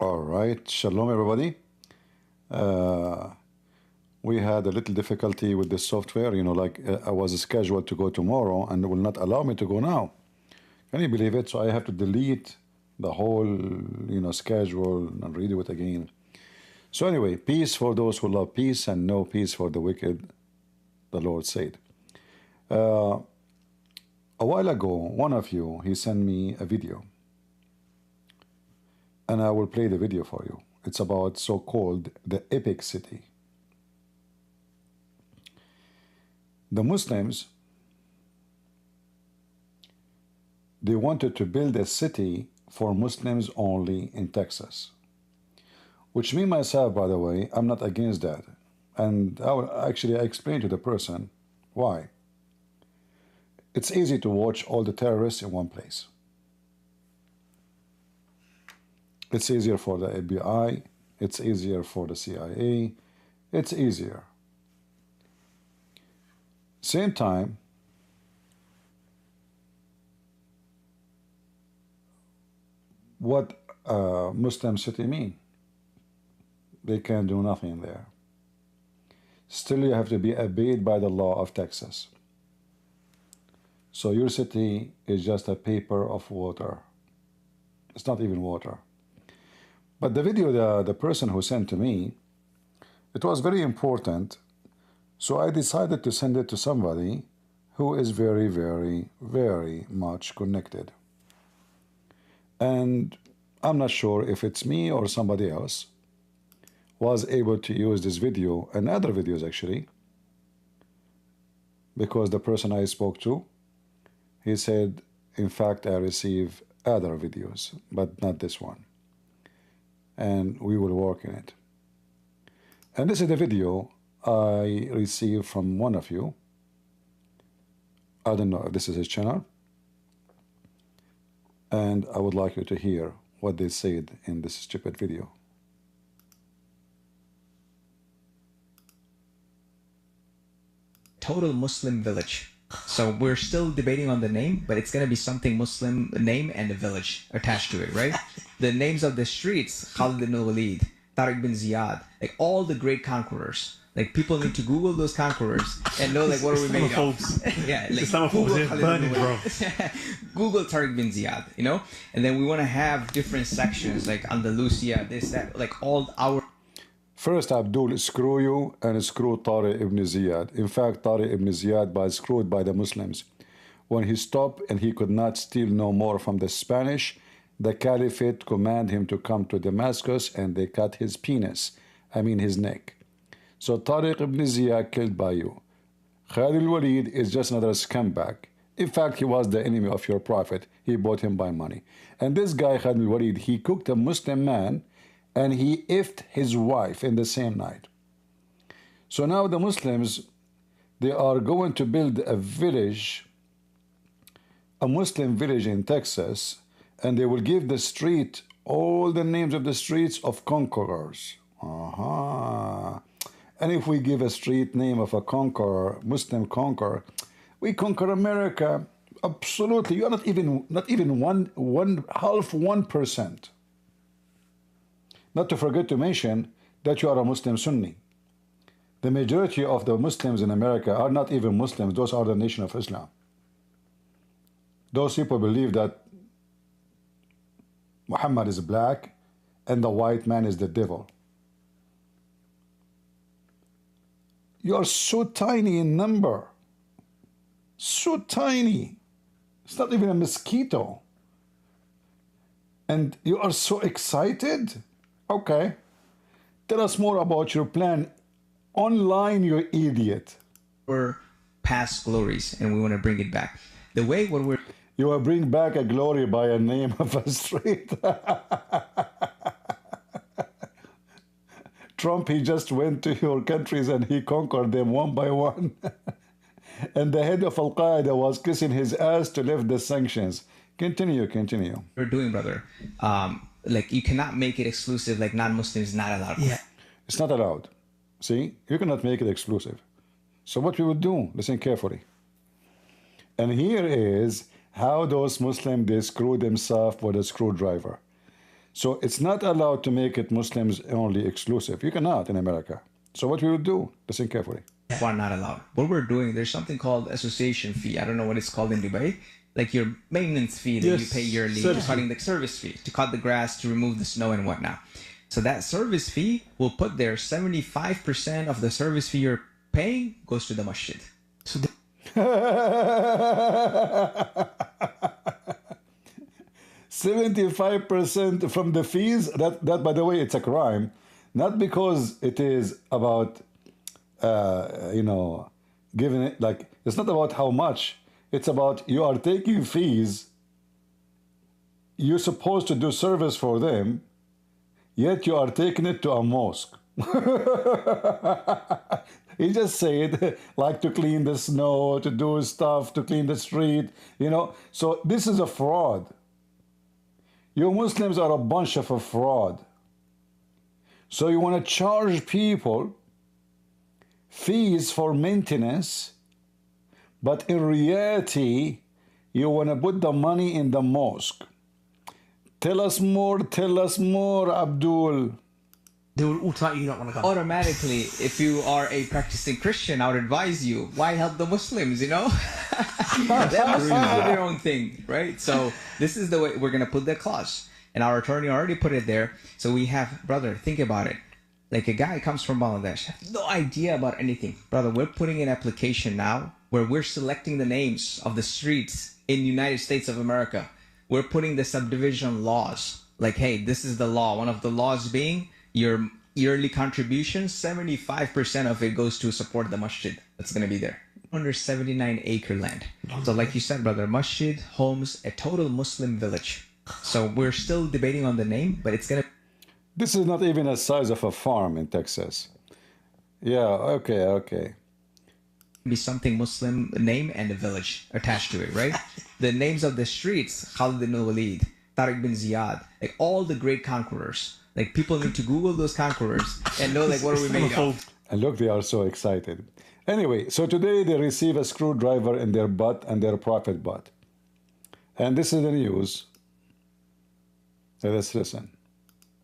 All right, shalom everybody. We had a little difficulty with the software, like I was scheduled to go tomorrow and it will not allow me to go now. Can you believe it? So I have to delete the whole, schedule and redo it again. So anyway, peace for those who love peace and no peace for the wicked, the Lord said. A while ago, one of you, he sent me a video. And I will play the video for you. It's about so-called the epic city. The Muslims, they wanted to build a city for Muslims only in Texas. Which me myself, by the way, I'm not against that. And I explained to the person why. It's easy to watch all the terrorists in one place. It's easier for the FBI. It's easier for the CIA. It's easier. Same time, what Muslim city mean? They can't do nothing there. Still, you have to be obeyed by the law of Texas. So your city is just a paper of water. It's not even water. But the video, the person who sent to me, it was very important. So I decided to send it to somebody who is very, very, very much connected. And I'm not sure if it's me or somebody else was able to use this video and other videos actually, because the person I spoke to, he said, in fact, I receive other videos, but not this one. And we will work in it. And this is the video I received from one of you. I don't know if this is his channel. And I would like you to hear what they said in this stupid video. Total Muslim village. So we're still debating on the name, but it's going to be something Muslim name and a village attached to it, right? The names of the streets, Khalid ibn Walid, Tariq bin Ziyad, like all the great conquerors. Like people need to Google those conquerors and know like what are we made of. Yeah, like Google Khalid ibn Walid. Google Tariq bin Ziyad, And then we want to have different sections like Andalusia, this, that, like all our... First, Abdul, screw you and screw Tariq ibn Ziyad. In fact, Tariq ibn Ziyad was screwed by the Muslims. When he stopped and he could not steal no more from the Spanish, the Caliphate commanded him to come to Damascus and they cut his his neck. So Tariq ibn Ziyad killed by you. Khalid al-Walid is just another scumbag. In fact, he was the enemy of your prophet. He bought him by money. And this guy, Khalid al-Walid, he cooked a Muslim man and he effed his wife in the same night. So now the Muslims, they are going to build a village, a Muslim village in Texas, and they will give the street all the names of the streets of conquerors. And if we give a street name of a conqueror, Muslim conqueror, we conquer America. Absolutely, you are not even 1%. Not to forget to mention that you are a Muslim Sunni. The majority of the Muslims in America are not even Muslims. Those are the nation of Islam. Those people believe that Muhammad is black and the white man is the devil. You are so tiny in number. So tiny. It's not even a mosquito. And you are so excited. Okay. Tell us more about your plan online, you idiot. We're past glories and we want to bring it back. The way when we're... You will bring back a glory by a name of a street. Trump, he just went to your countries and he conquered them one by one. And the head of Al-Qaeda was kissing his ass to lift the sanctions. Continue. We're doing, brother. Like you cannot make it exclusive, like non-Muslims not allowed. Yeah. It's not allowed. See, you cannot make it exclusive. So what we would do, listen carefully. And here is how those Muslims, they screw themselves with a screwdriver. So it's not allowed to make it Muslims only exclusive. You cannot in America. So what we will do, listen carefully. Are not allowed. What we're doing, there's something called association fee. I don't know what it's called in Dubai. Like your maintenance fee that you pay yearly, cutting the service fee, to cut the grass, to remove the snow and whatnot. So that service fee will put there 75% of the service fee you're paying goes to the masjid. So 75% from the fees, that by the way, it's a crime. Not because it is about, giving it, like, it's not about how much. It's about you are taking fees. You're supposed to do service for them, yet you are taking it to a mosque. He just said, like to clean the snow, to do stuff, to clean the street, So this is a fraud. You Muslims are a bunch of a fraud. So you want to charge people fees for maintenance, but in reality, you want to put the money in the mosque. Tell us more, Abdul. They will automatically not want to come. Automatically, if you are a practicing Christian, I would advise you, why help the Muslims, Let Muslims do their own thing, right? So this is the way we're going to put the clause. And our attorney already put it there. So we have, brother, think about it. Like a guy comes from Bangladesh, have no idea about anything. Brother, we're putting an application now where we're selecting the names of the streets in the United States of America. We're putting the subdivision laws. Like, hey, this is the law. One of the laws being your yearly contribution, 75% of it goes to support the masjid that's going to be there. Under 79-acre land. So like you said, brother, masjid homes a total Muslim village. So we're still debating on the name, but it's going to This is not even the size of a farm in Texas. Yeah, okay. be something Muslim name and a village attached to it, right? The names of the streets, Khalid ibn Walid, Tariq bin Ziyad, like all the great conquerors. Like people need to Google those conquerors and know like what are we made of. And look, they are so excited. Anyway, so today they receive a screwdriver in their butt and their prophet butt. And this is the news. Let's listen.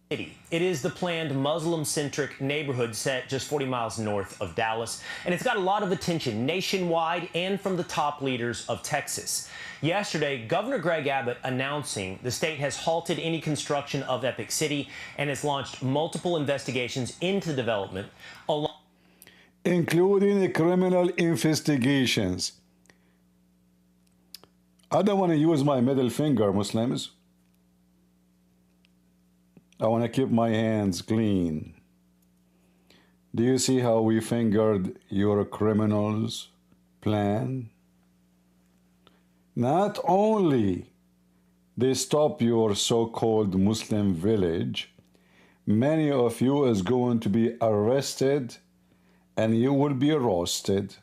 It is the planned Muslim-centric neighborhood set just 40 miles north of Dallas, and it's got a lot of attention nationwide and from the top leaders of Texas. Yesterday, Governor Greg Abbott announcing the state has halted any construction of Epic City and has launched multiple investigations into development, including criminal investigations. I don't want to use my middle finger, Muslims. I want to keep my hands clean. Do you see how we fingered your criminals' plan? Not only they stop your so-called Muslim village, many of you is going to be arrested and you will be roasted.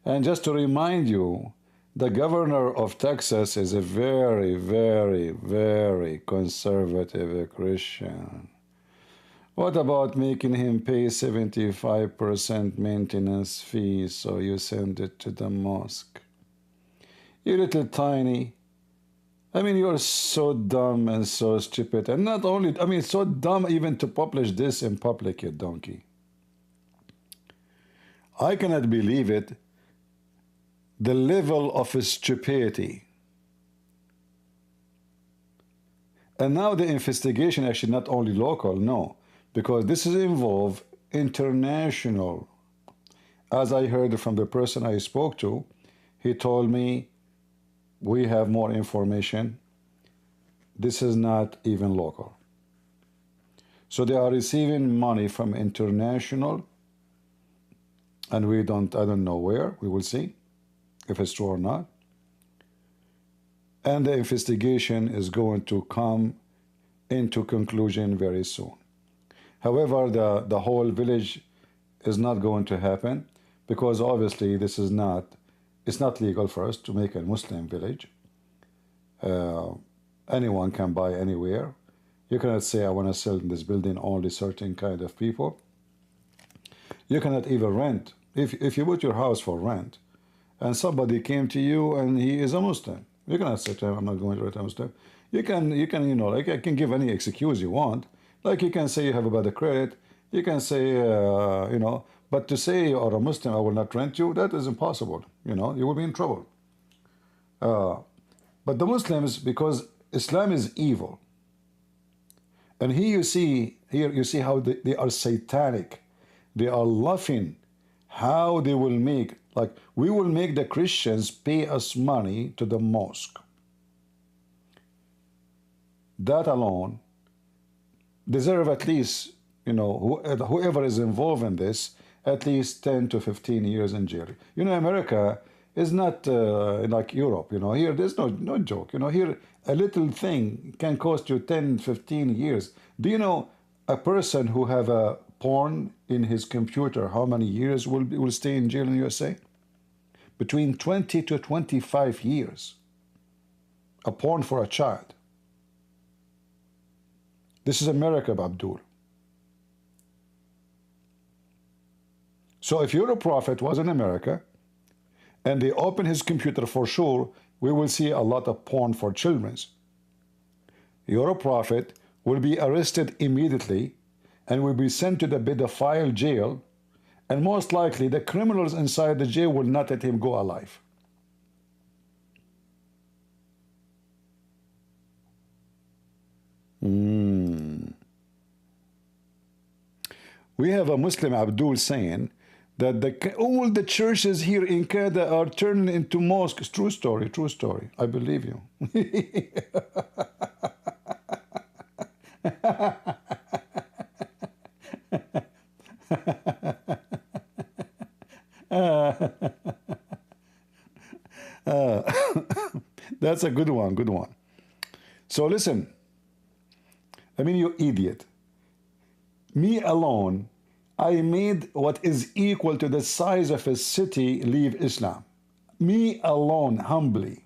And just to remind you, the governor of Texas is a very, very, very conservative Christian. What about making him pay 75% maintenance fee so you send it to the mosque? You little tiny. I mean, you're so dumb and so stupid. And not only, I mean, so dumb even to publish this in public, you donkey. I cannot believe it. The level of stupidity. And now the investigation actually not only local, no, because this is involved international. As I heard from the person I spoke to, he told me, we have more information. This is not even local. So they are receiving money from international, and I don't know where, we will see if it's true or not. And the investigation is going to come into conclusion very soon. However, the whole village is not going to happen because obviously it's not legal for us to make a Muslim village. Anyone can buy anywhere. You cannot say, I want to sell in this building only certain kind of people. You cannot even rent. If you put your house for rent, and somebody came to you and he is a Muslim, You cannot say to him, I'm not going to return Muslim. You know, like I can give any excuse you want. Like you can say you have a bad credit. You can say, you know, but to say you are a Muslim, I will not rent you, that is impossible. You know, you will be in trouble. But the Muslims, because Islam is evil, and here you see how they are satanic. They are laughing how they will make, like, we will make the Christians pay us money to the mosque. That alone deserve at least, you know, whoever is involved in this, at least 10 to 15 years in jail. You know, America is not like Europe. You know, here there's no joke. You know, here a little thing can cost you 10, 15 years. Do you know a person who have a porn in his computer, how many years will stay in jail in USA? Between 20 to 25 years. A porn for a child. This is America, Abdul. So if your prophet was in America and they open his computer, for sure we will see a lot of porn for children. Your prophet will be arrested immediately and will be sent to the pedophile jail, and most likely the criminals inside the jail will not let him go alive. We have a Muslim, Abdul, saying that all the churches here in Canada are turning into mosques. True story, true story. I believe you. That's a good one, good one. So listen, I mean, you idiot. Me alone, I made what is equal to the size of a city leave Islam. Me alone, humbly.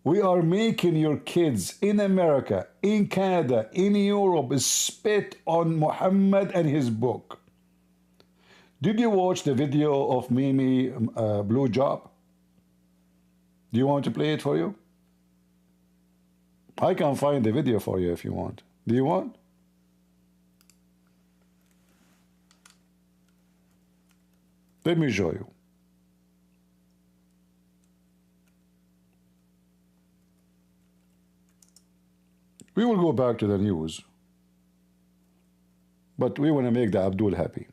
We are making your kids in America, in Canada, in Europe spit on Muhammad and his book. Did you watch the video of Mimi Blue Job? Do you want to play it for you? I can find the video for you if you want. Do you want? Let me show you. We will go back to the news, but we want to make the Abdul happy.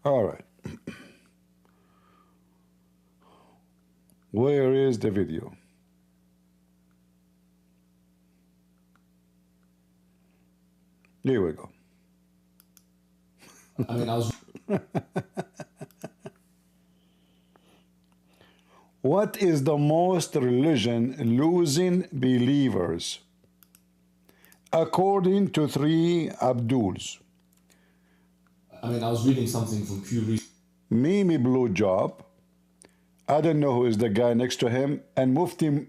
All right. Where is the video? Here we go. I mean, I was. What is the most religion losing believers? According to 3 Abduls. I mean, I was reading something from Pew Research. Mimi Blue Job, I don't know who is the guy next to him, and Mufti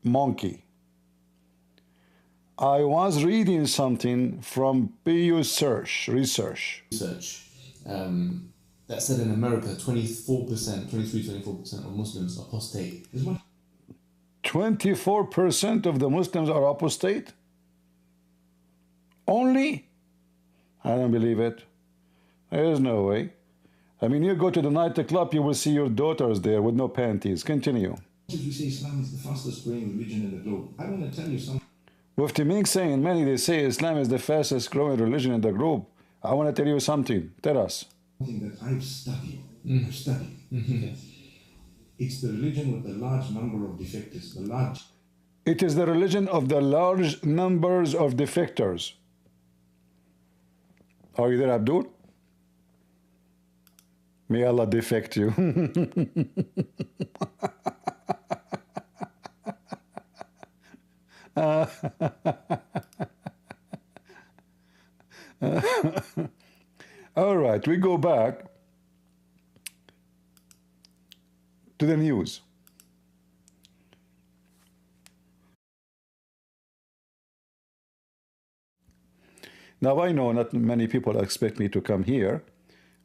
Monkey. I was reading something from Pew Research That said in America, 24% of Muslims apostate. 24% of the Muslims are apostate? Only? I don't believe it. There is no way. I mean, you go to the nightclub, you will see your daughters there with no panties. Continue. We say Islam is the fastest growing religion in the globe. I want to tell you something. Mufti Ming saying, many they say Islam is the fastest growing religion in the globe. I want to tell you something. Tell us. Something that I've studied. Okay. It's the religion with the large number of defectors. It is the religion of the large numbers of defectors. Are you there, Abdul? May Allah defect you. All right, we go back to the news. Now, I know not many people expect me to come here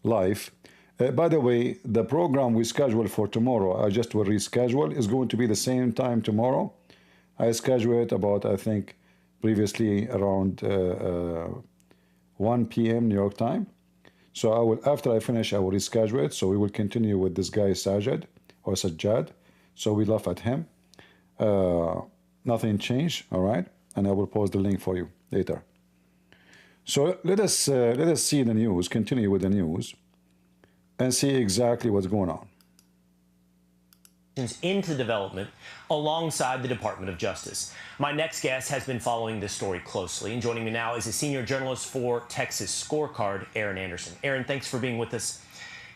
live. By the way, the program we scheduled for tomorrow, I just will reschedule, is going to be the same time tomorrow. I scheduled it about, I think, previously around 1 p.m. New York time. So I will, after I finish, I will reschedule it. So we will continue with this guy Sajid or Sajjad. So we laugh at him. Nothing changed, all right? And I will post the link for you later. So let us see the news, continue with the news, and see exactly what's going on. Into development alongside the Department of Justice. My next guest has been following this story closely, and joining me now is a senior journalist for Texas Scorecard, Aaron Anderson. Aaron, thanks for being with us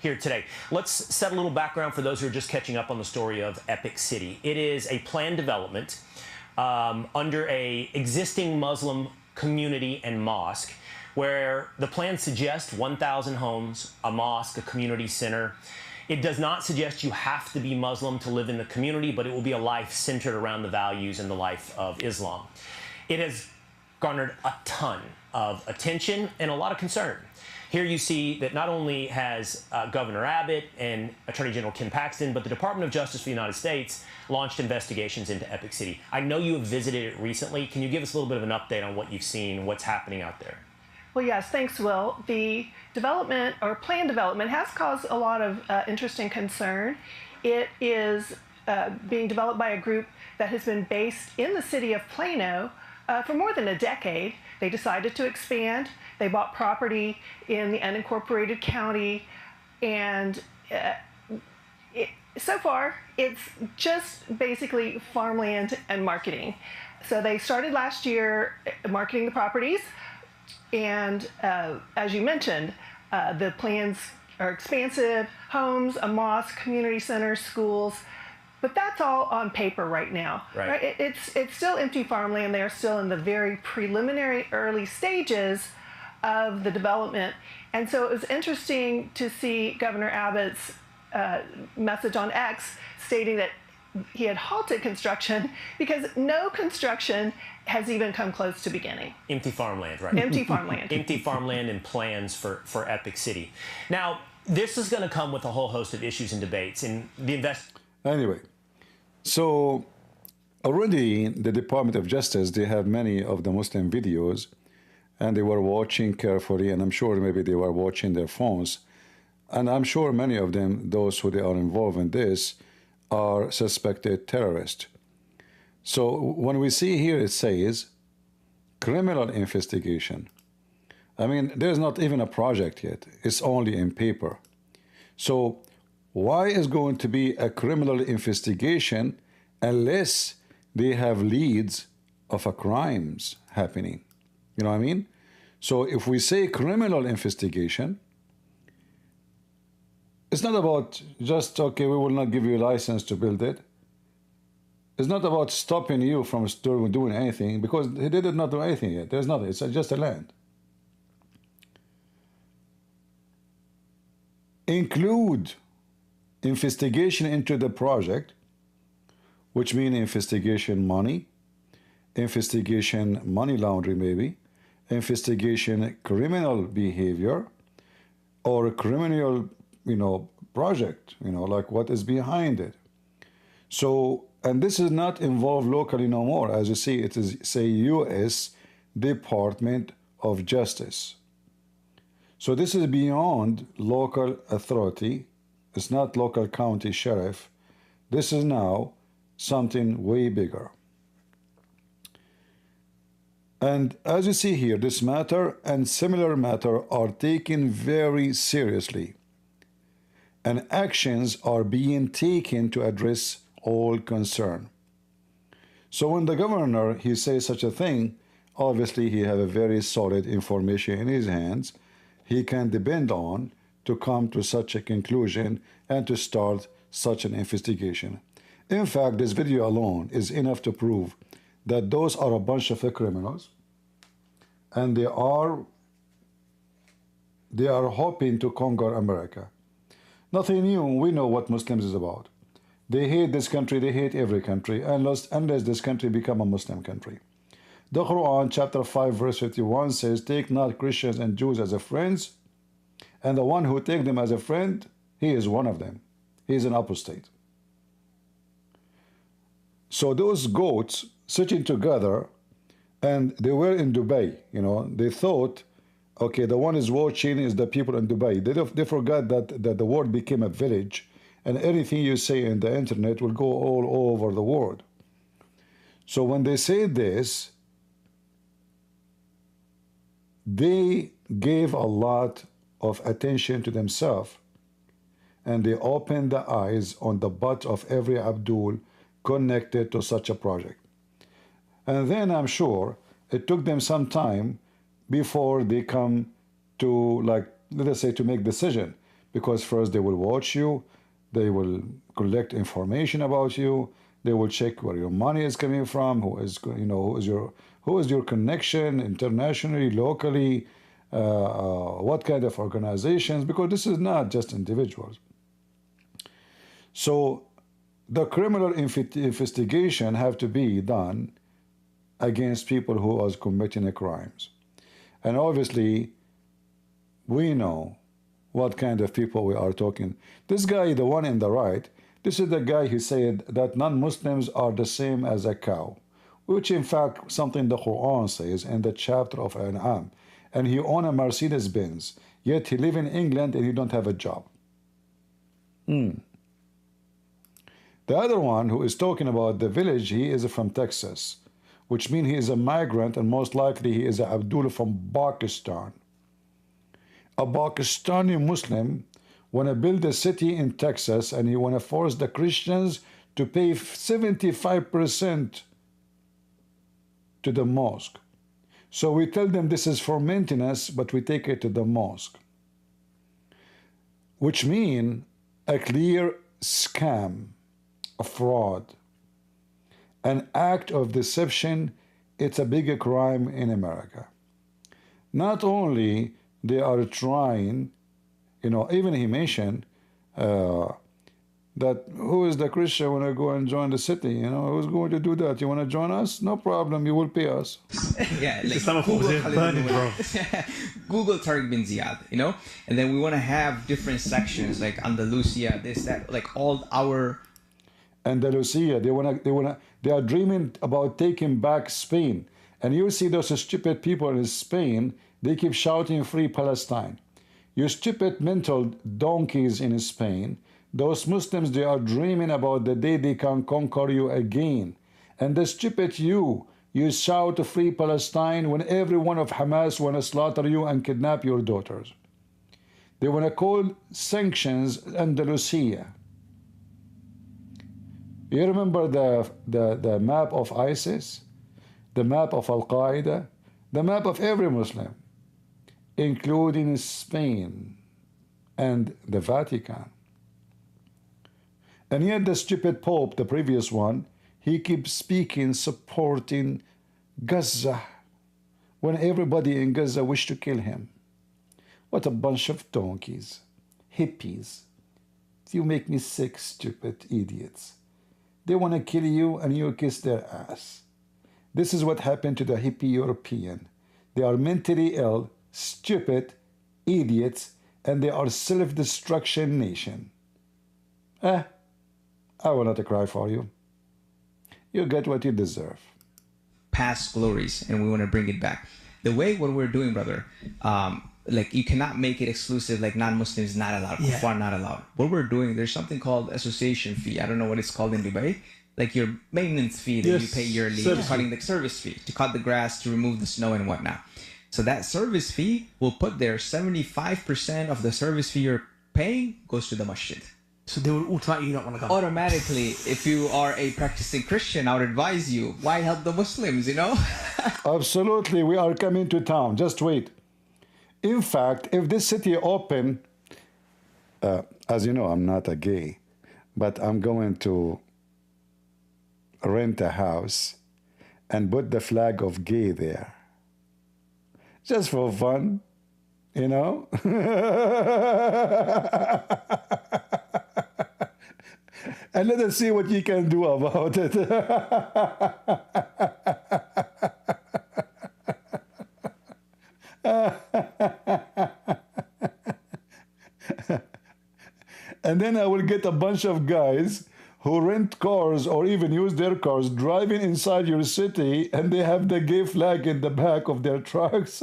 here today. Let's set a little background for those who are just catching up on the story of Epic City. It is a planned development under a existing Muslim community and mosque, where the plan suggests 1,000 homes, a mosque, a community center. It does not suggest you have to be Muslim to live in the community, but it will be a life centered around the values and the life of Islam. It has garnered a ton of attention and a lot of concern. Here you see that not only has Governor Abbott and Attorney General Ken Paxton, but the Department of Justice for the United States launched investigations into Epic City. I know you have visited it recently. Can you give us a little bit of an update on what you've seen, what's happening out there? Well, yes, thanks, Will. The development or planned development has caused a lot of interest and concern. It is being developed by a group that has been based in the city of Plano for more than a decade. They decided to expand. They bought property in the unincorporated county, and so far it's just basically farmland and marketing. So they started last year marketing the properties. And as you mentioned, the plans are expansive: homes, a mosque, community centers, schools. But that's all on paper right now. Right? It's still empty farmland. They are still in the very preliminary early stages of the development. And so it was interesting to see Governor Abbott's message on X stating that he had halted construction because no construction has even come close to beginning. Empty farmland, right? Empty farmland. Empty farmland and plans for Epic City. Now, this is going to come with a whole host of issues and debates. And the Anyway, so already the Department of Justice, they have many of the Muslim videos, and they were watching carefully, and I'm sure maybe they were watching their phones. And I'm sure many of them, those who they are involved in this, are suspected terrorists. So when we see here, it says criminal investigation. I mean, there's not even a project yet. It's only in paper. So why is going to be a criminal investigation unless they have leads of a crimes happening? You know what I mean? So if we say criminal investigation, it's not about just, okay, we will not give you a license to build it. It's not about stopping you from doing anything, because he did not do anything yet. There's nothing. It's just a land. Include investigation into the project, which means investigation money, investigation money laundering maybe, investigation criminal behavior, or a criminal, project, like what is behind it. So, and this is not involved locally no more. As you see, it is, say, U.S. Department of Justice. So this is beyond local authority. It's not local county sheriff. This is now something way bigger. And as you see here, this matter and similar matter are taken very seriously, and actions are being taken to address all concern. So when the governor, he says such a thing, obviously he have a very solid information in his hands he can depend on to come to such a conclusion and to start such an investigation. In fact, this video alone is enough to prove that those are a bunch of criminals, and they are hoping to conquer America. Nothing new. We know what Muslims is about. They hate this country, they hate every country, unless this country become a Muslim country. The Quran, chapter 5, verse 51 says, take not Christians and Jews as a friends, and the one who take them as a friend, he is one of them. He is an apostate. So those goats sitting together, and they were in Dubai, they thought, okay, the one is watching is the people in Dubai. They forgot that the world became a village, and anything you say in the internet will go all over the world. So when they say this, they gave a lot of attention to themselves, and they opened the eyes on the butt of every Abdul connected to such a project. And then I'm sure it took them some time before they come to, like, let us say, to make decision, because first they will watch you, they will collect information about you, they will check where your money is coming from, who is your connection internationally, locally, what kind of organizations, because this is not just individuals. So the criminal investigation have to be done against people who are committing crimes. And obviously, we know what kind of people we are talking. This guy, the one in the right, this is the guy who said that non-Muslims are the same as a cow, which in fact something the Quran says in the chapter of An'am. And he own a Mercedes-Benz, yet he live in England and he don't have a job. The other one who is talking about the village, he is from Texas, which means he is a migrant, and most likely he is a Abdullah from Pakistan. A Pakistani Muslim want to build a city in Texas, and he want to force the Christians to pay 75% to the mosque. So we tell them this is for maintenance, but we take it to the mosque, which means a clear scam, a fraud, an act of deception. It's a bigger crime in America. Not only they are trying, even he mentioned that who is the Christian when I go and join the city? Who's going to do that? You want to join us? No problem, you will pay us. Yeah, like Islamophobia is burning, bro. Google Tariq bin Ziyad, and then we want to have different sections like Andalusia, this, that, like all our Andalusia, they are dreaming about taking back Spain. And you see those stupid people in Spain, they keep shouting free Palestine. You stupid mental donkeys in Spain, those Muslims, they are dreaming about the day they can conquer you again. And the stupid you shout free Palestine when every one of Hamas want to slaughter you and kidnap your daughters. They want to call sanctions Andalusia. You remember the map of ISIS, the map of Al-Qaeda, the map of every Muslim, including Spain and the Vatican. And yet the stupid Pope, the previous one, he keeps speaking, supporting Gaza, when everybody in Gaza wished to kill him. What a bunch of donkeys, hippies. You make me sick, stupid idiots. They want to kill you and you kiss their ass. This is what happened to the hippie European. They are mentally ill, stupid, idiots, and they are self-destruction nation. I will not cry for you. You get what you deserve. Past glories, and we want to bring it back. The way what we're doing, brother, like you cannot make it exclusive, like non-Muslims not allowed, kuffar not allowed. What we're doing, there's something called association fee. I don't know what it's called in Dubai. Like your maintenance fee that you pay yearly, cutting the service fee, to cut the grass, to remove the snow and whatnot. So that service fee will put there 75% of the service fee you're paying goes to the masjid. So they will automatically not want to come. Automatically, if you are a practicing Christian, I would advise you, why help the Muslims, Absolutely, we are coming to town. Just wait. In fact, if this city open, as you know, I'm not a gay, but I'm going to rent a house and put the flag of gay there. Just for fun, and let us see what you can do about it. And then I will get a bunch of guys who rent cars or even use their cars driving inside your city, and they have the gay flag in the back of their trucks.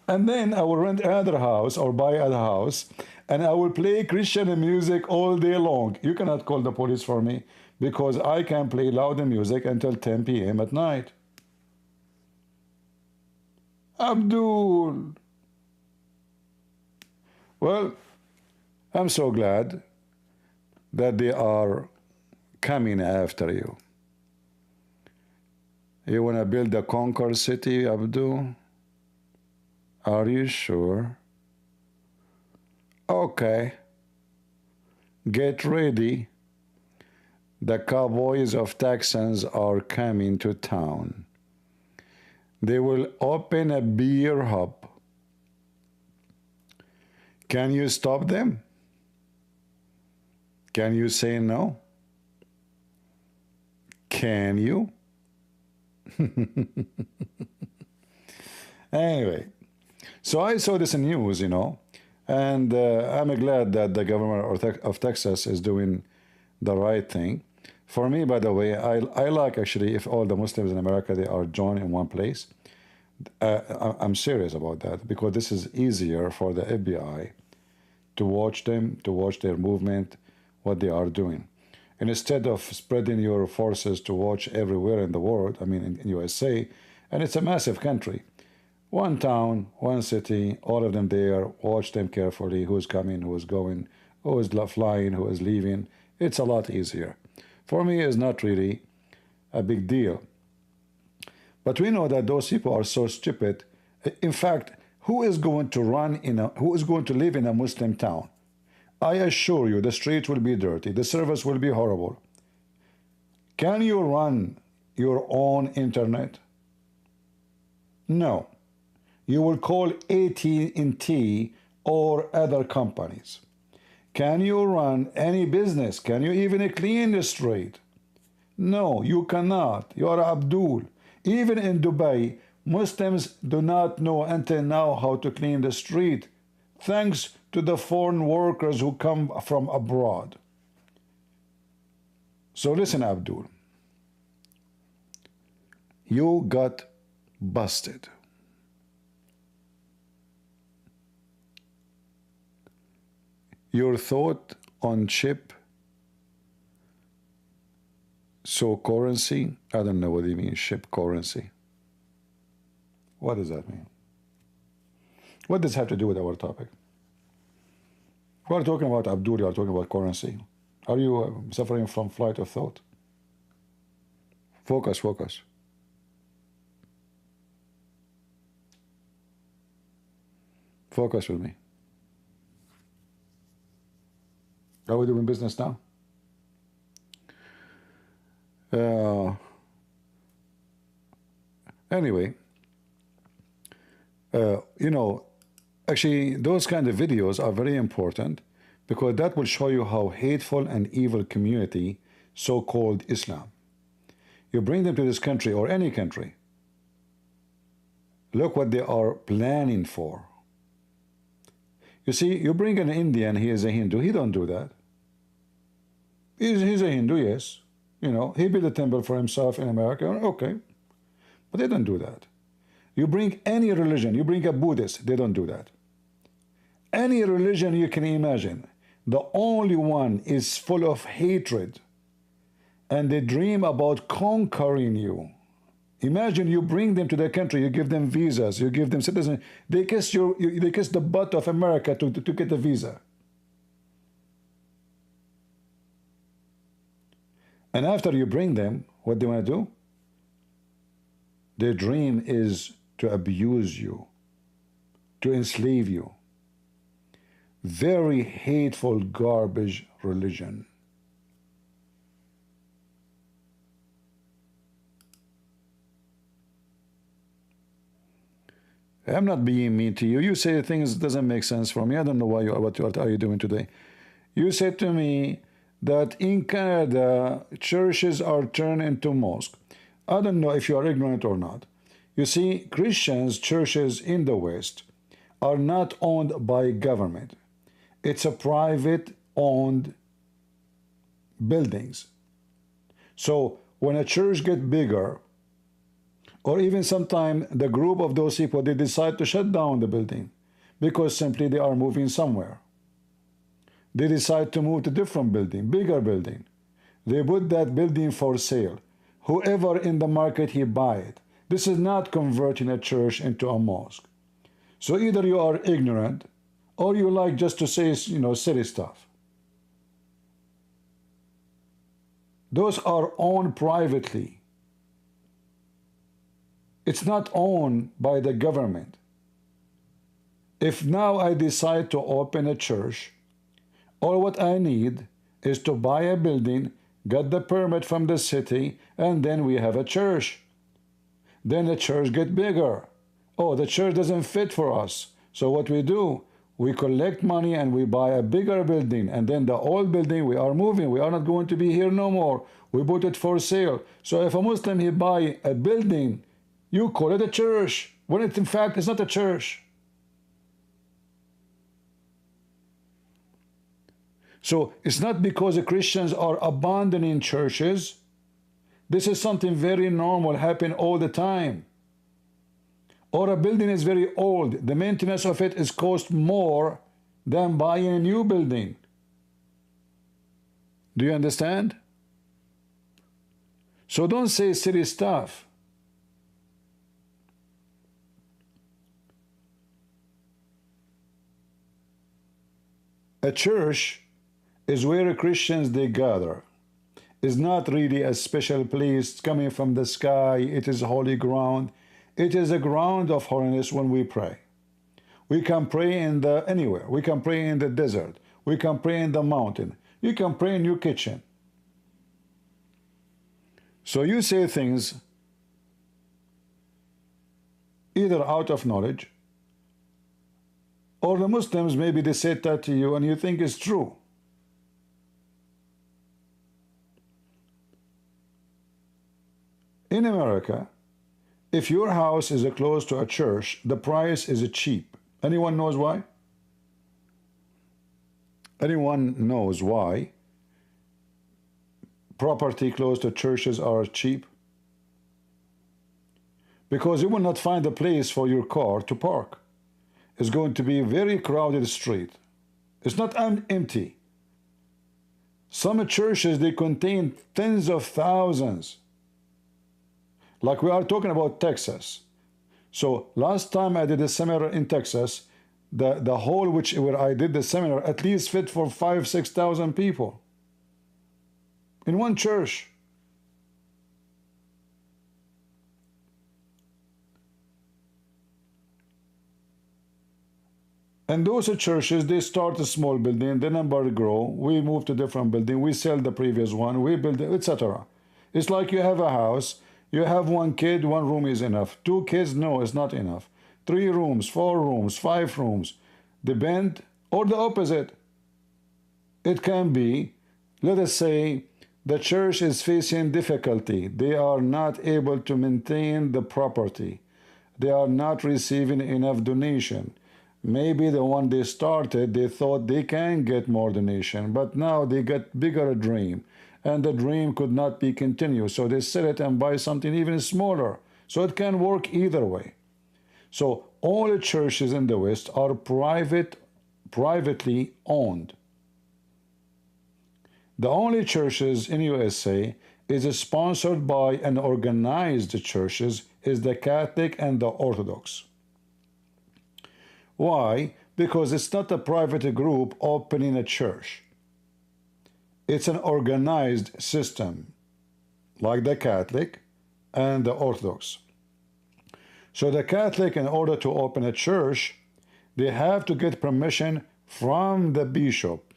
And then I will rent another house or buy another house, and I will play Christian music all day long. You cannot call the police for me because I can play louder music until 10 p.m. at night. Abdul. Well, I'm so glad that they are coming after you. You want to build a conquer city, Abdul? Are you sure? Okay. Get ready. The cowboys of Texans are coming to town. They will open a beer hub. Can you stop them? Can you say no? Can you? Anyway, so I saw this in news, you know, and I'm glad that the government of Texas is doing the right thing. For me, by the way, I like actually if all the Muslims in America, they are joined in one place. I'm serious about that because this is easier for the FBI to watch them, to watch their movement, what they are doing. And instead of spreading your forces to watch everywhere in the world, I mean in USA, and it's a massive country. One town, one city, all of them there, watch them carefully, who's coming, who's going, who is flying, who is leaving. It's a lot easier. For me, it's not really a big deal. But we know that those people are so stupid. In fact, who is going to live in a Muslim town? I assure you, the streets will be dirty, the service will be horrible. Can you run your own internet? No. You will call AT&T or other companies. Can you run any business? Can you even clean the street? No, you cannot. You are Abdul. Even in Dubai, Muslims do not know until now how to clean the street, thanks to the foreign workers who come from abroad. So listen, Abdul. You got busted. Your thought on chip, so currency, I don't know what you mean, chip currency. What does that mean? What does it have to do with our topic? We are talking about Abdul, you are talking about currency. Are you suffering from flight of thought? Focus, focus. Focus with me. Are we doing business now? Anyway, you know, actually, those kind of videos are very important because that will show you how hateful and evil community, so-called Islam. You bring them to this country or any country. Look what they are planning for. You see, you bring an Indian, he is a Hindu, he don't do that. He's a Hindu, yes. You know, he built a temple for himself in America, okay. But they don't do that. You bring any religion, you bring a Buddhist, they don't do that. Any religion you can imagine, the only one is full of hatred, and they dream about conquering you. Imagine you bring them to their country, you give them visas, you give them citizenship, they kiss the butt of America to get a visa. And after you bring them, what they want to do? Their dream is to abuse you, to enslave you. Very hateful, garbage religion. I'm not being mean to you. You say things doesn't make sense for me. I don't know why what are you doing today. You said to me that in Canada, churches are turned into mosques. I don't know if you are ignorant or not. You see, Christians, churches in the West are not owned by government. It's a private owned buildings. So when a church gets bigger, or even sometime the group of those people, they decide to shut down the building because simply they are moving somewhere. They decide to move to different building, bigger building. They put that building for sale. Whoever in the market, he buy it. This is not converting a church into a mosque. So either you are ignorant or you like just to say, silly stuff. Those are owned privately. It's not owned by the government. If now I decide to open a church, all what I need is to buy a building, get the permit from the city, and then we have a church. Then the church gets bigger. Oh, the church doesn't fit for us. So what we do, we collect money and we buy a bigger building, and then the old building we are moving. We are not going to be here no more. We put it for sale. So if a Muslim, he buy a building, you call it a church, when it in fact is not a church. So it's not because the Christians are abandoning churches. This is something very normal, happen all the time. Or a building is very old, the maintenance of it is cost more than buying a new building. Do you understand? So don't say silly stuff. A church is where Christians they gather. It's not really a special place coming from the sky. It is holy ground. It is a ground of holiness when we pray. We can pray in the anywhere. We can pray in the desert. We can pray in the mountain. You can pray in your kitchen. So you say things either out of knowledge, or the Muslims, maybe they said that to you and you think it's true. In America, if your house is close to a church, the price is cheap. Anyone knows why? Anyone knows why property close to churches are cheap? Because you will not find a place for your car to park. It's going to be a very crowded street. It's not empty. Some churches, they contain tens of thousands. Like we are talking about Texas. So last time I did a seminar in Texas, the hall where I did the seminar at least fit for 5,000-6,000 people in one church. And those churches, they start a small building, the number grow, we move to different building, we sell the previous one, we build it, etc. It's like you have a house, you have one kid, one room is enough. 2 kids, no, it's not enough. 3 rooms, 4 rooms, 5 rooms. Depend, or the opposite. It can be, let us say, the church is facing difficulty. They are not able to maintain the property. They are not receiving enough donation. Maybe the one they started, they thought they can get more donation, but now they get bigger dream, and the dream could not be continued. So they sell it and buy something even smaller. So it can work either way. So all the churches in the West are privately owned. The only churches in USA is sponsored by and organized churches is the Catholic and the Orthodox. Why? Because it's not a private group opening a church. It's an organized system, like the Catholic and the Orthodox. So the Catholic, in order to open a church, they have to get permission from the bishop.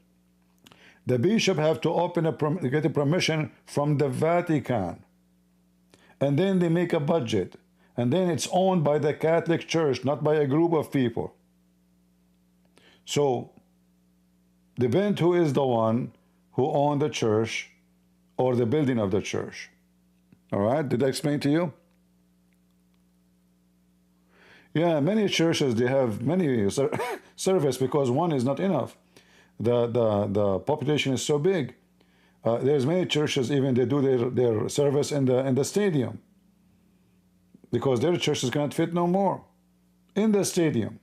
The bishop have to get a permission from the Vatican. And then they make a budget. and then it's owned by the Catholic Church, not by a group of people. So depends who is the one who owned the church or the building of the church. All right, did I explain to you? Yeah, many churches, they have many service because one is not enough. The population is so big. There's many churches, even they do their service in the stadium because their churches cannot fit no more in the stadium.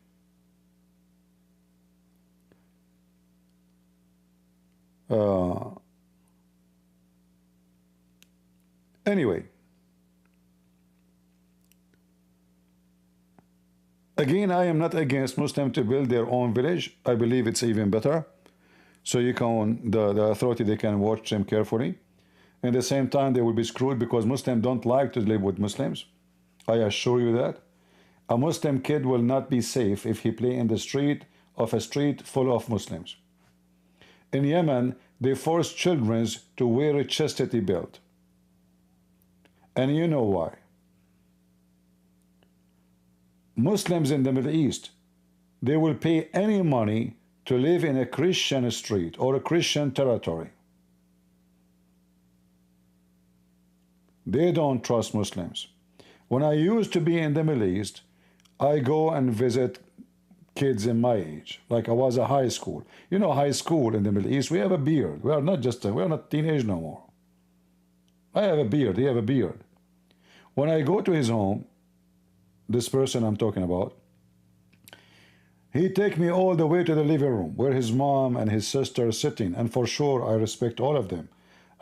Anyway, again, I am not against Muslims to build their own village. I believe it's even better. So you can, the authority, they can watch them carefully. At the same time, they will be screwed because Muslims don't like to live with Muslims. I assure you that. A Muslim kid will not be safe if he play in the street of a street full of Muslims. In Yemen, they force children to wear a chastity belt. And you know why. Muslims in the Middle East, they will pay any money to live in a Christian street or a Christian territory. They don't trust Muslims. When I used to be in the Middle East, I go and visit kids in my age, like I was a high school. You know, high school in the Middle East, we have a beard. We are not we are not teenage no more. I have a beard, he have a beard. When I go to his home, this person I'm talking about, he take me all the way to the living room where his mom and his sister are sitting, and for sure I respect all of them.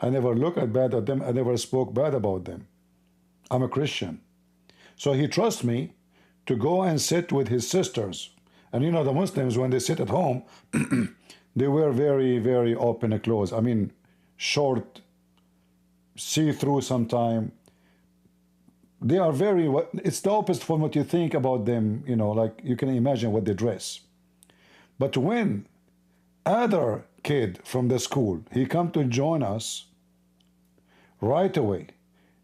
I never look bad at them, I never spoke bad about them. I'm a Christian. So he trusts me to go and sit with his sisters. And you know, the Muslims, when they sit at home, they wear very, very open clothes. I mean, short, see-through sometime. They are very, it's the opposite from what you think about them, you know, like you can imagine what they dress. But when other kid from the school, he come to join us, right away,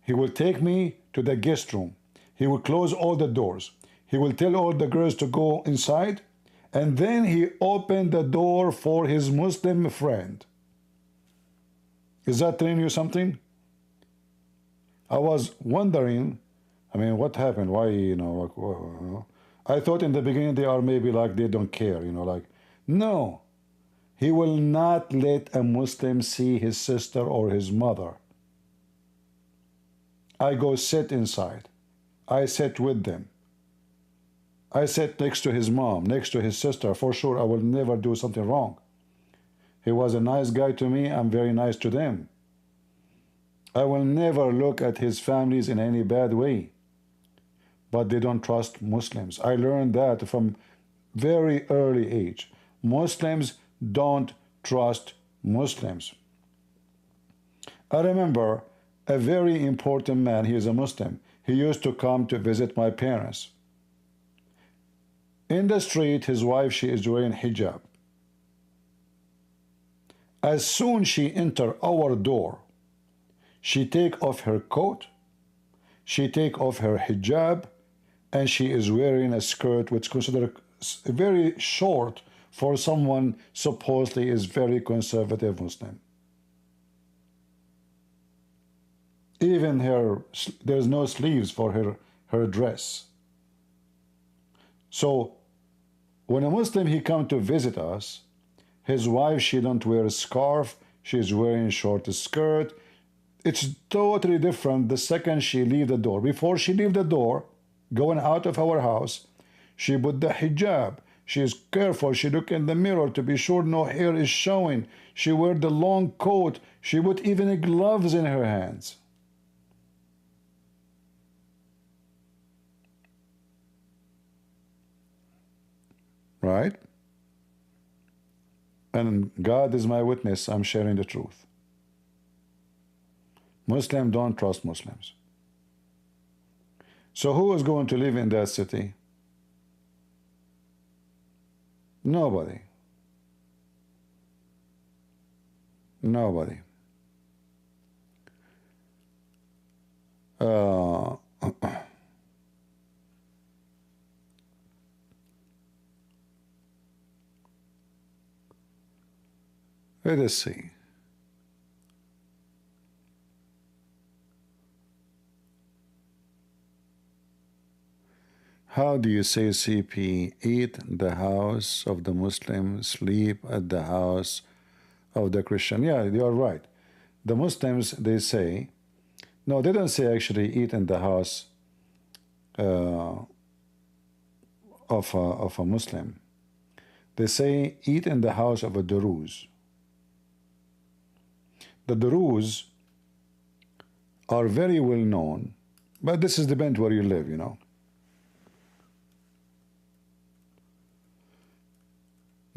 he will take me to the guest room. He will close all the doors. He will tell all the girls to go inside, and then he opened the door for his Muslim friend. Is that telling you something? I was wondering, I mean, what happened? Why, you know, like, I thought in the beginning they are maybe like they don't care, you know, like, no. He will not let a Muslim see his sister or his mother. I go sit inside. I sit with them. I sit next to his mom, next to his sister. For sure, I will never do something wrong. He was a nice guy to me. I'm very nice to them. I will never look at his families in any bad way. But they don't trust Muslims. I learned that from very early age. Muslims don't trust Muslims. I remember a very important man, he is a Muslim. He used to come to visit my parents. In the street, his wife, she is wearing hijab. As soon she enter our door, she take off her coat, she take off her hijab, and she is wearing a skirt which is considered very short for someone supposedly is very conservative Muslim. Even there's no sleeves for her dress. So when a Muslim, he come to visit us, his wife, she don't wear a scarf, she's wearing a short skirt. It's totally different the second she leave the door. Before she leave the door, going out of our house, she put the hijab. She is careful. She look in the mirror to be sure no hair is showing. She wear the long coat. She put even gloves in her hands. Right? And God is my witness, I'm sharing the truth. Muslims don't trust Muslims. So who is going to live in that city? Nobody. Nobody. Let us see. How do you say CP? Eat the house of the Muslim, sleep at the house of the Christian. Yeah, you are right. The Muslims, they say, no, they don't say actually eat in the house of a Muslim. They say eat in the house of a Druze. The Druze are very well known, but this is depends where you live, you know.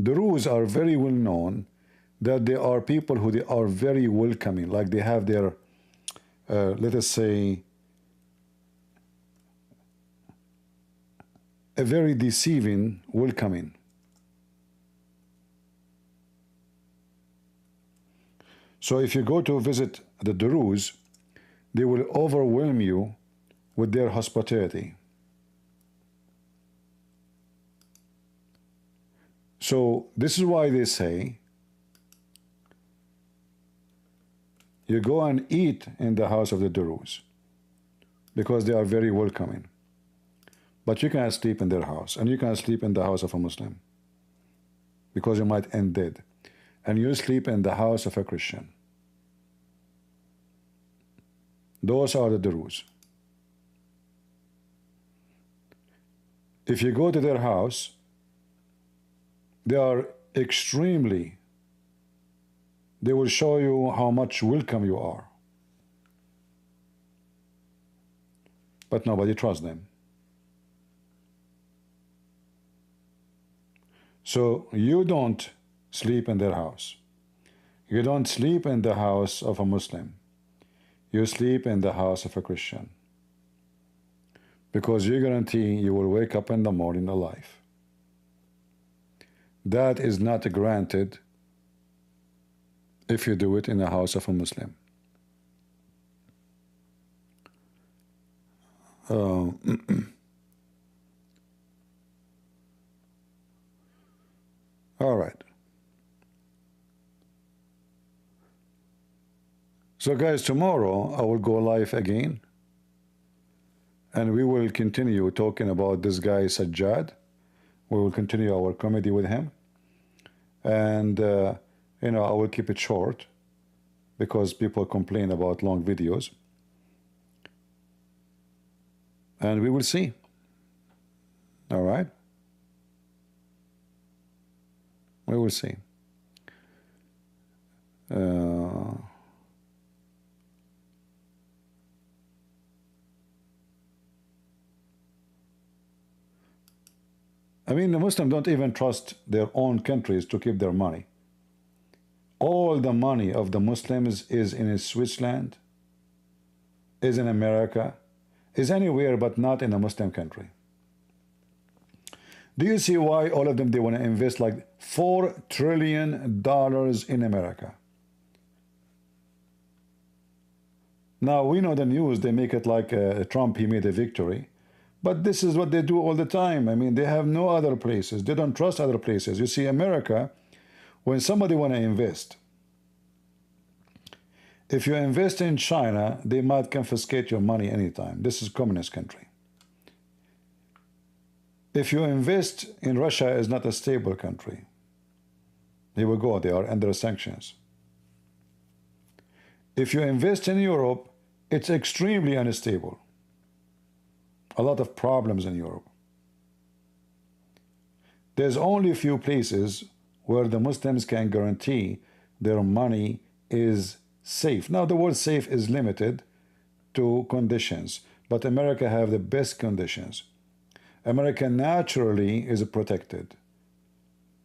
Druze are very well known that they are people who they are very welcoming, like they have their, let us say, a very deceiving welcoming. So if you go to visit the Druze, they will overwhelm you with their hospitality. So this is why they say you go and eat in the house of the Druze, because they are very welcoming. But you can't sleep in their house, and you can't sleep in the house of a Muslim, because you might end dead. And you sleep in the house of a Christian. Those are the Druze. If you go to their house, they are extremely, they will show you how much welcome you are. But nobody trusts them. So you don't sleep in their house. You don't sleep in the house of a Muslim. You sleep in the house of a Christian, because you guarantee you will wake up in the morning alive. That is not granted if you do it in the house of a Muslim. All right. So guys, tomorrow I will go live again, and we will continue talking about this guy Sajjad. We will continue our comedy with him, and you know, I will keep it short because people complain about long videos, and we will see. All right, we will see. I mean, the Muslims don't even trust their own countries to keep their money. All the money of the Muslims is in Switzerland, is in America, is anywhere but not in a Muslim country. Do you see why all of them, they want to invest like $4 trillion in America? Now, we know the news, they make it like Trump, he made a victory. But this is what they do all the time. I mean, they have no other places. They don't trust other places. You see, America, when somebody want to invest, if you invest in China, they might confiscate your money anytime. This is a communist country. If you invest in Russia, is not a stable country. They will go, they are under sanctions. If you invest in Europe, it's extremely unstable. A lot of problems in Europe. There's only a few places where the Muslims can guarantee their money is safe. Now, the word safe is limited to conditions, but America have the best conditions. America naturally is protected,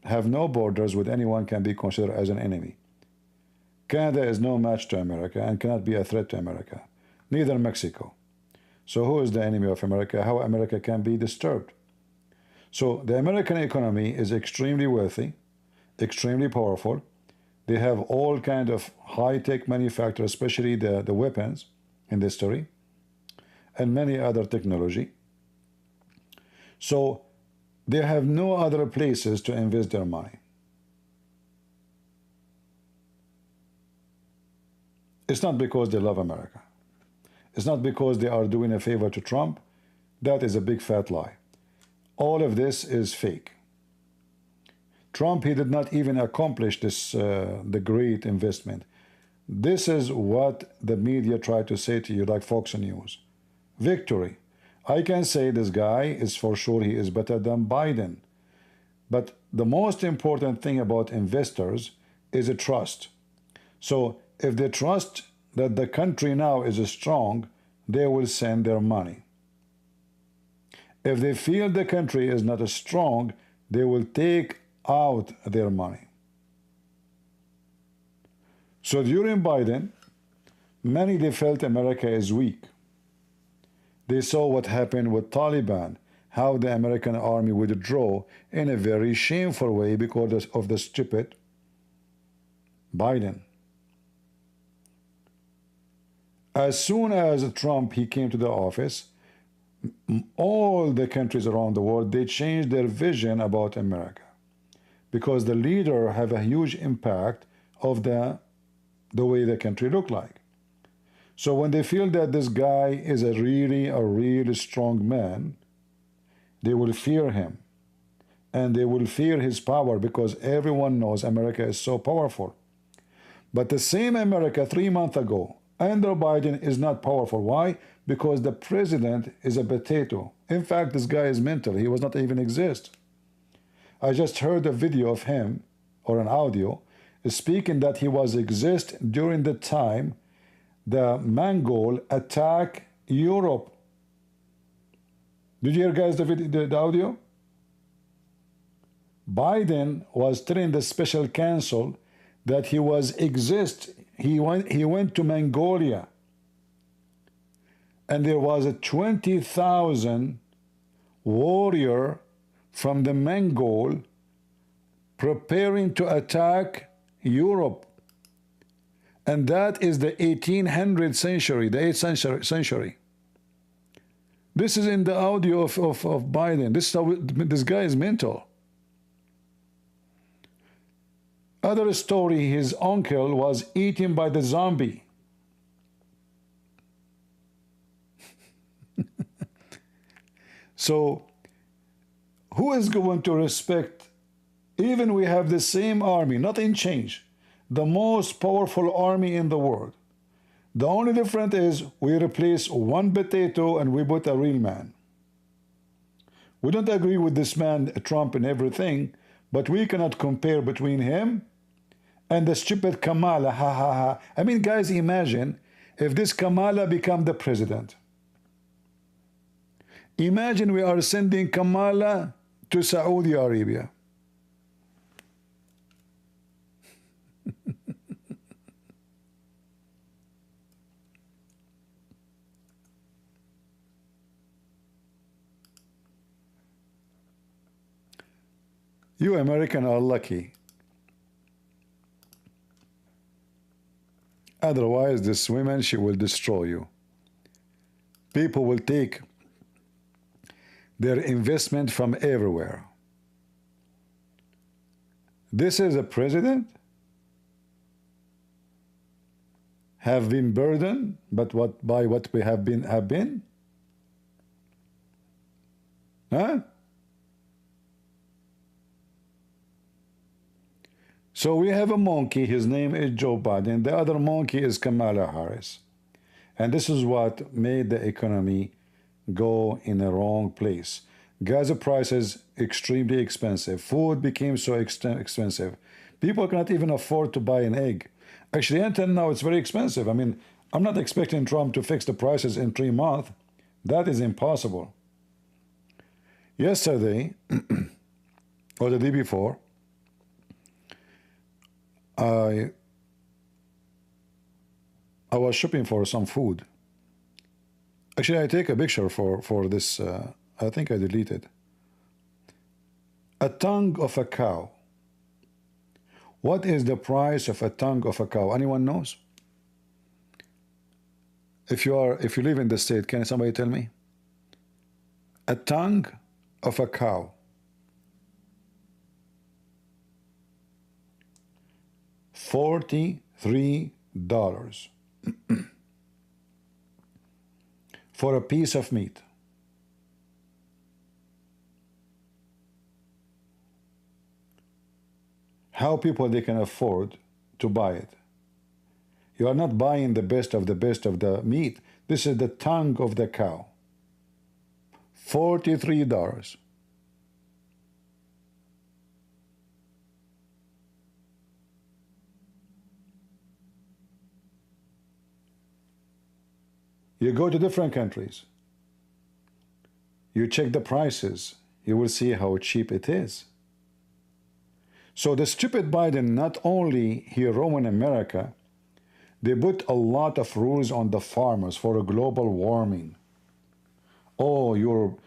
have no borders with anyone, can be considered as an enemy. Canada is no match to America and cannot be a threat to America, neither Mexico. So who is the enemy of America? How America can be disturbed? So the American economy is extremely wealthy, extremely powerful. They have all kind of high-tech manufacturers, especially the weapons industry, and many other technology. So they have no other places to invest their money. It's not because they love America. It's not because they are doing a favor to Trump. That is a big fat lie. All of this is fake. Trump, he did not even accomplish this, the great investment. This is what the media try to say to you, like Fox News. Victory. I can say this guy is for sure he is better than Biden. But the most important thing about investors is a trust. So if they trust that the country now is strong, they will send their money. If they feel the country is not strong, they will take out their money. So during Biden, many they felt America is weak. They saw what happened with Taliban, how the American army withdrew in a very shameful way because of the stupid Biden. As soon as Trump he came to the office, all the countries around the world, they changed their vision about America because the leader have a huge impact of the way the country look like. So when they feel that this guy is a really strong man, they will fear him and they will fear his power because everyone knows America is so powerful. But the same America 3 months ago under Biden is not powerful. Why? Because the president is a potato. In fact, this guy is mental. He was not even exist. I just heard a video of him, or an audio, speaking that he was exist during the time the Mongol attack Europe. Did you hear, guys, the audio? Biden was telling the special counsel that he was exist. He went to Mongolia, and there was a 20,000 warrior from the Mongol preparing to attack Europe. And that is the 1800th century, the 8th century. This is in the audio of Biden. This guy is mental. Other story, his uncle was eaten by the zombie. So, who is going to respect? Even we have the same army, nothing changed. The most powerful army in the world. The only difference is we replace one potato and we put a real man. We don't agree with this man, Trump, and everything, but we cannot compare between him and the stupid Kamala, ha ha ha. I mean, guys, imagine if this Kamala become the president. Imagine we are sending Kamala to Saudi Arabia. You Americans are lucky. Otherwise, this woman, she will destroy you. People will take their investment from everywhere. This is a president have been burdened, but by what we have been? Huh? So we have a monkey, his name is Joe Biden. The other monkey is Kamala Harris. And this is what made the economy go in a wrong place. Gas prices extremely expensive. Food became so expensive. People cannot even afford to buy an egg. Actually, until now, it's very expensive. I mean, I'm not expecting Trump to fix the prices in 3 months. That is impossible. Yesterday, or the day before, I was shopping for some food. Actually, I take a picture for this. I think I deleted. A tongue of a cow. What is the price of a tongue of a cow? Anyone knows? If you live in the state, can somebody tell me? A tongue of a cow. $43. for a piece of meat. How people they can afford to buy it? You are not buying the best of the meat. This is the tongue of the cow. $43. You go to different countries. You check the prices. You will see how cheap it is. So the stupid Biden not only hero in America, they put a lot of rules on the farmers for a global warming. Oh, your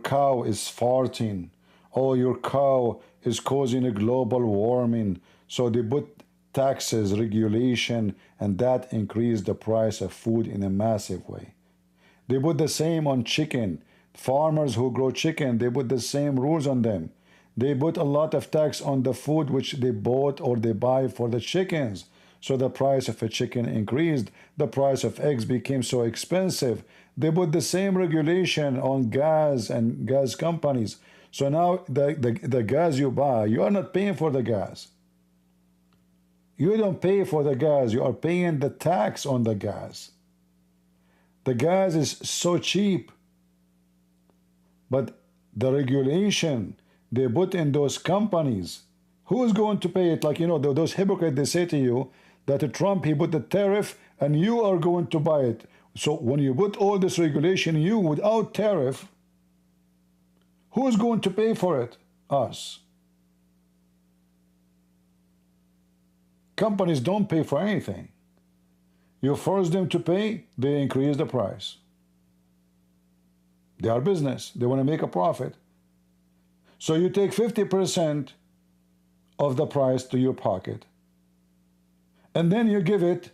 cow is farting. Oh, your cow is causing a global warming. So they put taxes, regulation, and that increased the price of food in a massive way. They put the same on chicken. Farmers who grow chicken, they put the same rules on them. They put a lot of tax on the food which they bought or they buy for the chickens. So the price of a chicken increased. The price of eggs became so expensive. They put the same regulation on gas and gas companies. So now the gas you buy, you are not paying for the gas. You don't pay for the gas. You are paying the tax on the gas. The gas is so cheap. But the regulation they put in those companies, who is going to pay it? Like, you know, those hypocrites, they say to you that Trump, he put the tariff and you are going to buy it. So when you put all this regulation, you without tariff, who is going to pay for it? Us. Companies don't pay for anything. You force them to pay, they increase the price. They are business. They want to make a profit. So you take 50% of the price to your pocket. And then you give it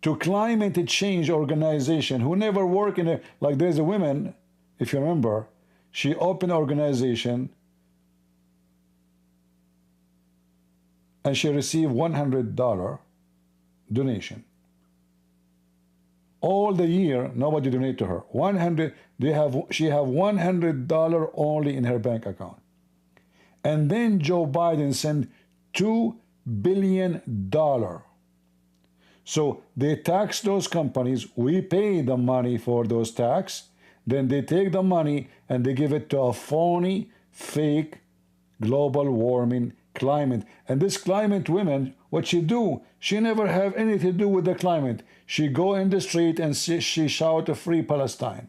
to climate change organization who never work in a, like there's a woman, if you remember, she opened an organization and she received $100 donation. All the year, nobody donate to her. She have $100 only in her bank account. And then Joe Biden sent $2 billion. So they tax those companies. We pay the money for those tax. Then they take the money and they give it to a phony, fake, global warming climate. And this climate women, what she do, she never have anything to do with the climate. She go in the street and she shout free Palestine.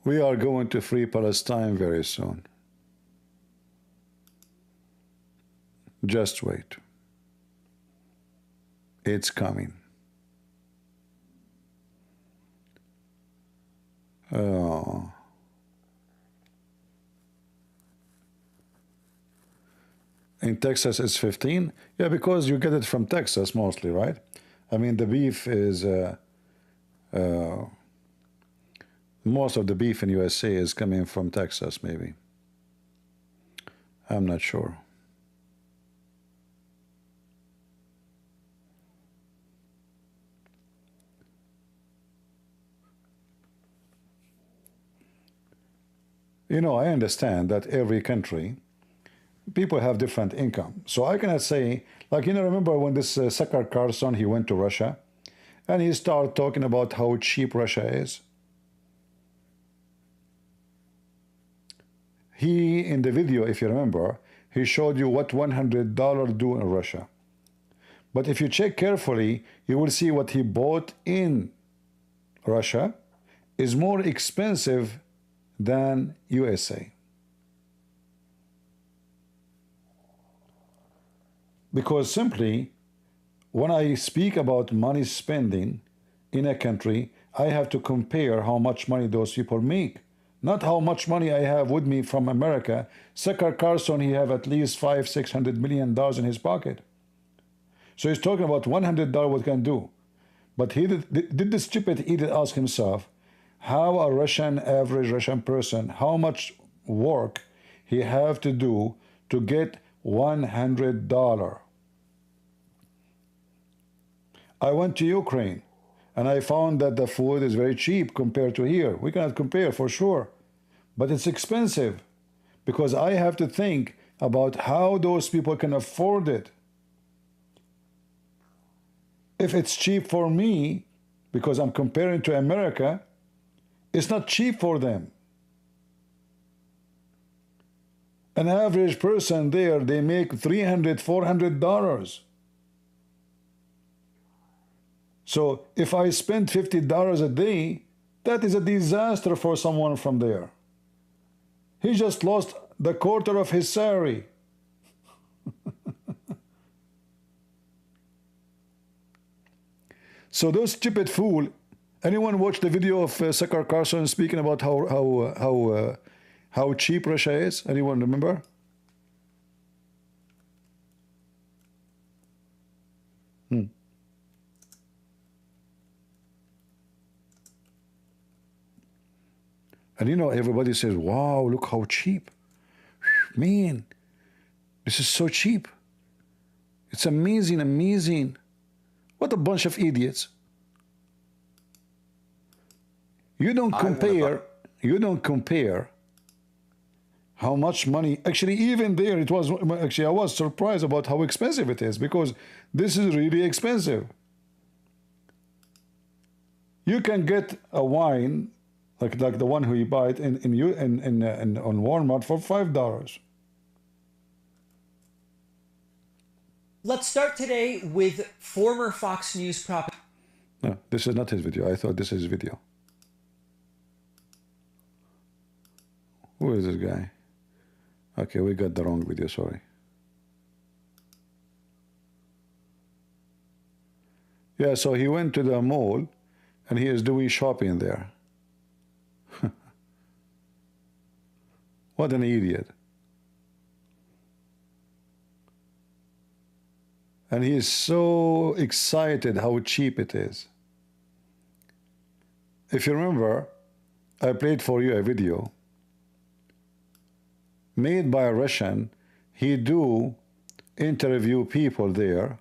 We are going to free Palestine very soon. Just wait. It's coming. Oh. In Texas it's 15? Yeah, because you get it from Texas mostly, right? I mean, the beef is... most of the beef in USA is coming from Texas, maybe. I'm not sure. You know, I understand that every country, people have different income. So I cannot say, like, you know, remember when this Tucker Carlson, he went to Russia and he started talking about how cheap Russia is. He, in the video, if you remember, he showed you what $100 do in Russia. But if you check carefully, you will see what he bought in Russia is more expensive than USA. Because simply, when I speak about money spending in a country, I have to compare how much money those people make. Not how much money I have with me from America. Tucker Carlson, he have at least $500–600 million in his pocket. So he's talking about $100 what can do. But did the stupid idiot ask himself how a average Russian person, how much work he have to do to get $100? I went to Ukraine and I found that the food is very cheap compared to here. We cannot compare for sure, but it's expensive because I have to think about how those people can afford it. If it's cheap for me, because I'm comparing to America, it's not cheap for them. An average person there, they make $300, $400. So if I spend $50 a day, that is a disaster for someone from there. He just lost the quarter of his salary. So those stupid fool. Anyone watch the video of Tucker Carlson speaking about how cheap Russia is? Anyone remember? And you know, everybody says, wow, look how cheap. Man, this is so cheap. It's amazing, amazing. What a bunch of idiots. You don't compare how much money, actually even there it was, actually I was surprised about how expensive it is, because this is really expensive. You can get a wine like the one who you buy it on Walmart for $5. Let's start today with former Fox News prop. No, this is not his video. I thought this is his video. Who is this guy? Okay, we got the wrong video, sorry. Yeah, so he went to the mall and he is doing shopping there. What an idiot. And he is so excited how cheap it is. If you remember, I played for you a video made by a Russian. He do interview people there.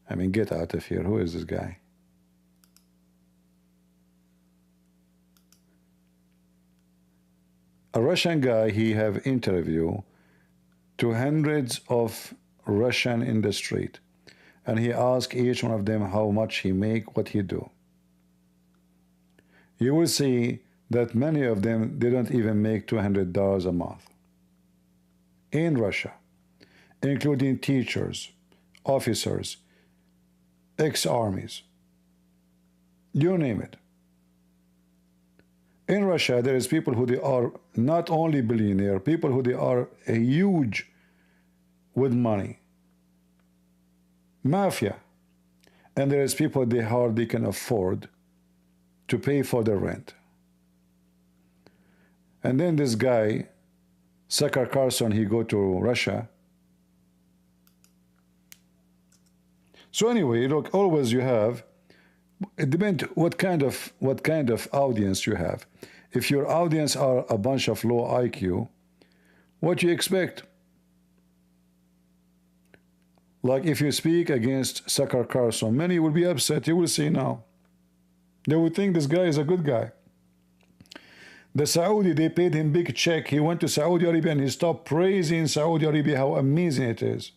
I mean, get out of here. Who is this guy? A Russian guy, he have interview to hundreds of Russian in the street, and he ask each one of them how much he make, what he do. You will see that many of them didn't even make $200 a month in Russia, including teachers, officers, ex-armies, you name it. In Russia, there is people who they are not only billionaire, people who they are huge with money, mafia, and there is people they hardly can afford to pay for the rent. And then this guy, Tucker Carlson, he go to Russia. So anyway, look, always you have, it depends what kind of audience you have. If your audience are a bunch of low IQ, what you expect? Like if you speak against Tucker Carlson, many will be upset. You will see now. They will think this guy is a good guy. The Saudi, they paid him big check. He went to Saudi Arabia and he stopped praising Saudi Arabia, how amazing it is.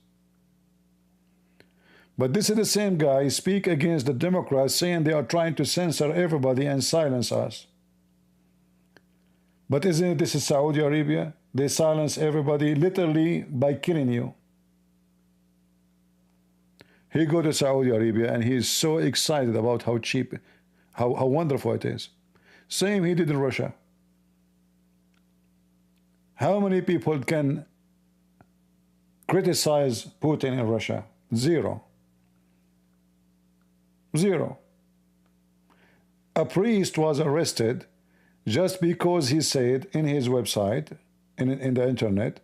But this is the same guy speak against the Democrats, saying they are trying to censor everybody and silence us. But isn't it this is Saudi Arabia? They silence everybody literally by killing you. He go to Saudi Arabia and he is so excited about how cheap, how wonderful it is. Same he did in Russia. How many people can criticize Putin in Russia? Zero. Zero. A priest was arrested just because he said in his website, in the internet,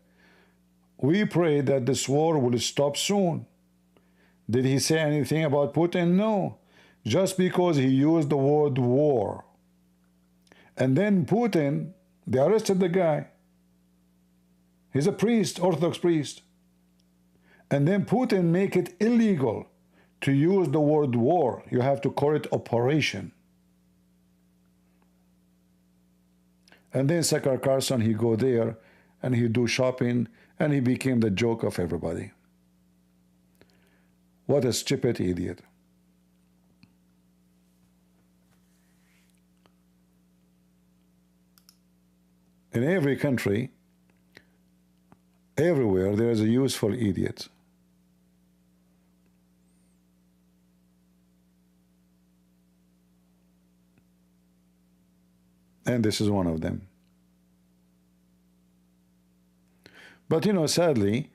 we pray that this war will stop soon. Did he say anything about Putin? No. Just because he used the word war. And then Putin, they arrested the guy. He's a priest, Orthodox priest. And then Putin make it illegal to use the word war. You have to call it operation. And then Tucker Carlson, he go there and he do shopping and he became the joke of everybody. What a stupid idiot. In every country, everywhere, there is a useful idiot. And this is one of them. But you know, sadly,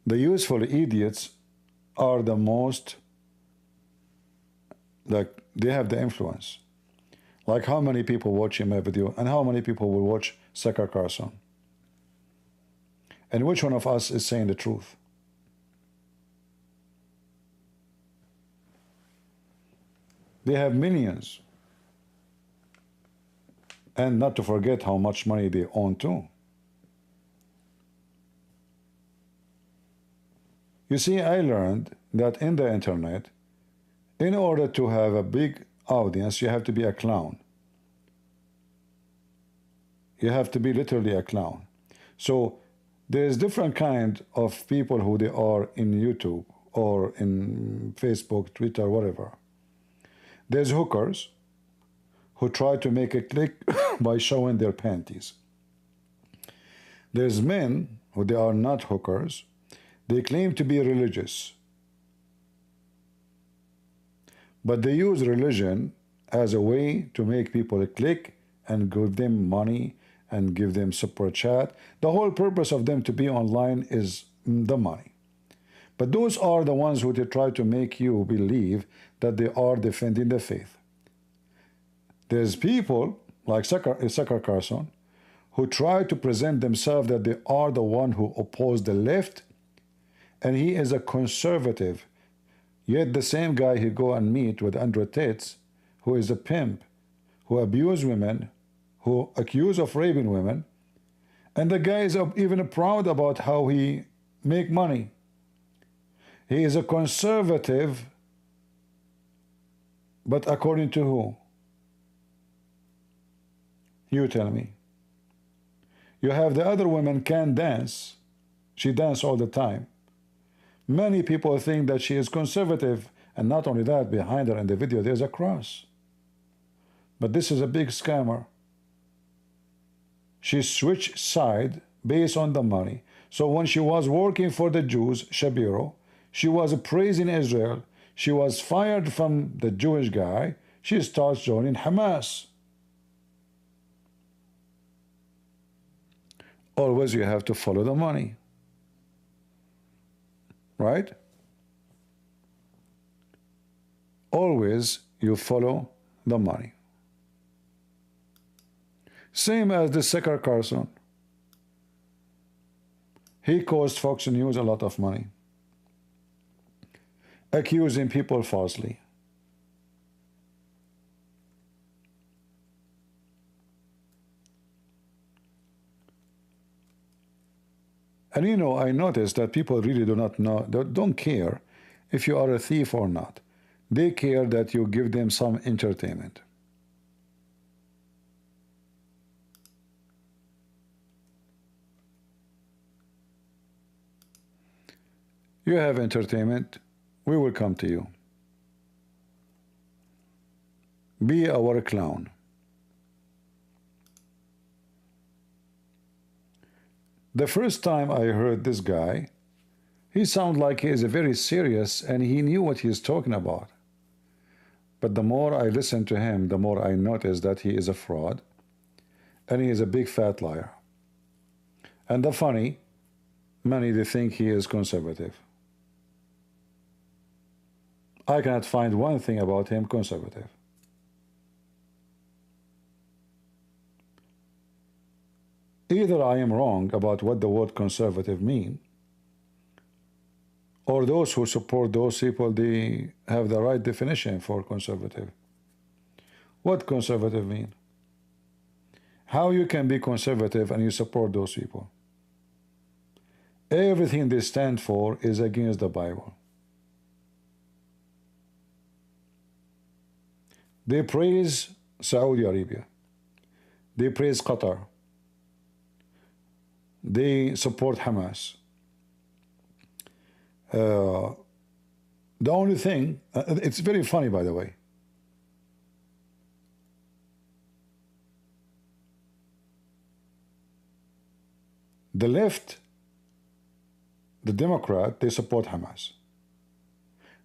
the useful idiots are the most, like, they have the influence. Like how many people watch my video and how many people will watch Tucker Carlson? And which one of us is saying the truth? They have millions. And not to forget how much money they own too. You see, I learned that in the internet, in order to have a big audience, you have to be a clown. You have to be literally a clown. So there's different kind of people who they are in YouTube or in Facebook, Twitter, whatever. There's hookers who try to make a click by showing their panties. There's men who they are not hookers. They claim to be religious. But they use religion as a way to make people click and give them money and give them super chat. The whole purpose of them to be online is the money. But those are the ones who they try to make you believe that they are defending the faith. There's people like Tucker Carlson who try to present themselves that they are the one who oppose the left, and he is a conservative. Yet the same guy he go and meet with Andrew Tate, who is a pimp, who abuse women, who accuse of raping women, and the guy is even proud about how he make money. He is a conservative, but according to who? You tell me. You have the other women can dance. She dance all the time. Many people think that she is conservative, and not only that, behind her in the video there's a cross. But this is a big scammer. She switched side based on the money. So when she was working for the Jews, Shapiro, she was praising Israel. She was fired from the Jewish guy. She starts joining Hamas. Always you have to follow the money. Right? Always you follow the money. Same as the Tucker Carlson. He cost Fox News a lot of money, accusing people falsely. And you know, I noticed that people really do not know, don't care if you are a thief or not. They care that you give them some entertainment. You have entertainment, we will come to you. Be our clown. The first time I heard this guy, he sounded like he is very serious and he knew what he is talking about. But the more I listened to him, the more I noticed that he is a fraud and he is a big fat liar. And the funny, many they think he is conservative. I cannot find one thing about him conservative. Either I am wrong about what the word conservative means, or those who support those people, they have the right definition for conservative. What conservative mean? How you can be conservative and you support those people? Everything they stand for is against the Bible. They praise Saudi Arabia. They praise Qatar. They support Hamas. The only thing, it's very funny, by the way. The left, the Democrat, they support Hamas.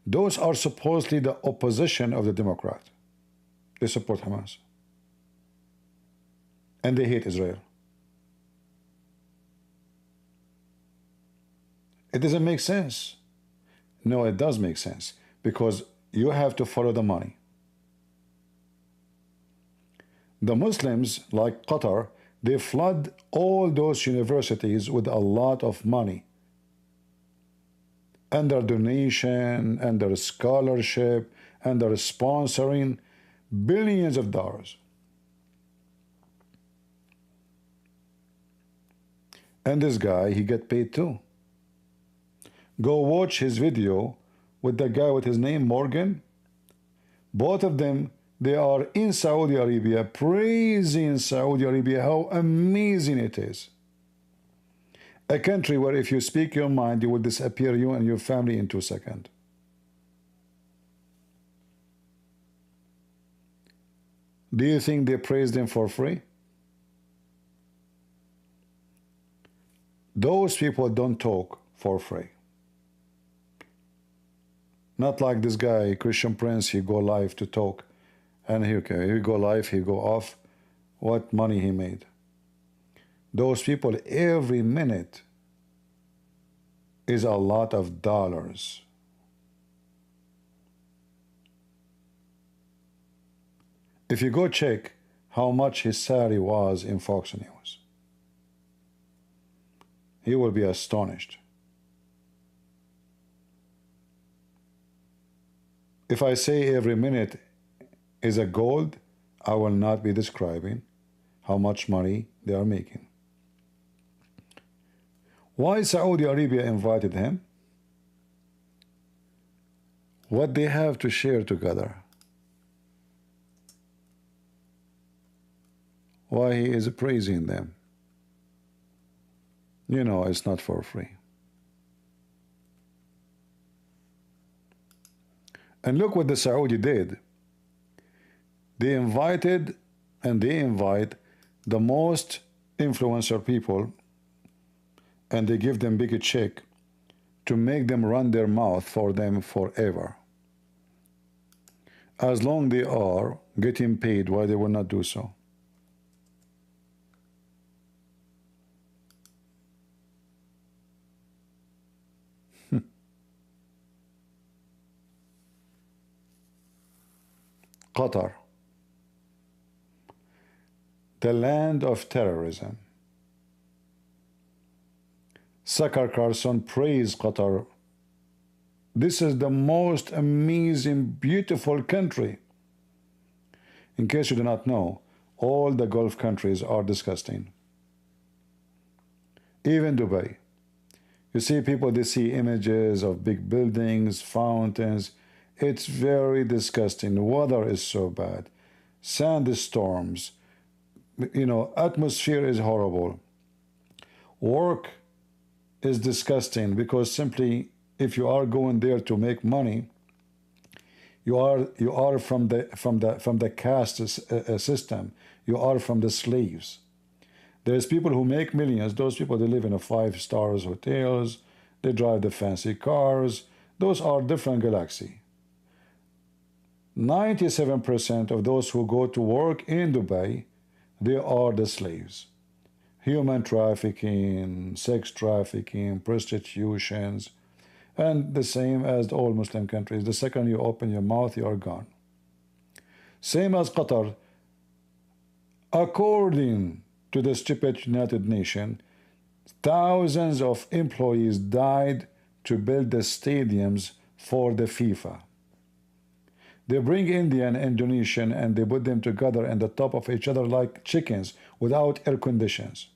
Those are supposedly the opposition of the Democrat. They support Hamas. And they hate Israel. It doesn't make sense. No, it does make sense, because you have to follow the money. The Muslims, like Qatar, they flood all those universities with a lot of money. And their donation, and their scholarship, and their sponsoring, billions of dollars. And this guy, he get paid too. Go watch his video with the guy with his name, Morgan. Both of them, they are in Saudi Arabia, praising Saudi Arabia, how amazing it is. A country where if you speak your mind, you will disappear, you and your family, in 2 seconds. Do you think they praise them for free? Those people don't talk for free. Not like this guy, Christian Prince, he go live to talk. And he go live, he go off. What money he made. Those people, every minute is a lot of dollars. If you go check how much his salary was in Fox News, you will be astonished. If I say every minute is a gold, I will not be describing how much money they are making. Why Saudi Arabia invited him? What they have to share together? Why he is praising them? You know, it's not for free. And look what the Saudi did. They invited, and they invite, the most influencer people, and they give them big check to make them run their mouth for them forever. As long they are getting paid, why they will not do so? Qatar, the land of terrorism. Tucker Carlson praised Qatar. This is the most amazing, beautiful country. In case you do not know, all the Gulf countries are disgusting. Even Dubai. You see people, they see images of big buildings, fountains. It's very disgusting. The weather is so bad. Sandstorms. You know, atmosphere is horrible. Work is disgusting, because simply if you are going there to make money, you are from the caste system. You are from the slaves. There's people who make millions. Those people, they live in a 5-star hotels. They drive the fancy cars. Those are different galaxy. 97% of those who go to work in Dubai, they are the slaves. Human trafficking, sex trafficking, prostitutions, and the same as all Muslim countries. The second you open your mouth, you are gone. Same as Qatar. According to the stupid United Nations, thousands of employees died to build the stadiums for the FIFA. They bring Indian, Indonesian, and they put them together on the top of each other like chickens without air conditions.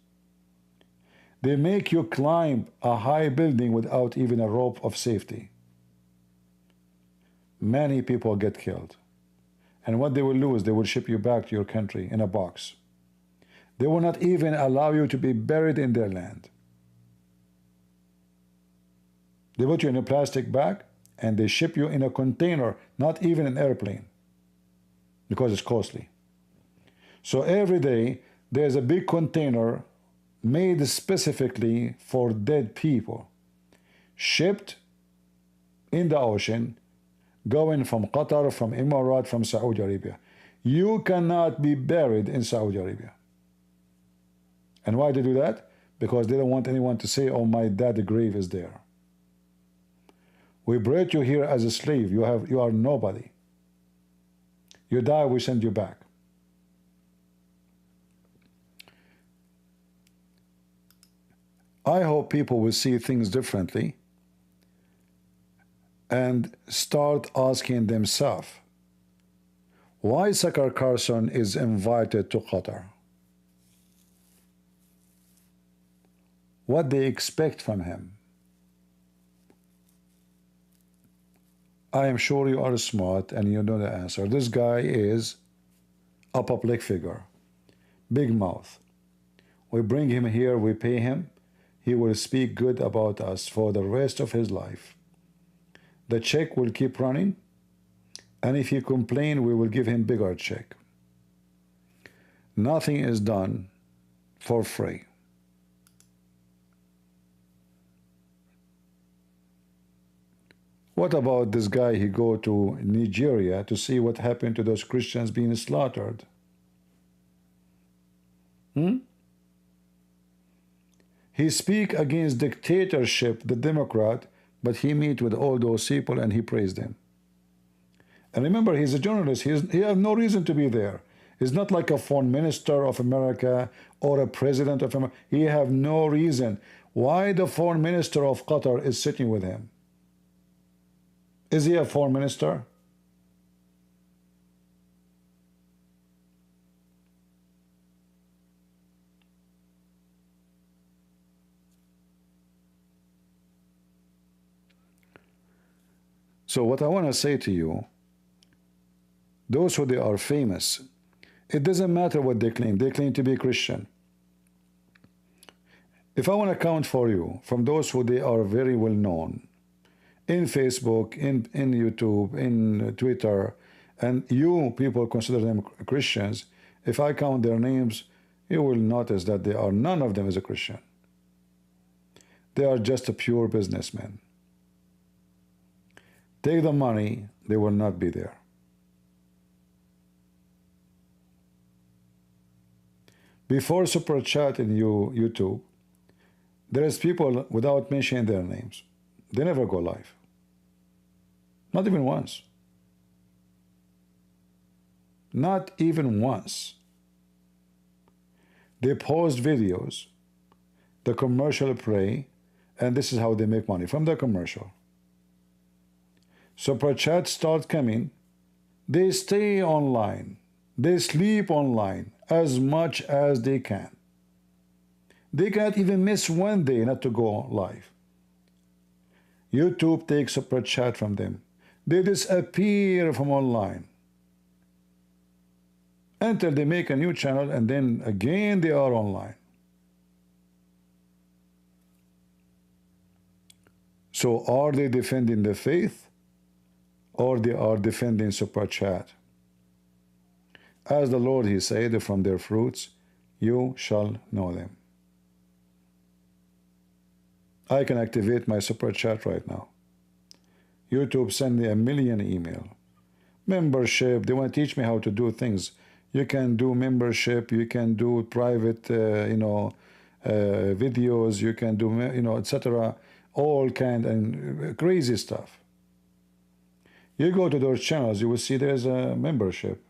They make you climb a high building without even a rope of safety. Many people get killed. And what they will lose, they will ship you back to your country in a box. They will not even allow you to be buried in their land. They put you in a plastic bag and they ship you in a container, not even an airplane, because it's costly. So every day there's a big container made specifically for dead people, shipped in the ocean, going from Qatar, from Emirates, from Saudi Arabia. You cannot be buried in Saudi Arabia. And why they do that? Because they don't want anyone to say, oh, my dad's grave is there. We brought you here as a slave. You are nobody. You die, we send you back. I hope people will see things differently and start asking themselves why Tucker Carlson is invited to Qatar. What they expect from him. I am sure you are smart and you know the answer. This guy is a public figure, big mouth. We bring him here, we pay him. He will speak good about us for the rest of his life. The check will keep running, and if he complains, we will give him bigger check. Nothing is done for free. What about this guy? He go to Nigeria to see what happened to those Christians being slaughtered. He speak against dictatorship, the Democrat, but he meet with all those people and he praised them. And remember, he's a journalist. He has no reason to be there. He's not like a foreign minister of America or a president of America. He have no reason why the foreign minister of Qatar is sitting with him. Is he a foreign minister? So what I want to say to you, those who they are famous, it doesn't matter what they claim. They claim to be Christian. If I want to count for you from those who they are very well known, in Facebook, in YouTube, in Twitter, and you people consider them Christians, if I count their names, you will notice that they are, none of them is a Christian. They are just a pure businessman. Take the money, they will not be there. Before Super Chat in YouTube, there is people without mentioning their names. They never go live. Not even once. Not even once. They post videos, the commercial play, and this is how they make money from the commercial. Super Chat start coming, they stay online, they sleep online as much as they can. They can't even miss one day not to go live. YouTube takes Super Chat from them. They disappear from online until they make a new channel, and then again they are online. So are they defending the faith, or they are defending Super Chat? As the Lord, he said, from their fruits you shall know them. I can activate my Super Chat right now. YouTube send me 1 million email. Membership, they want to teach me how to do things. You can do membership, you can do private, videos, you can do, etc. All kind and crazy stuff. You go to those channels, you will see there's a membership.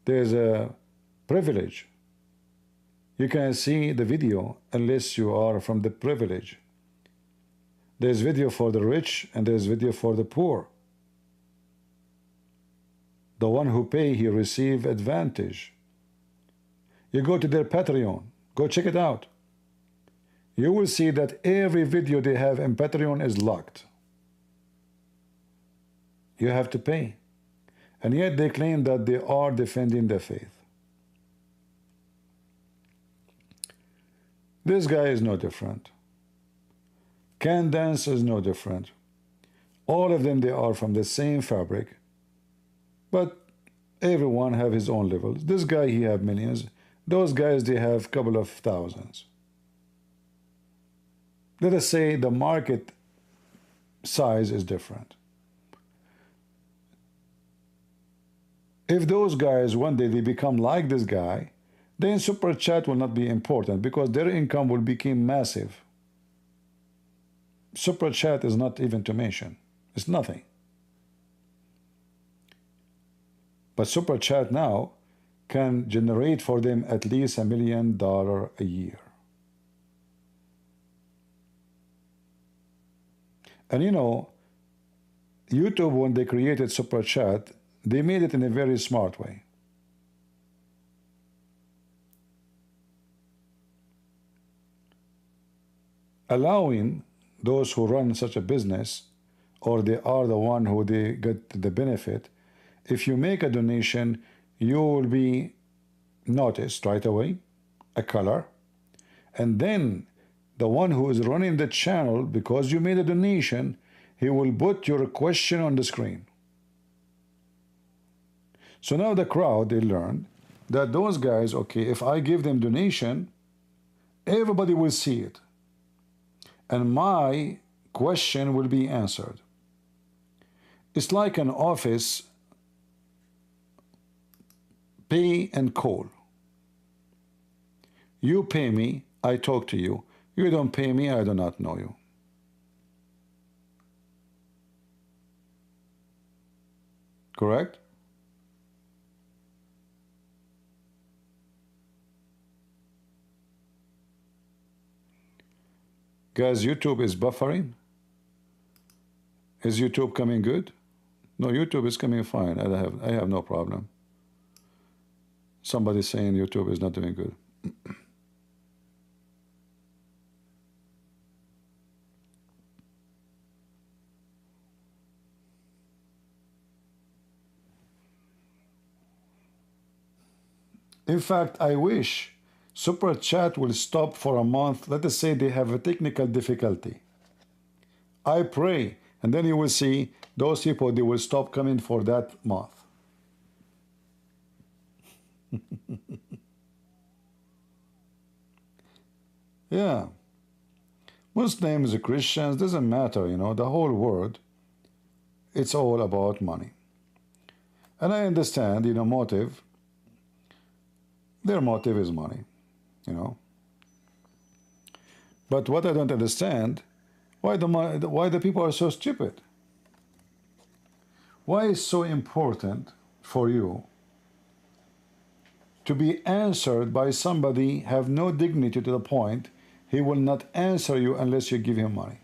There's a privilege. You can see the video unless you are from the privilege. There's video for the rich and there's video for the poor. The one who pay, he receive advantage. You go to their Patreon, go check it out. You will see that every video they have in Patreon is locked. You have to pay. And yet they claim that they are defending the faith. This guy is no different. Can Dance is no different. All of them, they are from the same fabric. But everyone have his own levels. This guy, he have millions. Those guys, they have couple of thousands. Let us say the market size is different. If those guys, one day they become like this guy, then Super Chat will not be important because their income will become massive. Super Chat is not even to mention. It's nothing. But Super Chat now can generate for them at least $1 million a year. And you know, YouTube, when they created Super Chat, they made it in a very smart way. Allowing those who run such a business, or they are the one who they get the benefit, if you make a donation, you will be noticed right away, a color, and then the one who is running the channel, because you made a donation, he will put your question on the screen. So now the crowd, they learned that those guys, okay, if I give them donation, everybody will see it. And my question will be answered. It's like an office pay and call. You pay me, I talk to you. You don't pay me, I do not know you. Correct? Guys, YouTube is buffering. Is YouTube coming good? No, YouTube is coming fine. I have no problem. Somebody saying YouTube is not doing good. In fact, I wish Super Chat will stop for a month. Let us say they have a technical difficulty. I pray, and then you will see those people, they will stop coming for that month. Yeah. Muslims, Christians, doesn't matter, you know, the whole world, it's all about money. And I understand, you know, motive. Their motive is money, you know. But what I don't understand, why the people are so stupid? Why is it so important for you to be answered by somebody have no dignity to the point he will not answer you unless you give him money?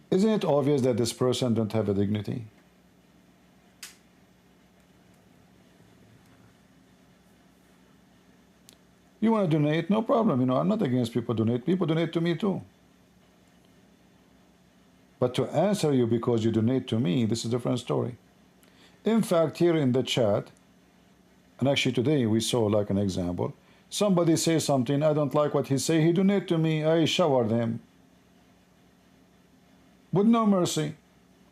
Isn't it obvious that this person don't have a dignity? You want to donate? No problem. You know, I'm not against people donate. People donate to me too. But to answer you because you donate to me, this is a different story. In fact, here in the chat, and actually today we saw like an example, somebody say something, I don't like what he say, he donate to me, I showered him. With no mercy,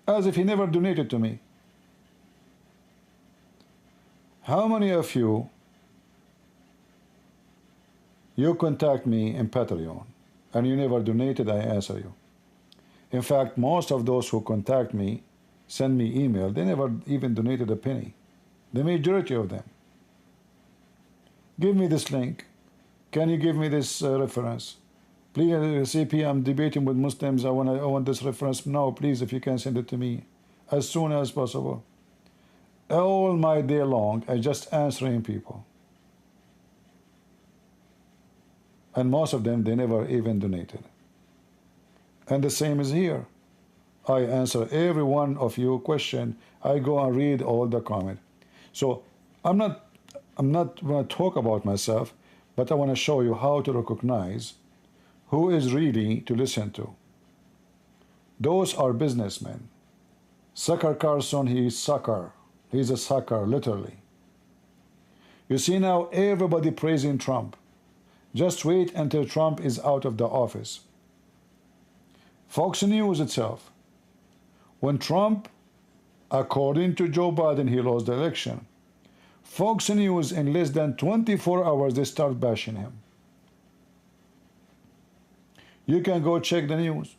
as if he never donated to me. How many of you contact me in Patreon and you never donated, I answer you. In fact, most of those who contact me, send me email, they never even donated a penny. The majority of them. Give me this link. Can you give me this reference? Please, CP, I'm debating with Muslims. I want this reference. No, please, if you can send it to me as soon as possible. All my day long, I just answering people. And most of them, they never even donated. And the same is here. I answer every one of you question. I go and read all the comment. So I'm not going to talk about myself, but I want to show you how to recognize who is really to listen to. Those are businessmen. Sucker Carlson, he's sucker. He's a sucker, literally. You see now everybody praising Trump. Just wait until Trump is out of the office. Fox News itself. When Trump, according to Joe Biden, he lost the election, Fox News in less than 24 hours, they start bashing him. You can go check the news.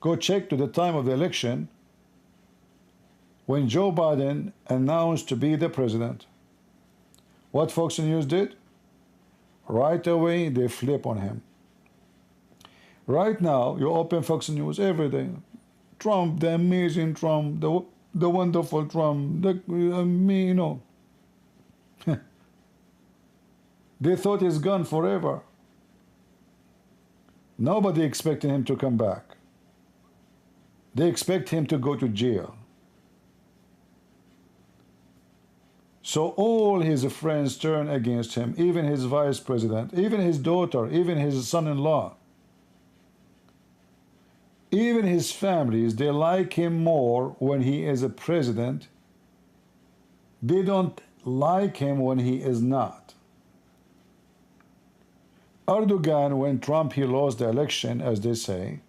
Go check to the time of the election when Joe Biden announced to be the president. What Fox News did? Right away, they flip on him. Right now, you open Fox News every day. Trump, the amazing Trump, the wonderful Trump, you know. They thought he's gone forever. Nobody expected him to come back. They expect him to go to jail. So all his friends turn against him, even his vice president, even his daughter, even his son-in-law. Even his families, they like him more when he is a president. They don't like him when he is not. Erdogan, when Trump he lost the election, as they say,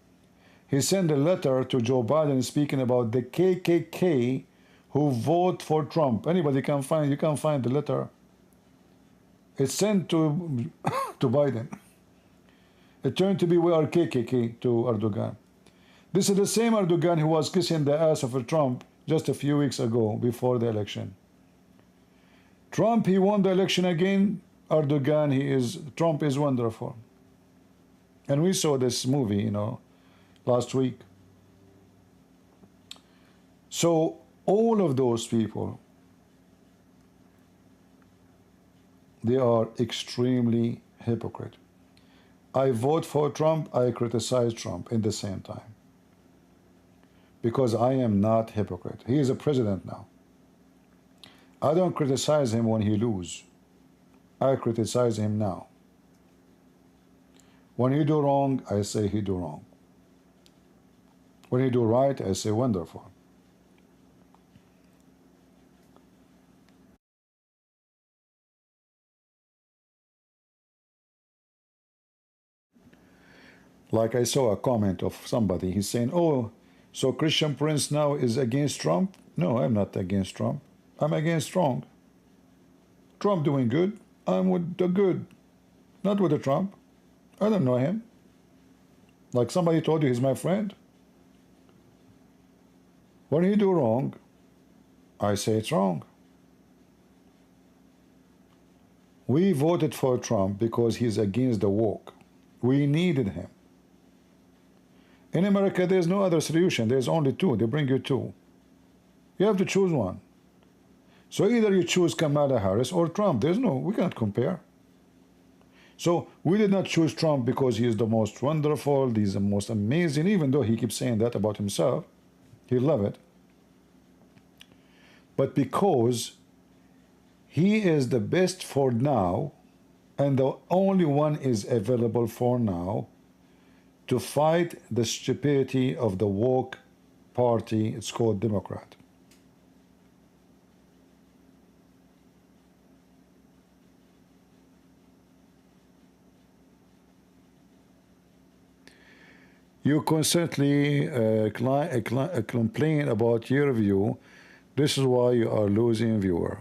he sent a letter to Joe Biden speaking about the KKK who vote for Trump. Anybody can find, you can find the letter. It's sent to Biden. It turned to be we are KKK to Erdogan. This is the same Erdogan who was kissing the ass of Trump just a few weeks ago before the election. Trump, he won the election again. Erdogan, Trump is wonderful. And we saw this movie, you know, last week. So all of those people, they are extremely hypocrite. I vote for Trump, I criticize Trump in the same time. Because I am not hypocrite. He is a president now. I don't criticize him when he loses. I criticize him now. When he do wrong, I say he do wrong. When he do right, I say wonderful. Like I saw a comment of somebody, he's saying, oh, so Christian Prince now is against Trump? No, I'm not against Trump. I'm against Trump. Trump doing good. I'm with the good, not with the Trump. I don't know him. Like somebody told you he's my friend. When he do wrong, I say it's wrong. We voted for Trump because he's against the woke. We needed him. In America, there's no other solution. There's only two. They bring you two. You have to choose one. So either you choose Kamala Harris or Trump. We cannot compare. So we did not choose Trump because he is the most wonderful, he's the most amazing, even though he keeps saying that about himself. He love it. But because he is the best for now, and the only one is available for now, to fight the stupidity of the woke party, it's called Democrat. You constantly complain about your view. This is why you are losing viewer.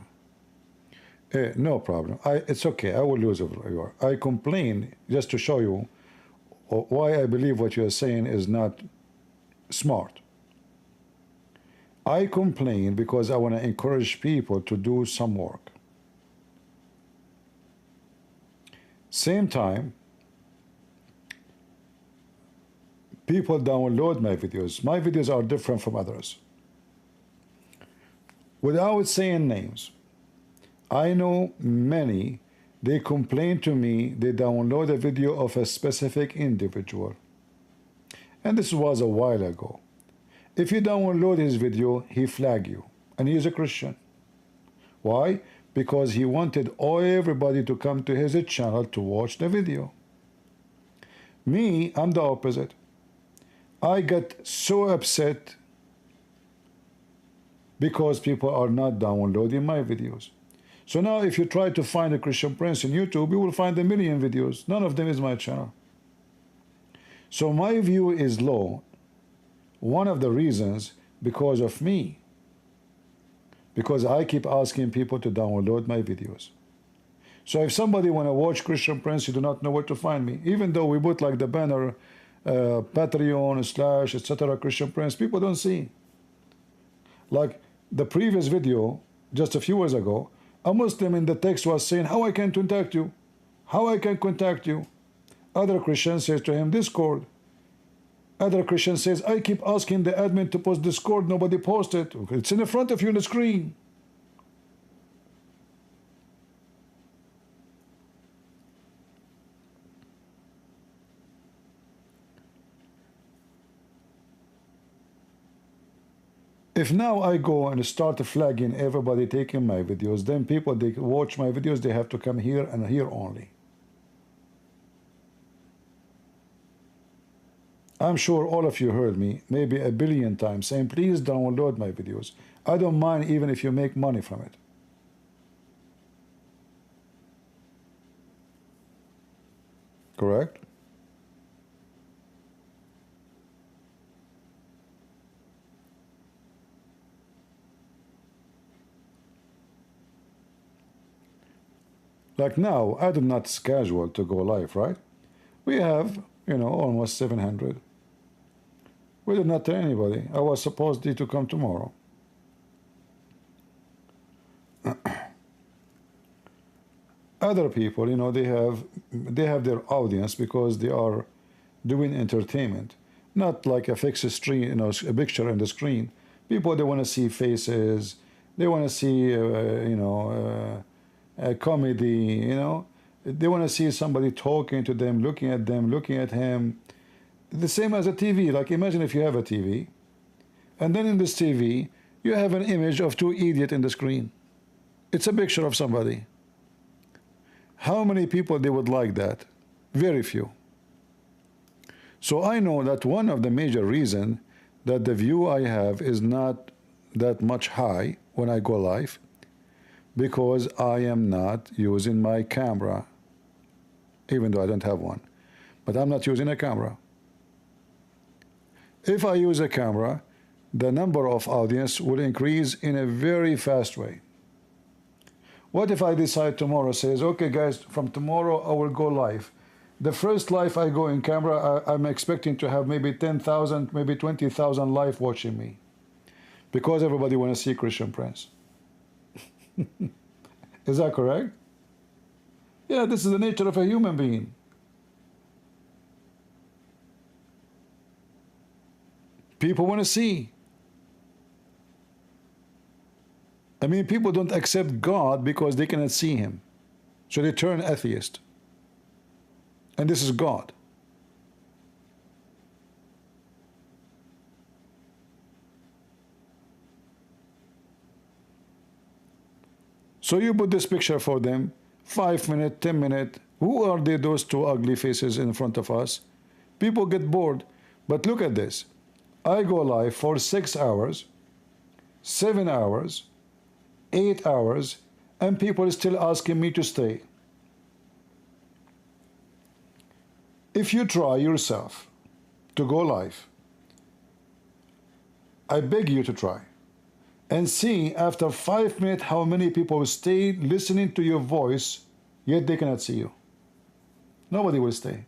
No problem. It's okay. I will lose a viewer. I complain just to show you why I believe what you are saying is not smart. I complain because I want to encourage people to do some work. Same time, people download my videos. My videos are different from others. Without saying names, I know many they complain to me they download a video of a specific individual. And this was a while ago. If you download his video, he flag you. And he is a Christian. Why? Because he wanted everybody to come to his channel to watch the video. Me, I'm the opposite. I get so upset because people are not downloading my videos. So now if you try to find a Christian Prince in YouTube, you will find a million videos. None of them is my channel. So my view is low. One of the reasons, because of me. Because I keep asking people to download my videos. So if somebody want to watch Christian Prince, you do not know where to find me. Even though we put like the banner, Patreon / etc. Christian Prince, people don't see. Like the previous video, just a few years ago, a Muslim in the text was saying, how I can contact you? How I can contact you? Other Christian says to him, Discord. Other Christian says, I keep asking the admin to post Discord, nobody posted. It's in the front of you on the screen. If now I go and start flagging everybody taking my videos, then people, they watch my videos, they have to come here and here only. I'm sure all of you heard me maybe a billion times saying, please download my videos. I don't mind even if you make money from it. Correct? Like now, I do not schedule to go live, right? We have, you know, almost 700. We did not tell anybody. I was supposed to come tomorrow. Other people, you know, they have their audience because they are doing entertainment, not like a fixed screen, you know, a picture on the screen. People, they want to see faces, they want to see, you know, a comedy, you know. They want to see somebody talking to them, looking at him. The same as a TV. Like imagine if you have a TV, and then in this TV you have an image of two idiots in the screen. It's a picture of somebody. How many people they would like that? Very few. So I know that one of the major reasons that the view I have is not that much high when I go live, because I am not using my camera, even though I don't have one. But I'm not using a camera. If I use a camera, the number of audience will increase in a very fast way. What if I decide tomorrow, says, okay guys, from tomorrow I will go live. The first live I go in camera, I'm expecting to have maybe 10,000, maybe 20,000 live watching me. Because everybody want to see Christian Prince. Is that correct? Yeah, this is the nature of a human being. People want to see. I mean, people don't accept God because they cannot see him. So they turn atheist. And this is God. So you put this picture for them, 5 minutes, 10 minutes. Who are they, those two ugly faces in front of us? People get bored. But look at this. I go live for 6 hours, 7 hours, 8 hours, and people are still asking me to stay. If you try yourself to go live, I beg you to try, and see after 5 minutes how many people stay listening to your voice, yet they cannot see you. Nobody will stay.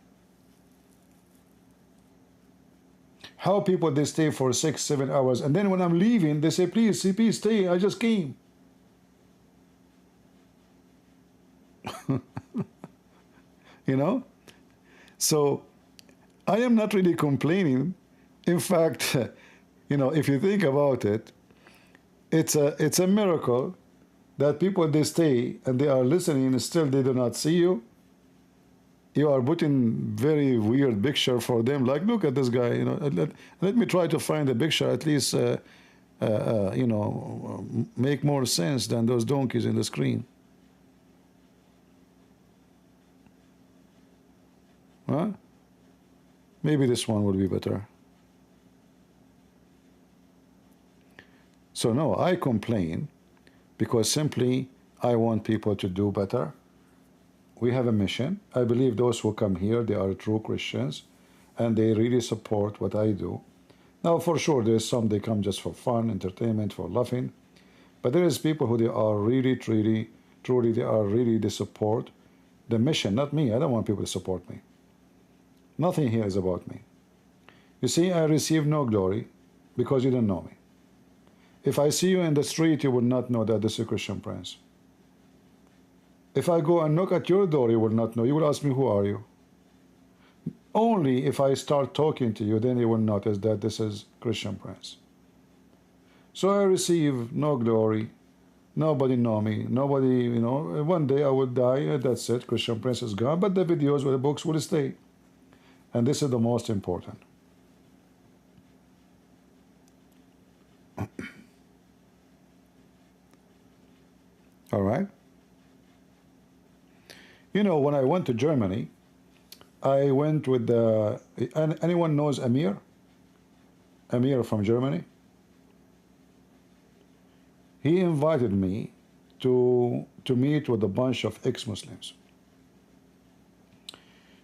How people, they stay for 6, 7 hours, and then when I'm leaving, they say, please, CP, stay, I just came. You know? So I am not really complaining. In fact, you know, if you think about it, it's a miracle that people, they stay and they are listening and still they do not see you. You are putting very weird picture for them. Like, look at this guy. You know, let me try to find a picture at least. You know, make more sense than those donkeys in the screen. Huh? Maybe this one would be better. So no, I complain because simply I want people to do better. We have a mission. I believe those who come here, they are true Christians and they really support what I do. Now, for sure, there's some, they come just for fun, entertainment, for laughing. But there is people who they are really, truly, they support the mission, not me. I don't want people to support me. Nothing here is about me. You see, I receive no glory because you don't know me. If I see you in the street, you would not know that this is a Christian Prince. If I go and knock at your door, you will not know. You will ask me, who are you? Only if I start talking to you, then you will notice that this is Christian Prince. So I receive no glory. Nobody know me. Nobody, you know, one day I will die, and that's it. Christian Prince is gone, but the videos or the books will stay. And this is the most important. All right? You know, when I went to Germany, I went with the... Anyone knows Amir? Amir from Germany? He invited me to meet with a bunch of ex-Muslims.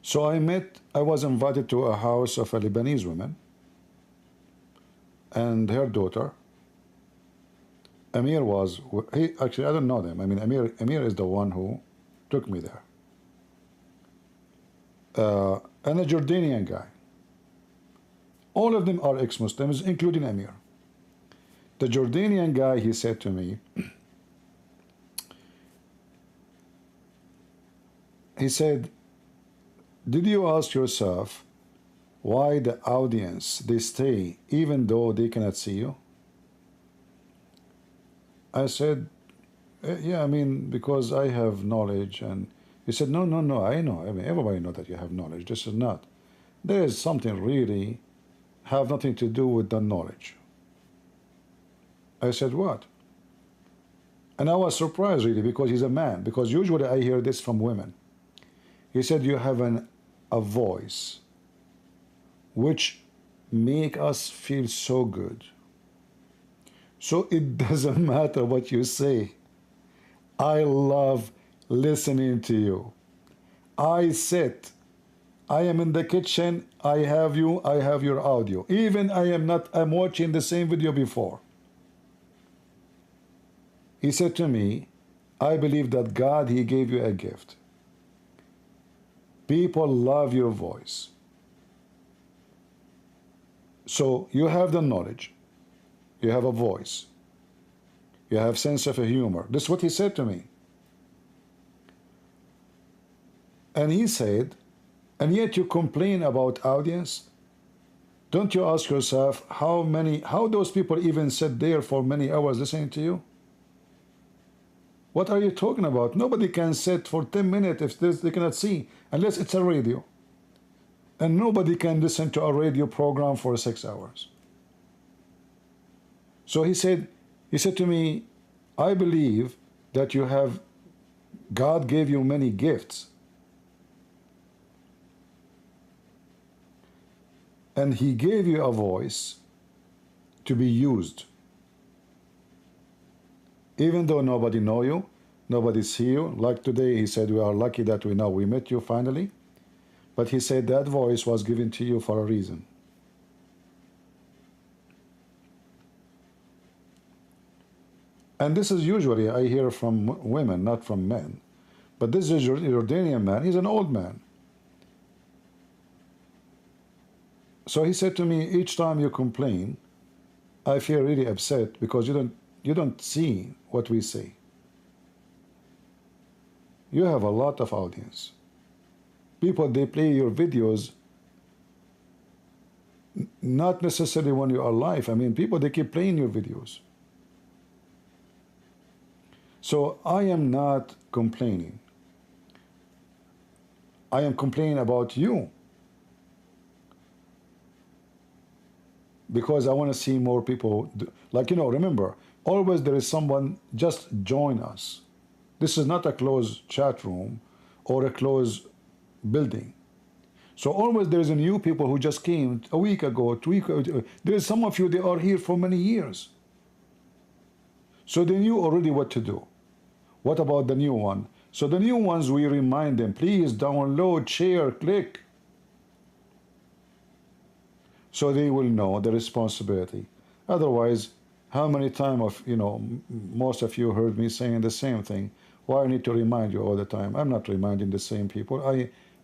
So I was invited to a house of a Lebanese woman and her daughter. Amir was... Actually, I don't know them. I mean, Amir is the one who took me there. And a Jordanian guy. All of them are ex-Muslims, including Amir. The Jordanian guy, he said to me, he said, did you ask yourself why the audience, they stay even though they cannot see you? I said, yeah, I mean, because I have knowledge. And he said, no, I know. I mean, everybody knows that you have knowledge. This is not. There is something really have nothing to do with the knowledge. I said, what? And I was surprised really because he's a man. Because usually I hear this from women. He said, you have a voice which make us feel so good. So it doesn't matter what you say. I love listening to you. I sit. I am in the kitchen. I have you. I have your audio. Even I'm watching the same video before. He said to me, I believe that God, He gave you a gift. People love your voice. So you have the knowledge. You have a voice. You have sense of humor. This is what he said to me. And he said, and yet you complain about audience? Don't you ask yourself how those people even sit there for many hours listening to you? What are you talking about? Nobody can sit for 10 minutes if they cannot see, unless it's a radio. And nobody can listen to a radio program for 6 hours. So he said to me, I believe that God gave you many gifts. And He gave you a voice to be used. Even though nobody know you, nobody see you. Like today, he said, we are lucky that we met you finally. But he said that voice was given to you for a reason. And this is usually, I hear from women, not from men. But this is a Jordanian man. He's an old man. So he said to me, each time you complain, I feel really upset because you don't see what we say. You have a lot of audience. People, they play your videos, not necessarily when you are live. I mean, people, they keep playing your videos. So I am not complaining. I am complaining about you because I want to see more people. Like, remember, always there is someone, just join us. This is not a closed chat room or a closed building. So always there is a new people who just came a week ago, 2 weeks ago. There is some of you, they are here for many years. So they knew already what to do. What about the new one? So the new ones, we remind them, please download, share, click. So they will know the responsibility. Otherwise, how many times most of you heard me saying the same thing. Why I need to remind you all the time? I'm not reminding the same people.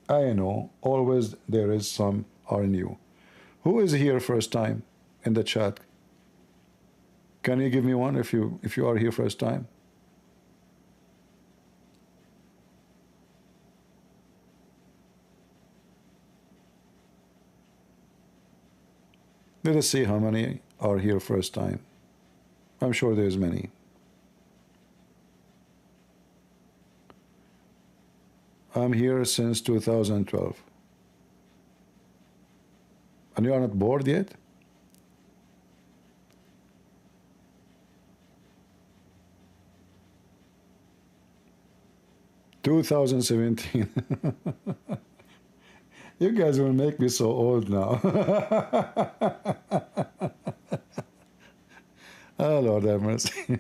I know always there is some are new. Who is here first time in the chat? Can you give me one if you are here first time? Let us see how many are here first time. I'm sure there's many. I'm here since 2012. And you are not bored yet? "2017." You guys will make me so old now. Oh, Lord have mercy.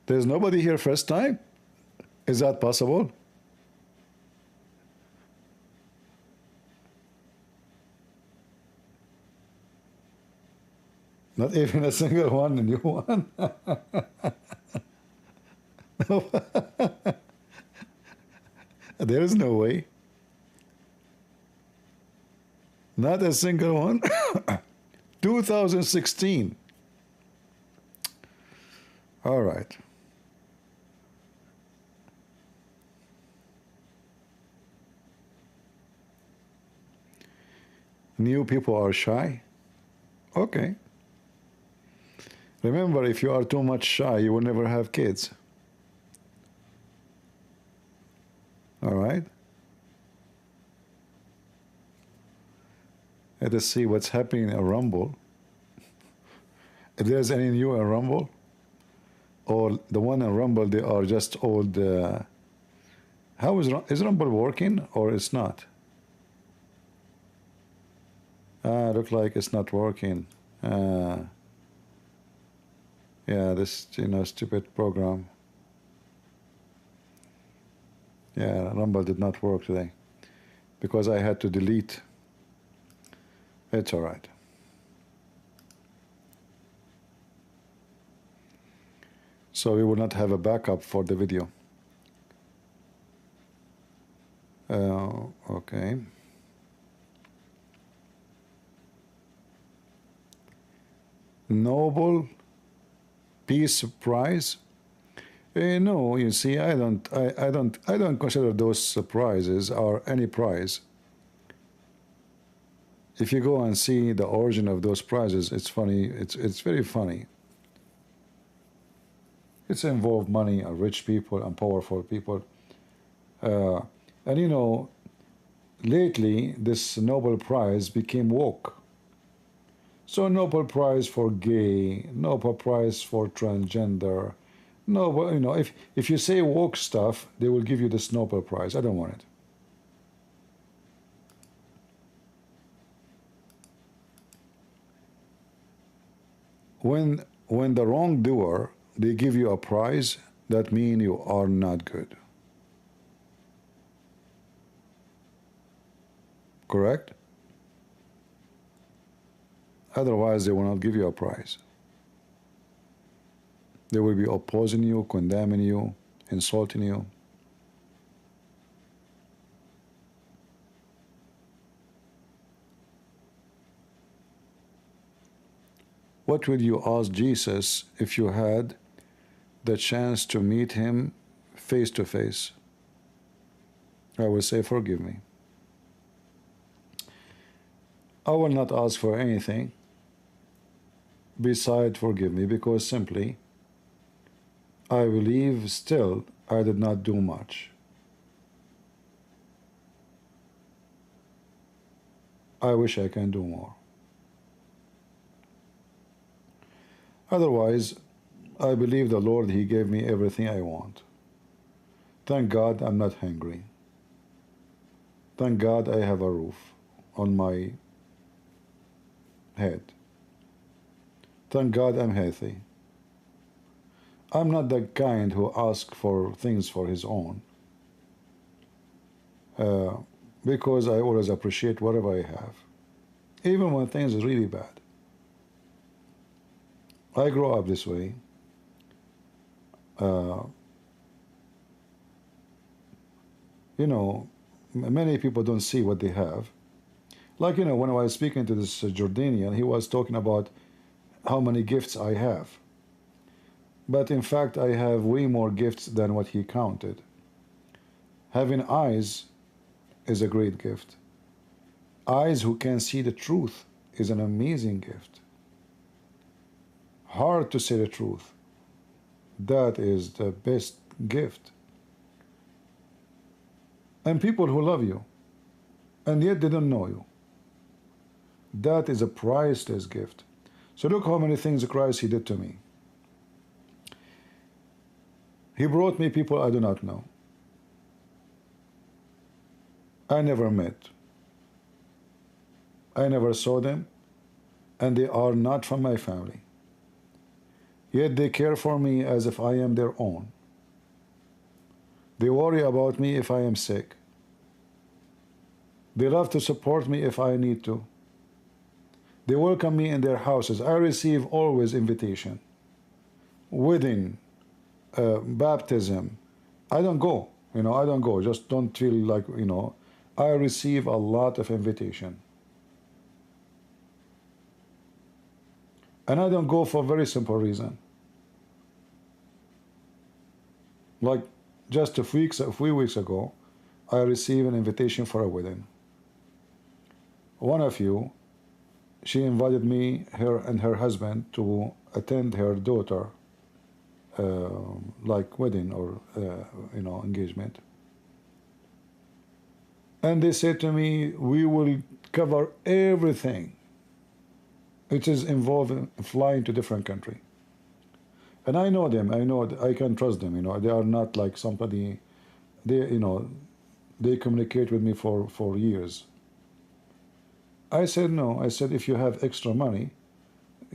There's nobody here first time? Is that possible? Not even a single one, a new one. There is no way. Not a single one. 2016. All right. New people are shy. Okay. Remember, if you are too much shy, you will never have kids. All right? Let us see what's happening in Rumble. If there's any new in Rumble, or the one in Rumble, they are just old. How is Rumble working, or it's not? Look like it's not working. Yeah, this stupid program. Yeah, Rumble did not work today because I had to delete. It's all right. So we will not have a backup for the video. Okay. Nobel Peace Prize. No, you see, I don't consider those prizes or any prize. If you go and see the origin of those prizes, it's funny. It's very funny. It's involved money and rich people and powerful people. And lately this Nobel Prize became woke. So Nobel Prize for gay, Nobel Prize for transgender. No, if you say woke stuff, they will give you this Nobel Prize. I don't want it. When the wrongdoer, they give you a prize, that means you are not good. Correct? Otherwise, they will not give you a prize. They will be opposing you, condemning you, insulting you. What would you ask Jesus if you had the chance to meet him face to face, I will say, forgive me. I will not ask for anything beside forgive me, because simply I believe still I did not do much. I wish I can do more. Otherwise, I believe the Lord, He gave me everything I want. Thank God I'm not hungry. Thank God I have a roof on my head. Thank God I'm healthy. I'm not the kind who asks for things for his own, because I always appreciate whatever I have, even when things are really bad. I grew up this way. You know, many people don't see what they have. Like, you know, when I was speaking to this Jordanian, he was talking about how many gifts I have. But in fact, I have way more gifts than what he counted. Having eyes is a great gift. Eyes who can see the truth is an amazing gift. Hard to say the truth. That is the best gift. And people who love you, and yet they don't know you. That is a priceless gift. So look how many things Christ He did to me. He brought me people I do not know. I never met. I never saw them, and they are not from my family. Yet they care for me as if I am their own. They worry about me if I am sick. They love to support me if I need to. They welcome me in their houses. I receive always invitation. Wedding, baptism. I don't go. You know, I don't go. Just don't feel like, you know. I receive a lot of invitation. And I don't go for a very simple reason. Like just a few weeks ago, I received an invitation for a wedding. One of you, she invited me, her and her husband, to attend her daughter, like wedding or you know, engagement. And they said to me, we will cover everything. It is involving flying to different country. And I know them. I know I can trust them. You know, they are not like somebody. They, you know, they communicate with me for years. I said no. I said, if you have extra money,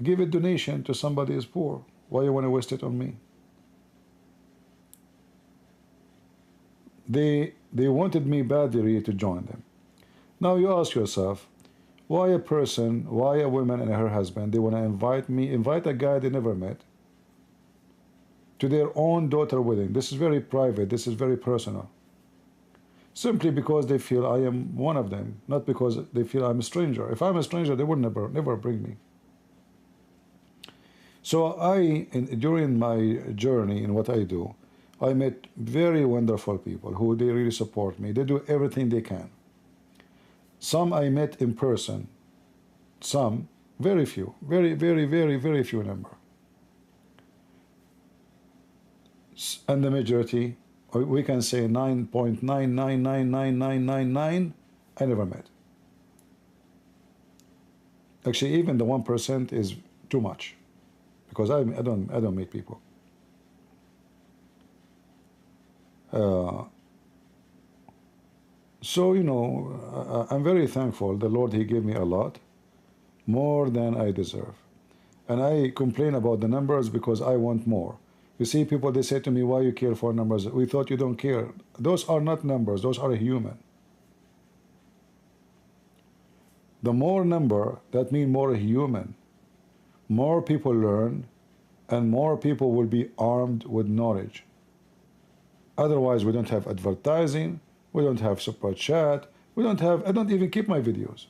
give a donation to somebody who's poor. Why you want to waste it on me? They wanted me badly really to join them. Now you ask yourself, why a person, why a woman and her husband, they want to invite a guy they never met to their own daughter wedding. This is very private, this is very personal. Simply because they feel I am one of them, not because they feel I'm a stranger. If I'm a stranger, they would never bring me. So during my journey in what I do, I met very wonderful people who they really support me. They do everything they can. Some I met in person, some, very few, very few number. And the majority, or we can say 9.9999999, I never met. Actually, even the 1% is too much, because I don't meet people. So, you know, I'm very thankful. The Lord, He gave me a lot, more than I deserve. And I complain about the numbers because I want more. You see, people, they say to me, why you care for numbers? We thought you don't care. Those are not numbers. Those are human. The more number, that means more human. More people learn, and more people will be armed with knowledge. Otherwise, we don't have advertising, we don't have super chat, I don't even keep my videos.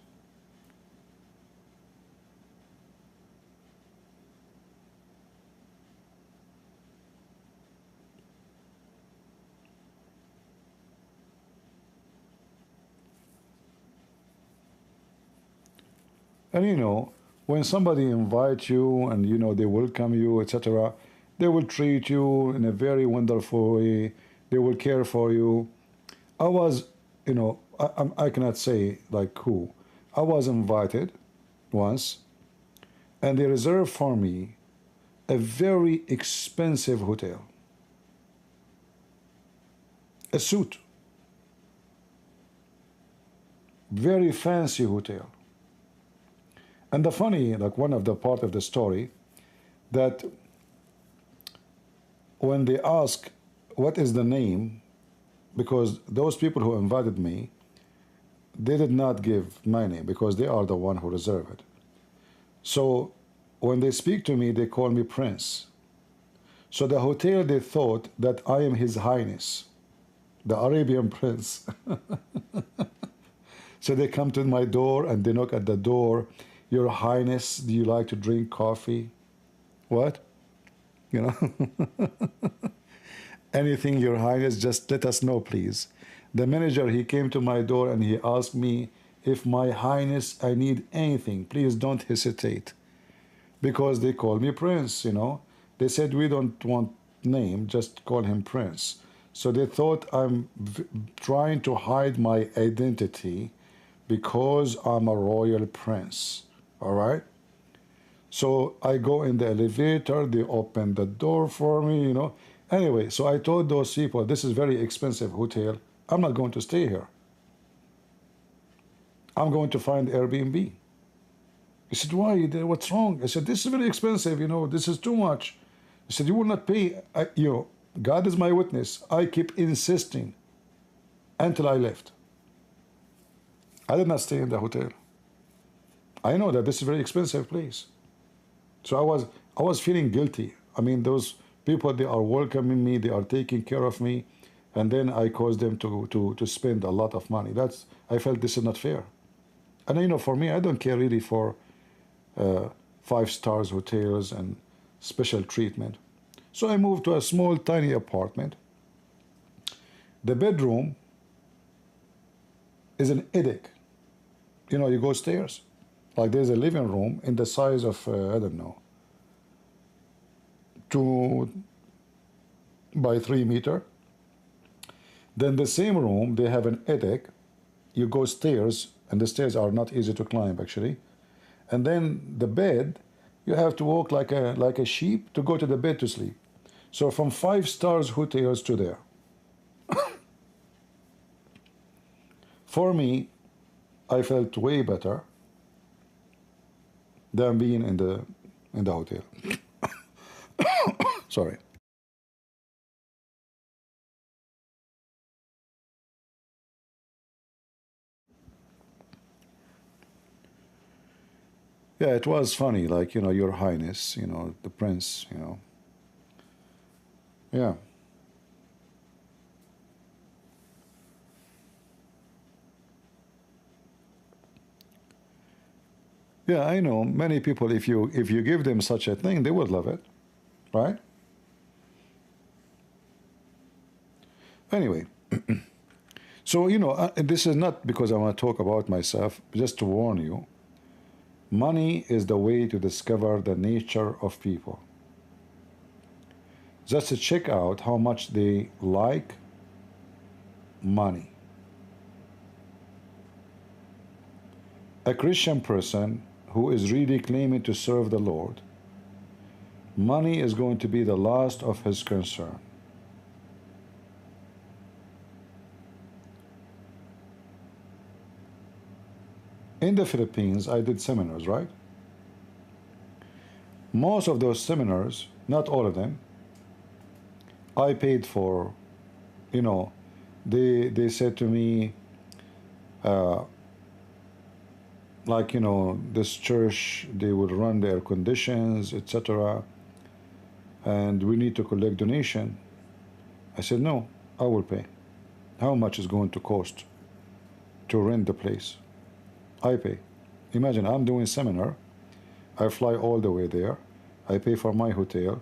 And when somebody invites you and they welcome you, etc., they will treat you in a very wonderful way. They will care for you. I was, I cannot say like who. I was invited once, and they reserved for me a very expensive hotel, a suite, very fancy hotel. And the funny, like one of the part of the story, that when they ask what is the name, because those people who invited me, they did not give my name because they are the one who reserved it. So when they speak to me, they call me Prince. So the hotel, they thought that I am His Highness, the Arabian Prince. So they come to my door and they knock at the door. Your Highness, do you like to drink coffee? What? Anything, Your Highness, just let us know, please. The manager, he came to my door and he asked me, if my Highness, I need anything, please don't hesitate. Because they call me Prince, They said, we don't want name, just call him Prince. So they thought I'm trying to hide my identity because I'm a royal prince, all right? So I go in the elevator, they open the door for me, Anyway, so I told those people, this is very expensive hotel. I'm not going to stay here. I'm going to find Airbnb. He said, why? What's wrong? I said, this is very expensive, this is too much. He said, you will not pay. God is my witness. I keep insisting until I left. I did not stay in the hotel. I know that this is a very expensive place. So I was feeling guilty. I mean, those people, they are welcoming me, they are taking care of me, and then I caused them to spend a lot of money. I felt this is not fair. And for me, I don't care really for 5 stars hotels and special treatment. So I moved to a small, tiny apartment. The bedroom is an attic. You go stairs. Like there's a living room in the size of, I don't know, 2 by 3 meter. Then the same room, they have an attic. You go stairs, and the stairs are not easy to climb actually. And then the bed, you have to walk like a sheep to go to the bed to sleep. So from 5 stars hotels to there. For me, I felt way better than being in the hotel. Sorry. Yeah, it was funny, like, Your Highness, the Prince, Yeah. Yeah, I know. Many people, if you give them such a thing, they would love it, right? Anyway, so, this is not because I want to talk about myself, just to warn you. Money is the way to discover the nature of people. Just to check out how much they like money. A Christian person who is really claiming to serve the Lord, money is going to be the last of his concern. In the Philippines, I did seminars, right? Most of those seminars, not all of them, I paid for. They said to me, this church, they would run the air conditions, etc. And we need to collect donation. I said, no, I will pay. How much is going to cost to rent the place? I pay. Imagine, I'm doing seminar. I fly all the way there. I pay for my hotel.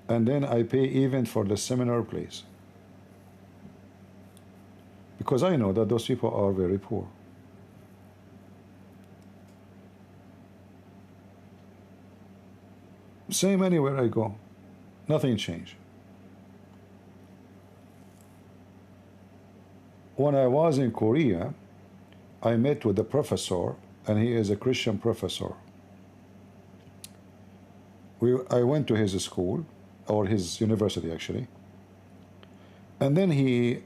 And then I pay even for the seminar place. Because I know that those people are very poor. Same anywhere I go. Nothing changed. When I was in Korea, I met with the professor, and he is a Christian professor. I went to his school, or his university actually, and then he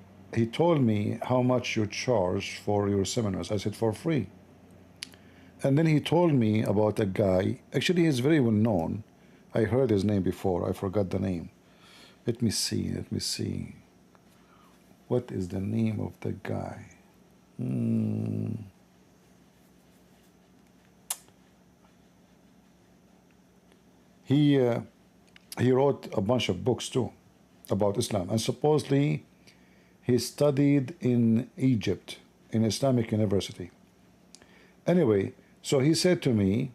told me how much you charge for your seminars. I said for free. And then he told me about a guy. Actually, he's very well known. I heard his name before. I forgot the name. Let me see. Let me see. What is the name of the guy? He wrote a bunch of books too about Islam, and supposedly he studied in Egypt in Islamic University. Anyway, so he said to me,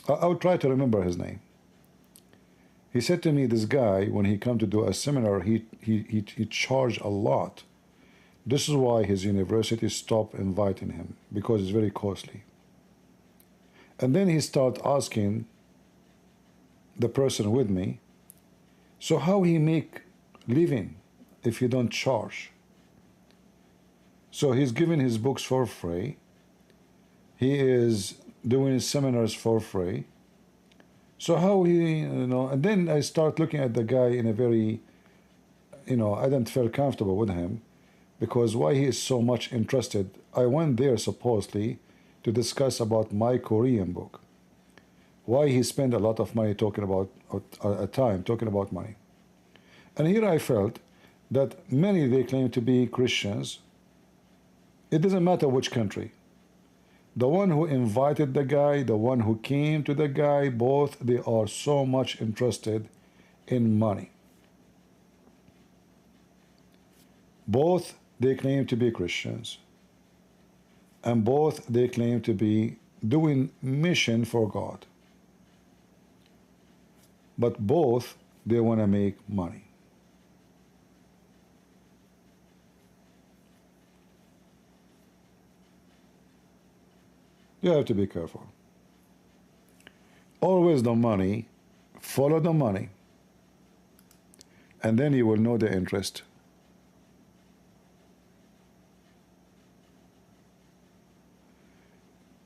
I'll try to remember his name. He said to me, this guy, when he come to do a seminar, he charged a lot. This is why his university stopped inviting him, because it's very costly. And then he started asking the person with me, so how he make living if he don't charge? So he's giving his books for free. He is doing his seminars for free. So how he, and then I start looking at the guy in a very, I didn't feel comfortable with him, because why he is so much interested. I went there supposedly to discuss about my Korean book. Why he spent a lot of money talking about, talking about money. And here I felt that many, they claim to be Christians. It doesn't matter which country. The one who invited the guy, the one who came to the guy, both, they are so much interested in money. Both, they claim to be Christians. And both, they claim to be doing mission for God. But both, they want to make money. You have to be careful. Always the money, follow the money, and then you will know the interest.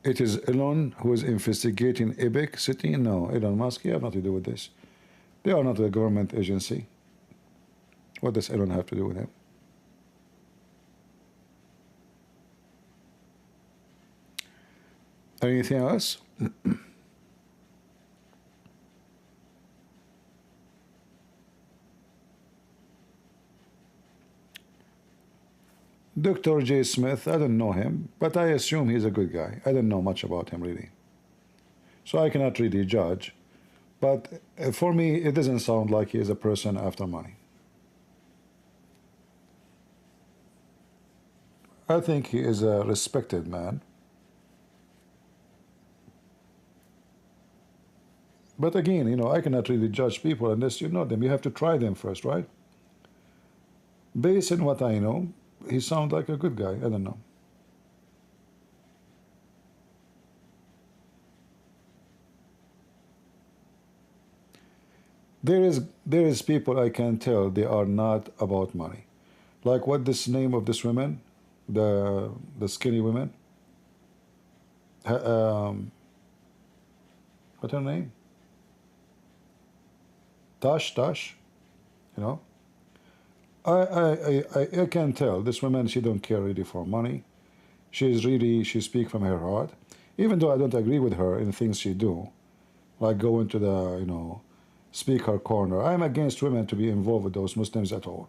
It is Elon who is investigating Epic City? No, Elon Musk, you have nothing to do with this. They are not a government agency. What does Elon have to do with him? Anything else? Dr. J. Smith, I don't know him, but I assume he's a good guy. I don't know much about him really. So I cannot really judge. But for me, it doesn't sound like he is a person after money. I think he is a respected man. But again, I cannot really judge people unless you know them. You have to try them first, right? Based on what I know, he sounds like a good guy. I don't know. There is people I can tell they are not about money. Like what this name of this woman, the skinny woman. What's her name? Tosh, I can tell this woman, she don't care really for money. She speaks from her heart, even though I don't agree with her in things she do, like go into the, speaker corner. I'm against women to be involved with those Muslims at all,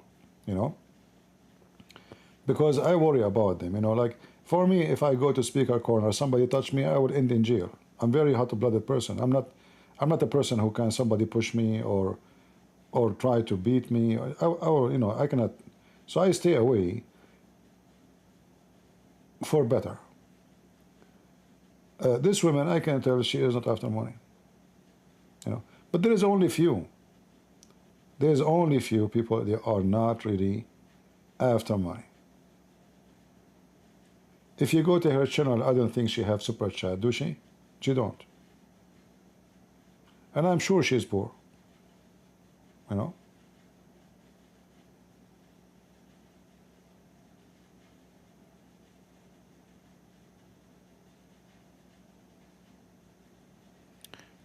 because I worry about them, like for me, if I go to speaker corner, somebody touch me, I would end in jail. I'm very hot-blooded person. I'm not a person who can somebody push me or try to beat me. I cannot. So I stay away for better. This woman, I can tell she is not after money. But there is only few. There's only few people that are not really after money. If you go to her channel, I don't think she have super chat, do she? She don't. And I'm sure she's poor. You know?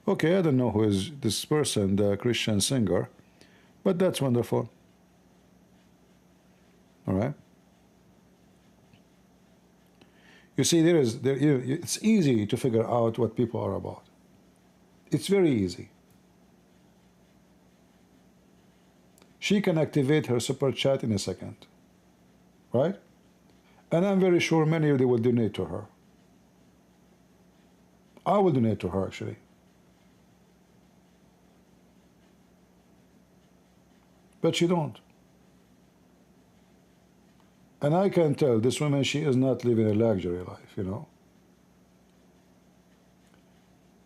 Okay, I don't know who is this person, the Christian singer, but that's wonderful. All right. You see, it's easy to figure out what people are about. It's very easy. She can activate her super chat in a second, right? And I'm very sure many of you will donate to her. I will donate to her, actually. But she don't. And I can tell this woman, she is not living a luxury life, you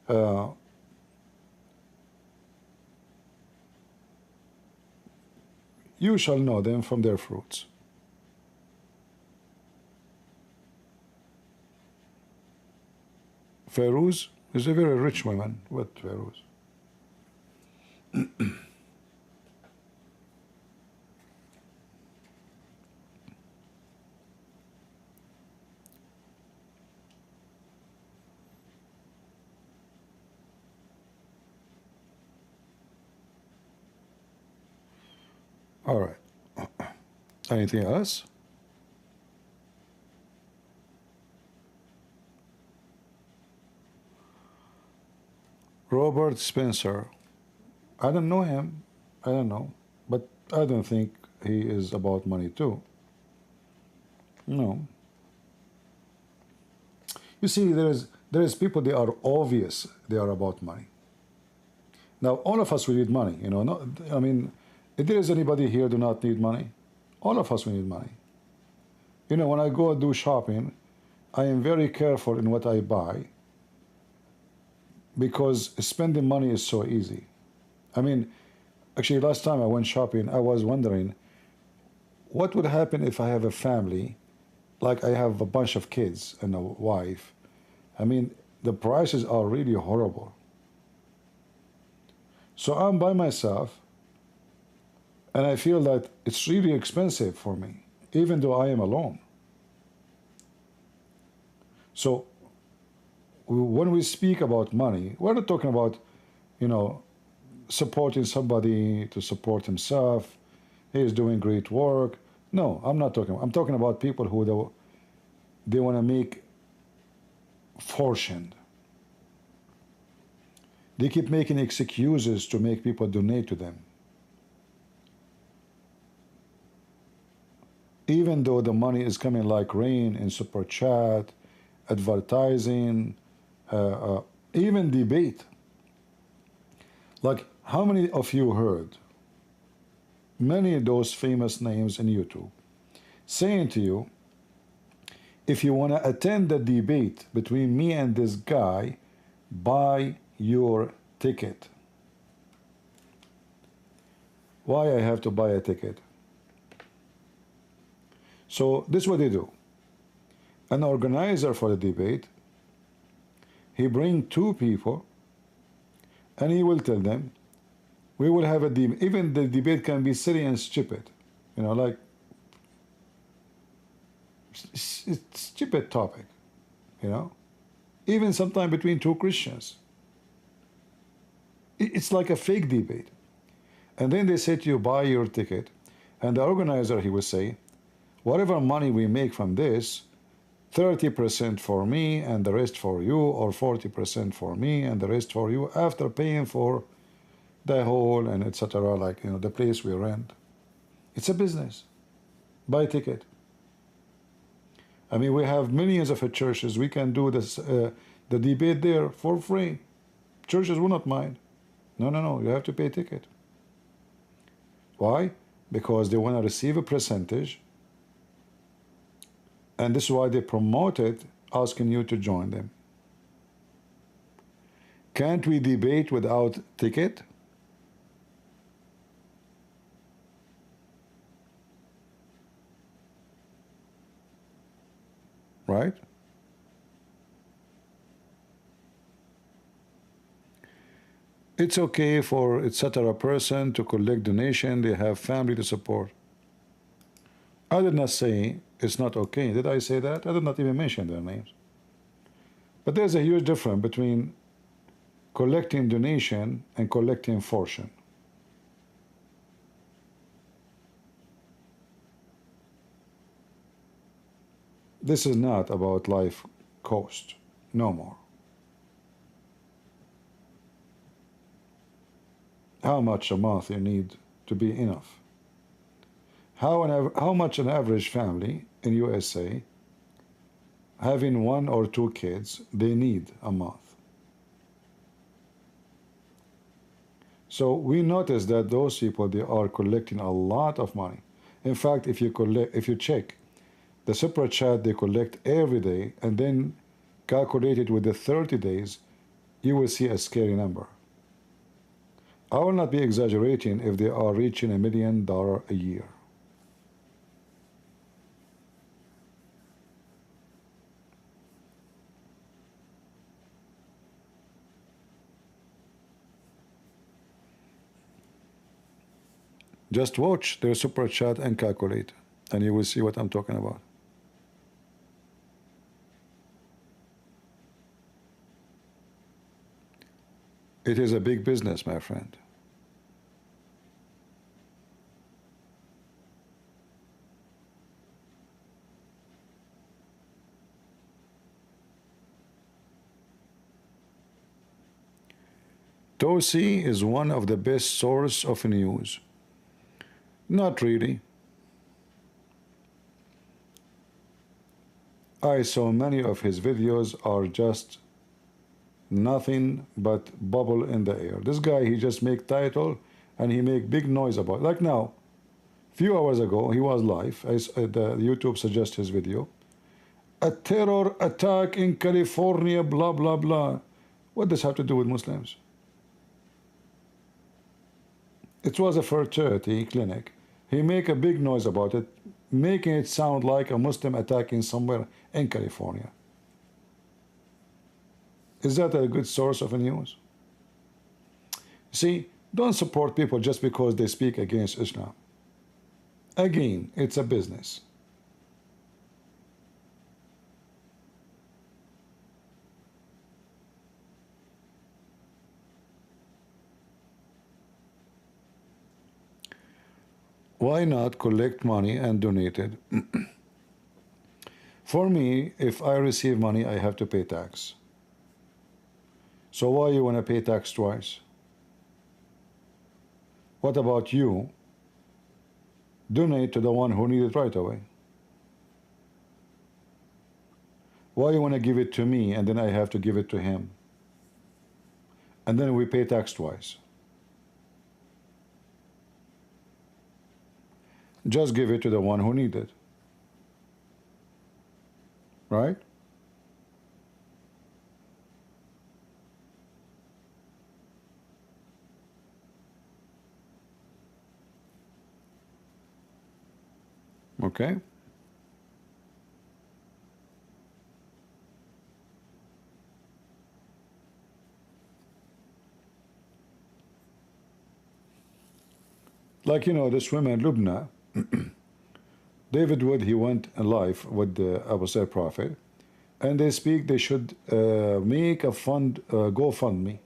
know. You shall know them from their fruits. Feroz is a very rich woman. What Feroz? All right. Anything else? Robert Spencer. I don't know him. I don't know. But I don't think he is about money too. No. You see, there is people, they are obvious they are about money. Now, all of us, we need money, you know. I mean, if there is anybody here do not need money, all of us, we need money. You know, when I go do shopping, I am very careful in what I buy because spending money is so easy. I mean, actually, last time I went shopping, I was wondering what would happen if I have a family, like I have a bunch of kids and a wife. I mean, the prices are really horrible. So I'm by myself, and I feel that it's really expensive for me, even though I am alone. So when we speak about money, we're not talking about, you know, supporting somebody to support himself. He is doing great work. No, I'm not talking. I'm talking about people who they want to make fortune. They keep making excuses to make people donate to them. Even though the money is coming like rain in super chat, advertising, even debate. Like, how many of you heard many of those famous names in YouTube saying to you, if you want to attend the debate between me and this guy, buy your ticket. Why I have to buy a ticket? So this is what they do. An organizer for the debate, he bring two people and he will tell them, we will have a debate. Even the debate can be silly and stupid, you know, like it's stupid topic, you know, even sometime between two Christians. It's like a fake debate. And then they say to you, buy your ticket. And the organizer, he will say, whatever money we make from this, 30% for me and the rest for you, or 40% for me and the rest for you, after paying for the hall and etc., like, you know, the place we rent. It's a business. Buy a ticket. I mean, we have millions of churches. We can do this, the debate there for free. Churches will not mind. No, no, no, you have to pay a ticket. Why? Because they want to receive a percentage, and this is why they promote it, asking you to join them. Can't we debate without ticket? Right? It's okay for etc. person to collect donation. They have family to support. I did not say it's not okay. Did I say that? I did not even mention their names. But there's a huge difference between collecting donation and collecting fortune. This is not about life cost, no more. How much a month you need to be enough? How much an average family in USA having 1 or 2 kids they need a month? So we notice that those people, they are collecting a lot of money. In fact, if you check the super chat they collect every day and then calculate it with the 30 days, you will see a scary number. I will not be exaggerating if they are reaching $1 million a year. Just watch their super chat and calculate, and you will see what I'm talking about. It is a big business, my friend. Tosi is one of the best source of news. Not really. I saw many of his videos are just nothing but bubble in the air. This guy, he just make title and he make big noise about it. Like now, few hours ago, he was live. The YouTube suggest his video. A terror attack in California, blah, blah, blah. What does have to do with Muslims? It was a fertility clinic. He make a big noise about it, making it sound like a Muslim attacking somewhere in California. Is that a good source of news? See, don't support people just because they speak against Islam. Again, it's a business. Why not collect money and donate it? For me, if I receive money, I have to pay tax. So why you want to pay tax twice? What about you? Donate to the one who needs it right away. Why you want to give it to me and then I have to give it to him? And then we pay tax twice. Just give it to the one who needs it. Right? Okay? Like, you know, this woman, Lubna, David Wood, he went live with the Abu Sayyid Prophet, and they speak they should make a fund, GoFundMe.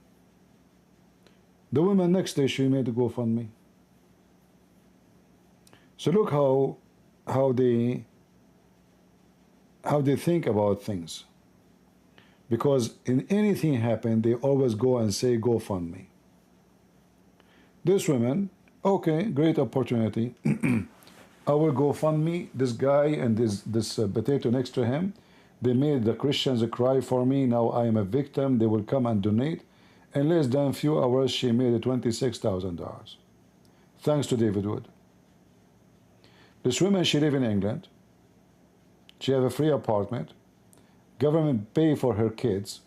The woman next day, she made a GoFundMe. So look how they think about things. Because in anything happen, they always go and say GoFundMe. This woman, okay, great opportunity. I will GoFundMe this guy and this potato next to him. They made the Christians cry for me. Now I am a victim. They will come and donate. In less than a few hours, she made $26,000. Thanks to David Wood. This woman, she live in England. She have a free apartment. Government pay for her kids.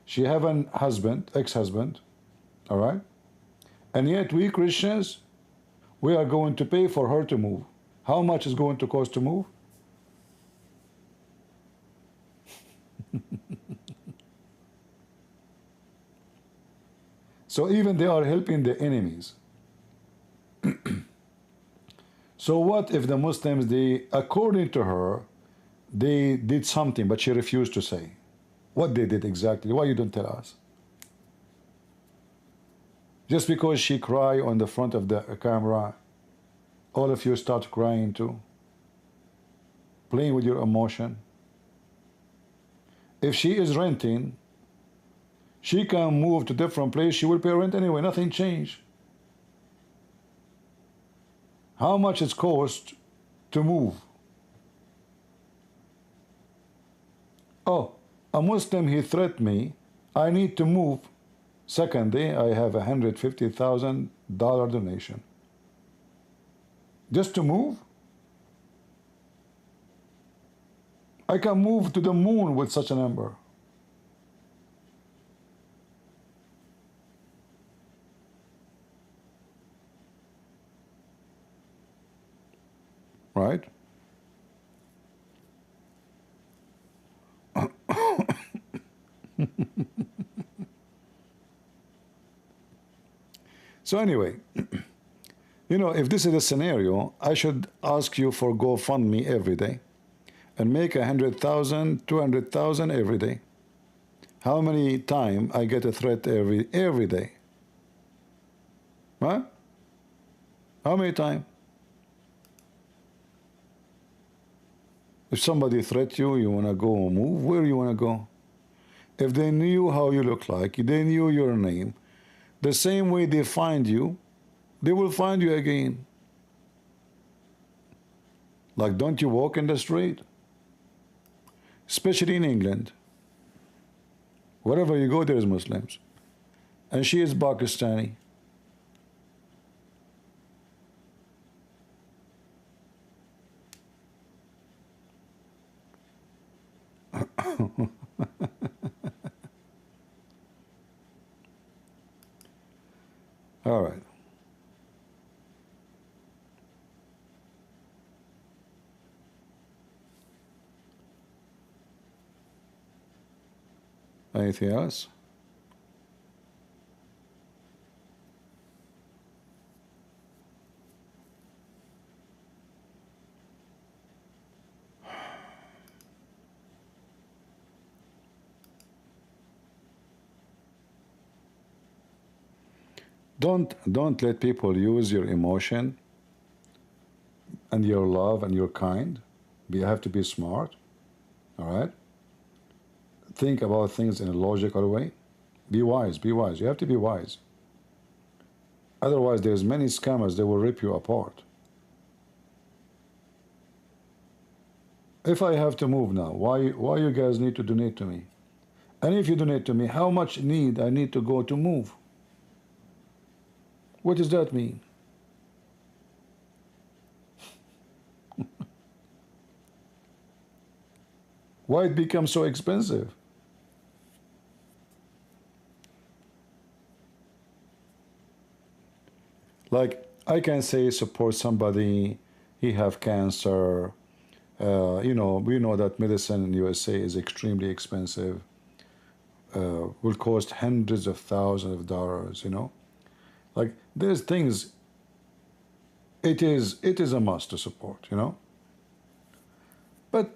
She have an husband, ex-husband, all right? And yet we Christians, we are going to pay for her to move. How much is going to cost to move? So even they are helping the enemies. So what if the Muslims, they, according to her, they did something, but she refused to say what they did exactly? Why you don't tell us? Just because she cried on the front of the camera, all of you start crying too, playing with your emotion. If she is renting, she can move to different place. She will pay rent anyway. Nothing changed. How much it cost to move? Oh, a Muslim, he threatened me. I need to move. Second day, I have $150,000 donation. Just to move? I can move to the moon with such a number. Right? So anyway, you know, if this is a scenario, I should ask you for GoFundMe every day and make 100,000, 200,000 every day. How many times I get a threat every day? Right? How many times? If somebody threat you, you want to go move, where you want to go? If they knew how you look like, they knew your name, the same way they find you, they will find you again. Like, don't you walk in the street? Especially in England. Wherever you go, there is Muslims. And she is Pakistani. All right. Anything else? Don't let people use your emotion and your love and your kind. You have to be smart. All right? Think about things in a logical way. Be wise, be wise. You have to be wise. Otherwise, there's many scammers that will rip you apart. If I have to move now, why you guys need to donate to me? And if you donate to me, how much need I need to go to move? What does that mean? Why it becomes so expensive? Like, I can say support somebody, he have cancer. You know, we know that medicine in USA is extremely expensive. Will cost hundreds of thousands of dollars, you know. Like, there's things, it is a must to support, you know. But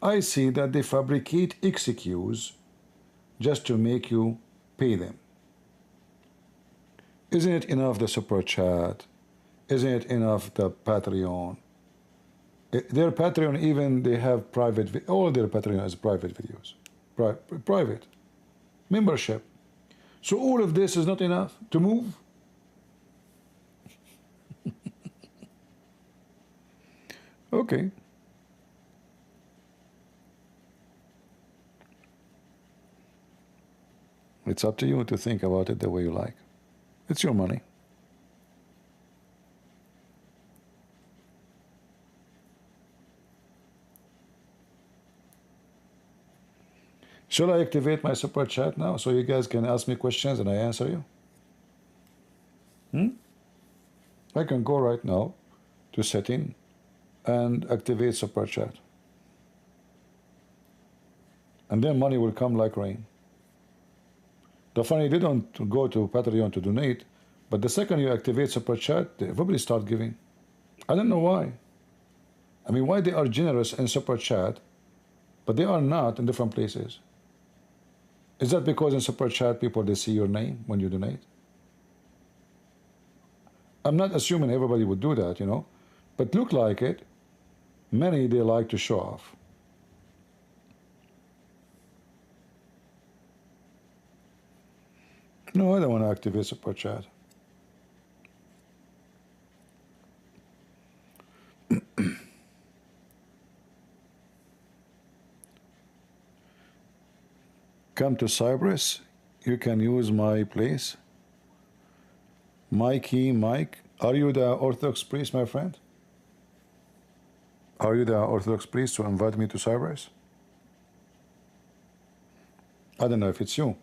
I see that they fabricate excuse just to make you pay them. Isn't it enough the super chat? Isn't it enough the Patreon? Their Patreon, even they have private, all their Patreon is private videos, private membership. So all of this is not enough to move. Okay. It's up to you to think about it the way you like. It's your money. Should I activate my super chat now so you guys can ask me questions and I answer you? I can go right now to setting and activate super chat. And then money will come like rain. The funny, they don't go to Patreon to donate, but the second you activate Super Chat, everybody start giving. I don't know why. I mean, why they are generous in Super Chat, but they are not in different places? Is that because in Super Chat people, they see your name when you donate? I'm not assuming everybody would do that, you know, but look like it. Many, they like to show off. No, I don't want to activate Super Chat. Come to Cyprus, you can use my place. Mikey, Mike, are you the Orthodox priest, my friend? Are you the Orthodox priest to invite me to Cyprus? I don't know if it's you.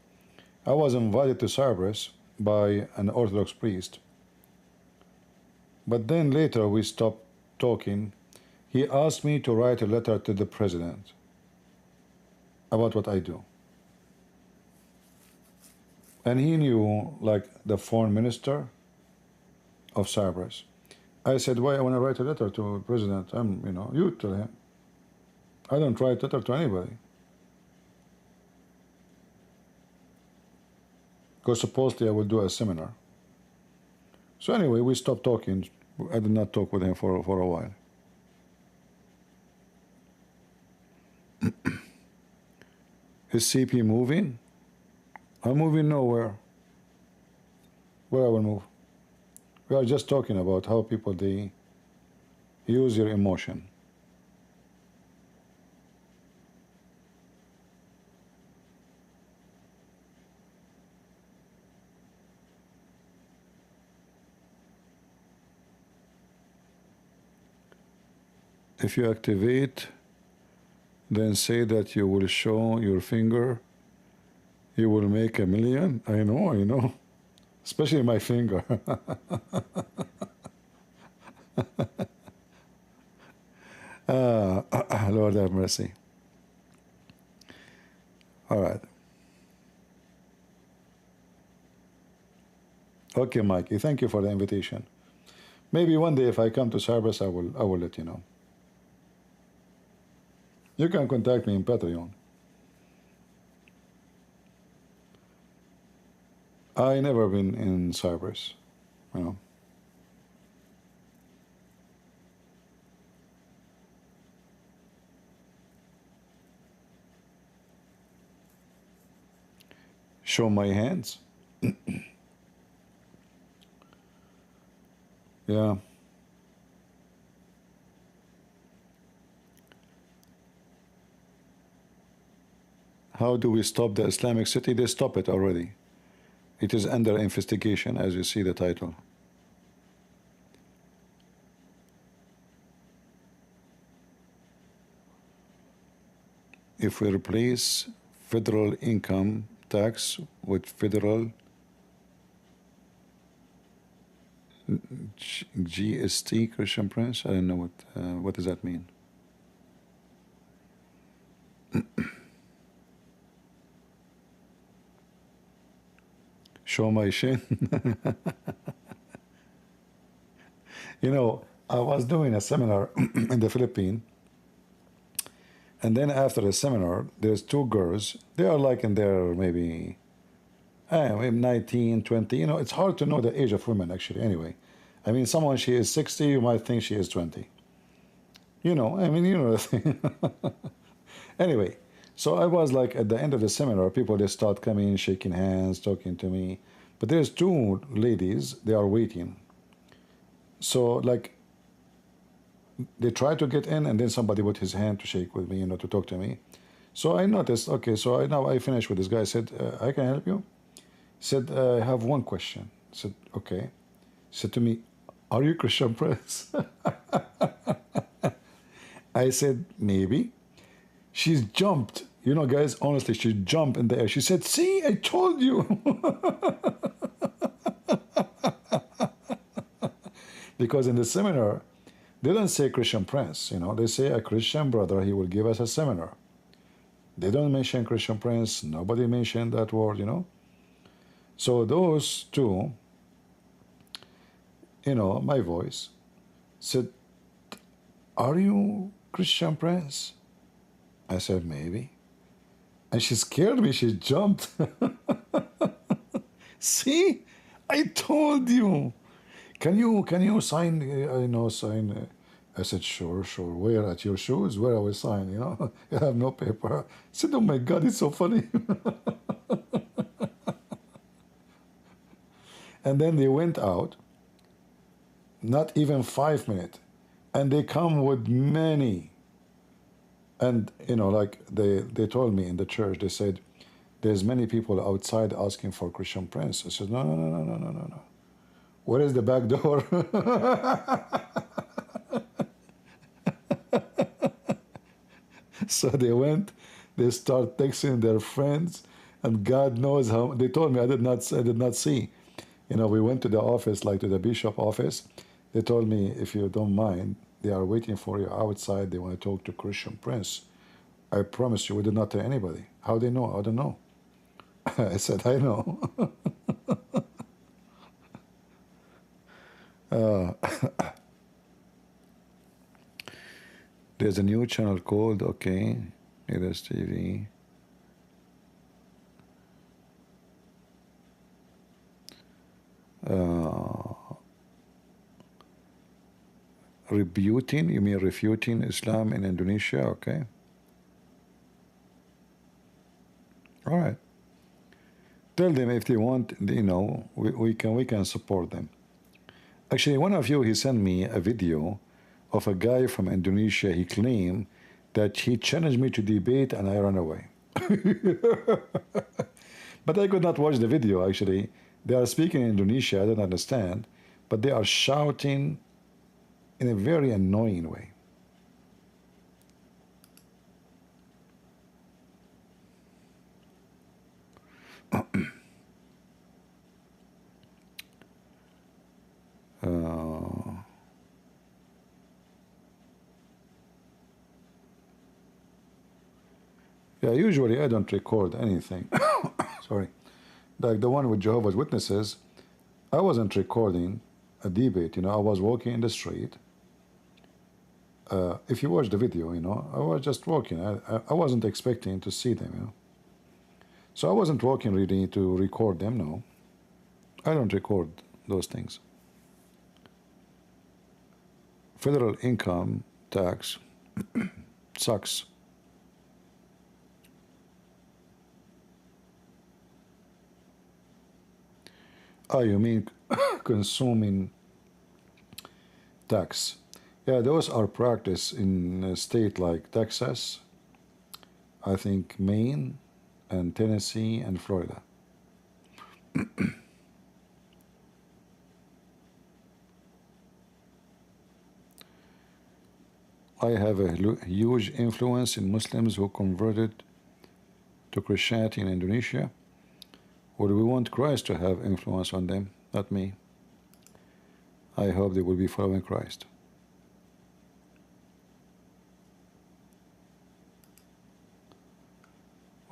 I was invited to Cyprus by an Orthodox priest. But then later we stopped talking. He asked me to write a letter to the president about what I do. And he knew, like, the foreign minister of Cyprus. I said, why I want to write a letter to the president? You know, you tell him. I don't write a letter to anybody. Because supposedly I will do a seminar. So anyway, we stopped talking. I did not talk with him for a while. Is CP moving? I'm moving nowhere. Where I will move? We are just talking about how people, they use your emotion. If you activate, then say that you will show your finger, you will make $1 million. I know. Especially my finger. Lord have mercy. All right. Okay, Mikey, thank you for the invitation. Maybe one day if I come to Cyprus, I will let you know. You can contact me in Patreon. I never been in Cyprus, you know. Show my hands. Yeah. How do we stop the Islamic City? They stop it already. It is under investigation, as you see the title. If we replace federal income tax with federal GST, Christian Prince, I don't know what does that mean. Show my shin. You know, I was doing a seminar in the Philippines, and then after the seminar, there's two girls. They are like in their maybe 19, 20. You know, it's hard to know the age of women, actually, anyway. I mean, someone, she is 60, you might think she is 20. You know, I mean, you know the thing. Anyway, so I was like, at the end of the seminar, people, they start coming, shaking hands, talking to me. But there's two ladies, they are waiting. So, like, they try to get in, and then somebody put his hand to shake with me, you know, to talk to me. So I noticed, okay, so now I finished with this guy. I said, I can help you? He said, I have one question. I said, okay. He said to me, are you Christian Prince? I said, maybe. She's jumped. You know, guys, honestly, she jumped in the air. She said, see, I told you. Because in the seminar, they don't say Christian Prince, you know. They say a Christian brother, he will give us a seminar. They don't mention Christian Prince. Nobody mentioned that word, you know. So those two, you know, my voice said, "Are you Christian Prince?" I said, "Maybe." And she scared me. She jumped. See, I told you. Can you sign? Sign. I said, "Sure, sure. Where at your shoes? Where I will sign? You know, you have no paper." I said, "Oh my God, it's so funny." And then they went out. Not even 5 minutes, and they come with many. And like they told me in the church, they said, "There's many people outside asking for Christian Prince." I said, "No, no, no, no, no, no, no, no. Where is the back door?" So they went, they start texting their friends, and God knows how they told me. I did not see. We went to the office, like to the bishop office. They told me, "If you don't mind, they are waiting for you outside. They want to talk to Christian Prince." I promise you, we did not tell anybody. How they know? I don't know. I said, "I know." There's a new channel called, okay, it is TV. Refuting, you mean refuting Islam in Indonesia? Okay. All right. Tell them if they want, we can support them. Actually, one of you, he sent me a video of a guy from Indonesia. He claimed that he challenged me to debate and I ran away. But I could not watch the video, actually. They are speaking in Indonesia, I don't understand, but they are shouting in a very annoying way. Yeah, usually I don't record anything. Sorry. Like the one with Jehovah's Witnesses, I wasn't recording a debate, I was walking in the street. If you watch the video, I was just walking. I wasn't expecting to see them, So I wasn't walking really to record them, no. I don't record those things. Federal income tax sucks. Oh, you mean consuming tax? Yeah, those are practiced in a state like Texas, I think Maine, and Tennessee, and Florida. I have a huge influence in Muslims who converted to Christianity in Indonesia. Or do we want Christ to have influence on them? Not me. I hope they will be following Christ.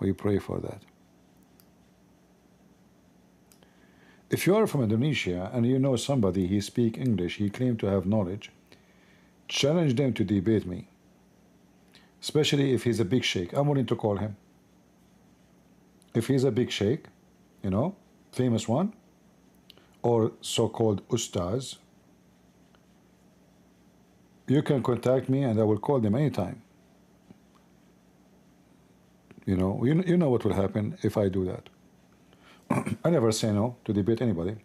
We pray for that. If you are from Indonesia and you know somebody, he speaks English, he claims to have knowledge, challenge them to debate me. Especially if he's a big sheikh. I'm willing to call him. If he's a big sheikh, famous one, or so-called ustaz, you can contact me and I will call them anytime. You know what will happen if I do that. I never say no to debate anybody.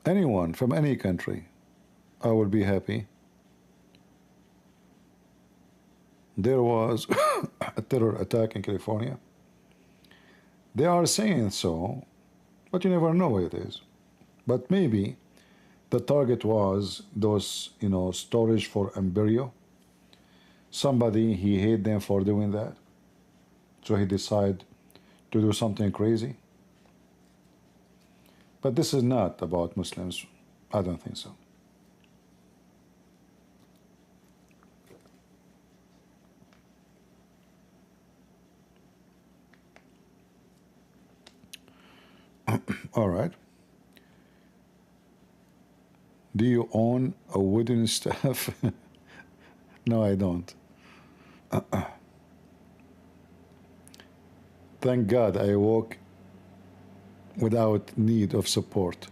Anyone from any country, I will be happy. There was a terror attack in California. They are saying so, but you never know what it is. But maybe the target was those, storage for embryo. Somebody, he hate them for doing that. So he decided to do something crazy. But this is not about Muslims. I don't think so. All right. Do you own a wooden staff? No, I don't. Thank God I walk without need of support.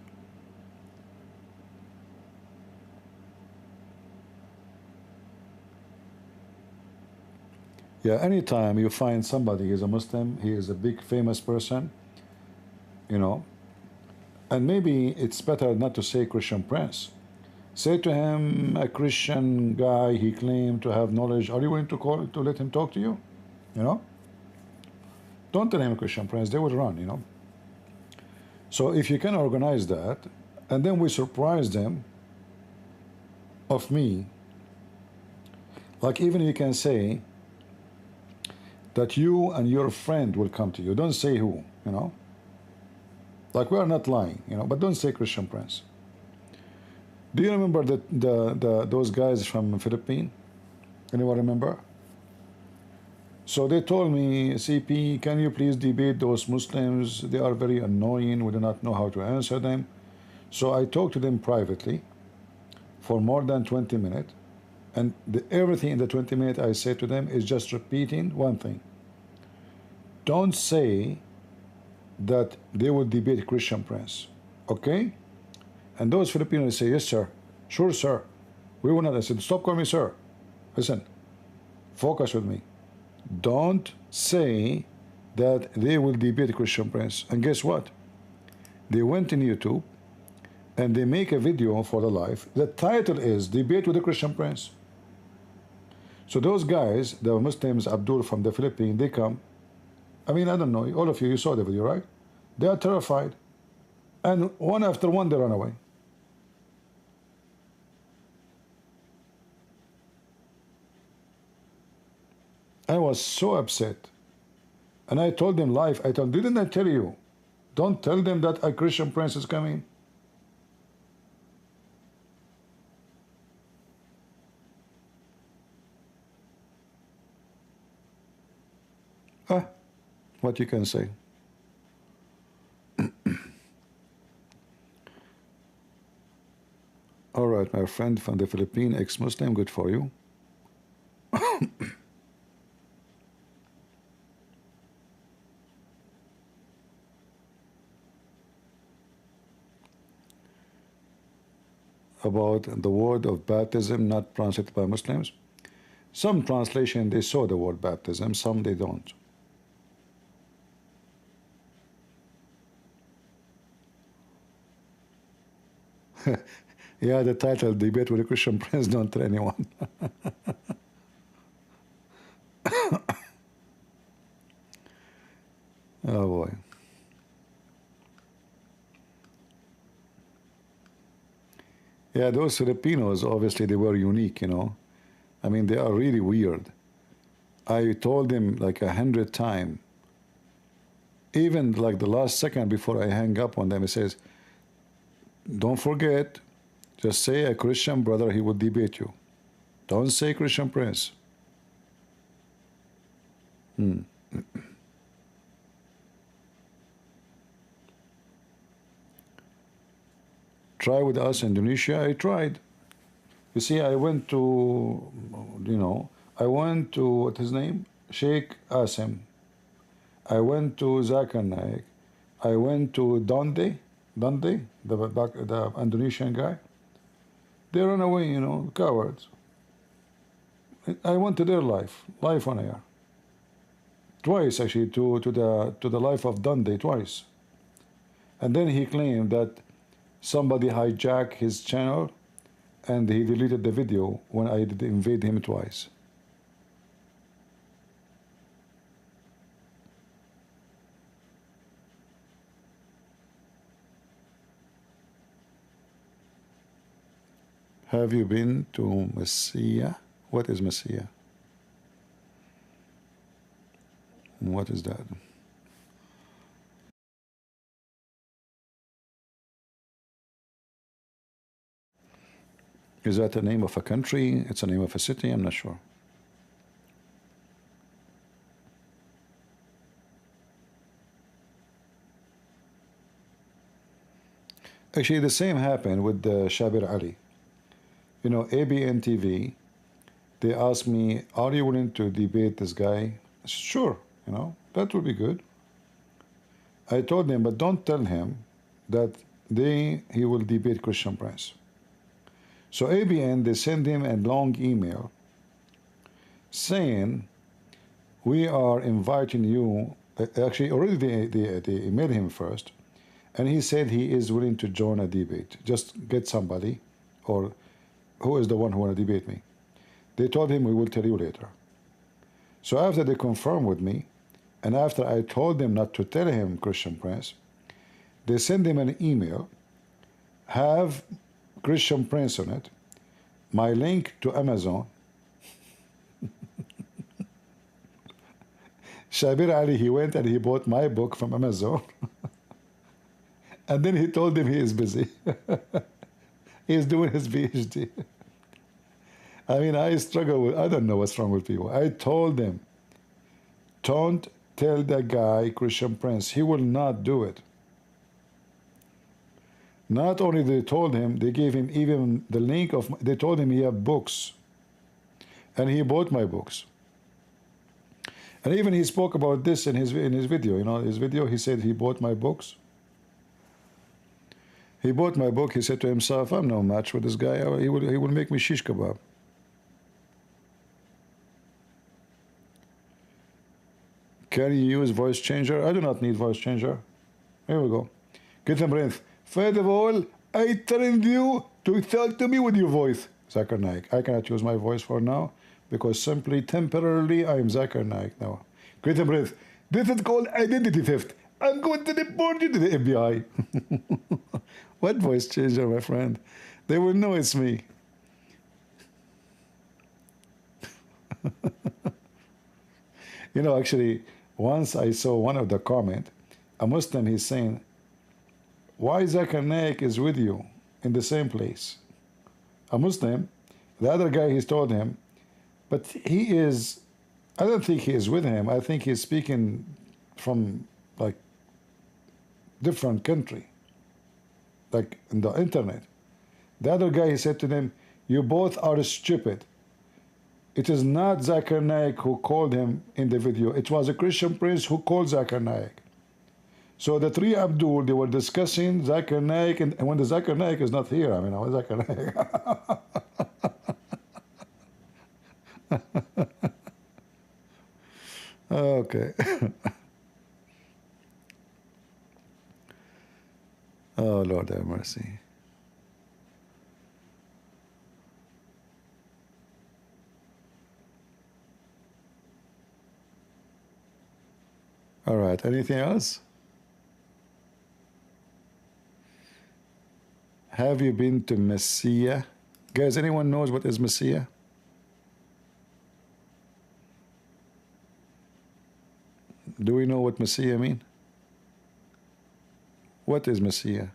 Yeah, anytime you find somebody is a Muslim, he is a big famous person, you know, and maybe it's better not to say Christian Prince. Say to him, a Christian guy, he claimed to have knowledge. Are you willing to let him talk to you? You know? Don't tell him Christian Prince, they will run, you know. So if you can organize that, and then we surprise them of me, like even you can say that you and your friend will come to you. Don't say who, you know. Like we are not lying, you know, but don't say Christian Prince. Do you remember those guys from Philippines? Anyone remember? So they told me, CP, can you please debate those Muslims? They are very annoying. We do not know how to answer them. So I talked to them privately for more than 20 minutes. And everything in the 20 minutes I said to them is just repeating one thing. Don't say that they will debate Christian Prince. Okay? And those Filipinos say, yes, sir. Sure, sir. We will not. I said, stop calling me sir. Listen, focus with me. Don't say that they will debate Christian Prince. And guess what? They went in YouTube and they make a video for the live. The title is Debate with the Christian Prince. So those guys, the Muslims, Abdul from the Philippines, they come. I mean, I don't know. All of you saw the video, right? They are terrified. And one after one, they run away. I was so upset. And I told them live, didn't I tell you? Don't tell them that a Christian Prince is coming. What you can say. All right, my friend from the Philippines, ex-Muslim, good for you. About the word of baptism not translated by Muslims. Some translation, they saw the word baptism, some they don't. Yeah, the title, Debate with a Christian Prince, don't tell anyone. Oh boy. Yeah, those Filipinos, obviously they were unique, you know. I mean, they are really weird. I told them like 100 times, even like the last second before I hang up on them, it says, don't forget, just say a Christian brother, he will debate you. Don't say Christian Prince. Try with us, Indonesia. I tried. You see, I went to, I went to, what's his name? Sheikh Asim. I went to Zakir Naik. I went to Donde, the Indonesian guy. They run away, cowards. I went to their life on air. Twice, actually, to the life of Donde, twice. And then he claimed that somebody hijacked his channel and he deleted the video when I did invade him twice. Have you been to Messiah? What is Messiah? What is that? Is that the name of a country? It's the name of a city? I'm not sure. Actually, the same happened with Shabir Ali. You know, ABN TV, they asked me, are you willing to debate this guy? I said, sure, you know, that would be good. I told him, but don't tell him that he will debate Christian Prince. So ABN, they send him a long email saying, we are inviting you. Actually, already they emailed him first, and he said he is willing to join a debate. Just get somebody, or who is the one who want to debate me. They told him, we will tell you later. So after they confirmed with me, and after I told them not to tell him Christian Prince, they send him an email, have Christian Prince on it, my link to Amazon. Shabir Ali, he went and he bought my book from Amazon. And then he told him he is busy. He is doing his PhD. I mean, I struggle with, I don't know what's wrong with people. I told them, don't tell that guy, Christian Prince, he will not do it. Not only they told him, they gave him even the link of, they told him he had books. And he bought my books. And even he spoke about this in his video, you know, his video, he said he bought my books. He bought my book, he said to himself, I'm no match with this guy, he will make me shish kebab. Can you use voice changer? I do not need voice changer. Here we go. Get him breath. First of all, I trained you to talk to me with your voice. Zakir Naik. I cannot use my voice for now because simply temporarily I am Zakir Naik now. Get him breath. This is called identity theft. I'm going to report you to the FBI. What voice changer, my friend? They will know it's me. You know, actually, once I saw one of the comment, a Muslim, he's saying, why Zakir Naik is with you in the same place? A Muslim, the other guy, he's told him, but he is, I don't think he is with him. I think he's speaking from like different country, like in the internet. The other guy, he said to them, you both are stupid. It is not Zakir Naik who called him in the video. It was a Christian Prince who called Zakir Naik. So the three Abdul, they were discussing Zakir Naik, and when the Zakir Naik is not here, I mean, how is Zakir Naik? Okay. Oh, Lord have mercy. All right, anything else? Have you been to Messiah? Guys, anyone knows what is Messiah? Do we know what Messiah mean? What is Messiah?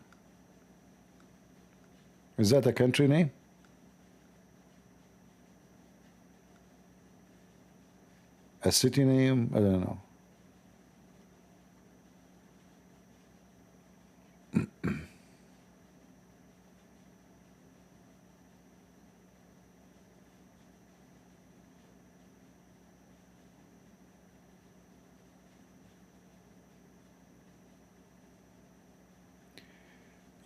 Is that a country name? A city name? I don't know.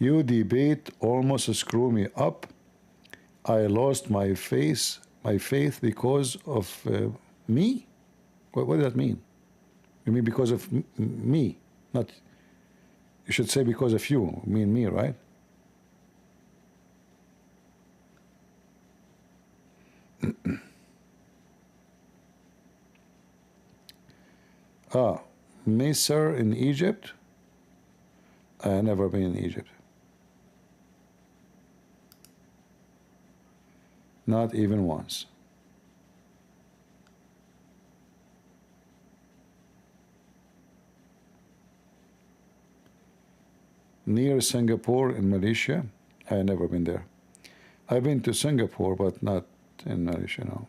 You debate almost screw me up. I lost my faith because of me? What does that mean? You mean because of me? Not, you should say because of you. You mean me, right? Misr in Egypt? I have never been in Egypt. Not even once. Near Singapore in Malaysia, I have never been there. I've been to Singapore, but not in Malaysia, no.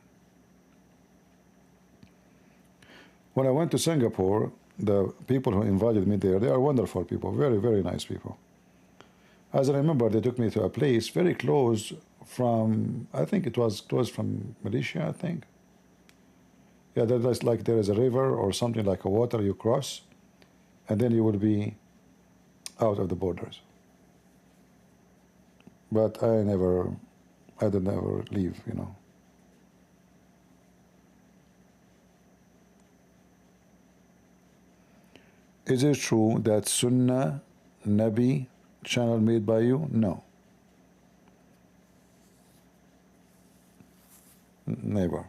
When I went to Singapore, the people who invited me there, they are wonderful people, very, very nice people. As I remember, they took me to a place very close from, I think it was close from Malaysia, I think. Yeah, there's like there is a river or something like a water you cross, and then you will be out of the borders. But I did never leave, you know. Is it true that Sunnah Nabi channel made by you? No. Never.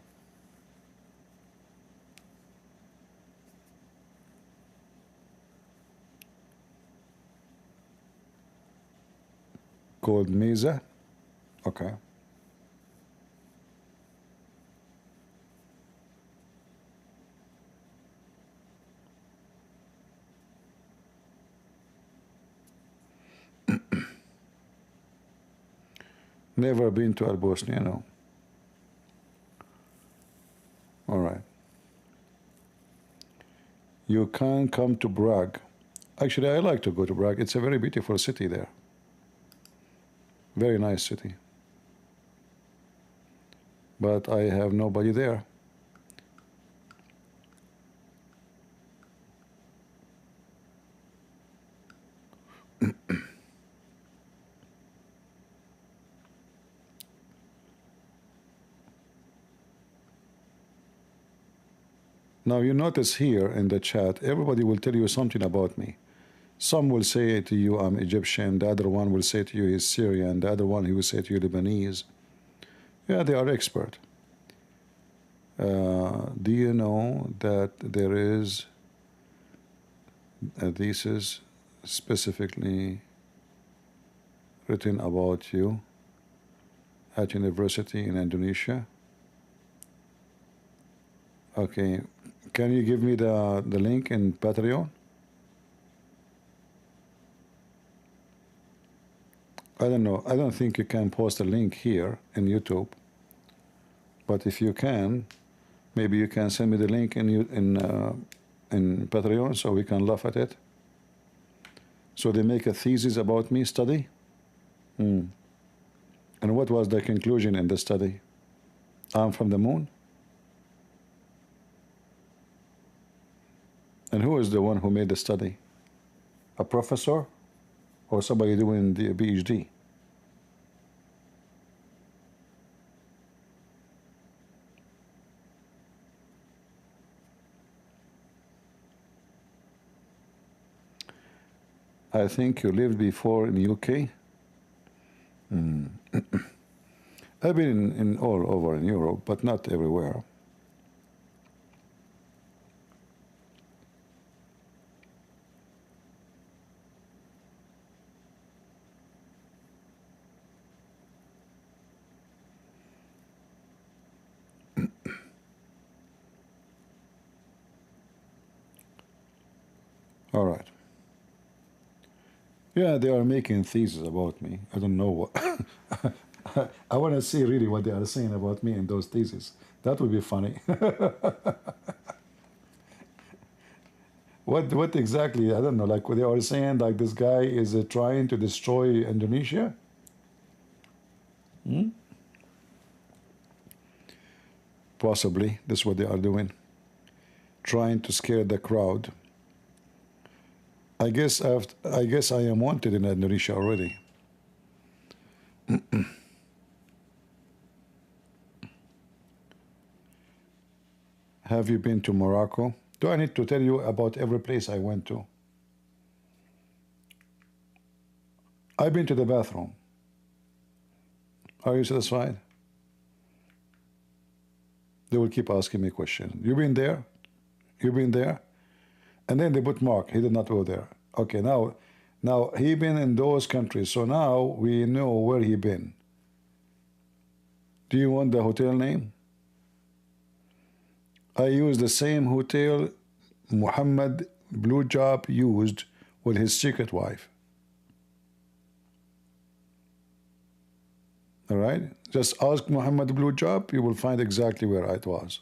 Called Mesa? Okay. Never been to Bosnia, no. All right. You can come to Prague. Actually, I like to go to Prague. It's a very beautiful city there. Very nice city. But I have nobody there. Now you notice here in the chat, everybody will tell you something about me. Some will say to you, I'm Egyptian. The other one will say to you, he's Syrian. The other one, he will say to you, Lebanese. Yeah, they are expert. Do you know that there is a thesis specifically written about you at university in Indonesia? Okay, can you give me the link in Patreon? I don't know. I don't think you can post a link here in YouTube. But if you can, maybe you can send me the link in Patreon so we can laugh at it. So they make a thesis about me study. And what was the conclusion in the study? I'm from the moon. And who is the one who made the study? A professor or somebody doing the PhD? I think you lived before in the UK. I've been in all over in Europe, but not everywhere. All right. Yeah, they are making theses about me. I don't know what. I want to see really what they are saying about me in those theses. That would be funny. What exactly? I don't know. Like what they are saying, like this guy is trying to destroy Indonesia. Possibly, that's what they are doing. Trying to scare the crowd. I guess I am wanted in Indonesia already. Have you been to Morocco? Do I need to tell you about every place I went to? I've been to the bathroom. Are you satisfied? They will keep asking me questions. You been there? You been there? And then they put Mark. He did not go there. Okay, now he been in those countries. So now we know where he been. Do you want the hotel name? I used the same hotel Muhammad Blue Job used with his secret wife. All right? Just ask Muhammad Blue Job. You will find exactly where it was.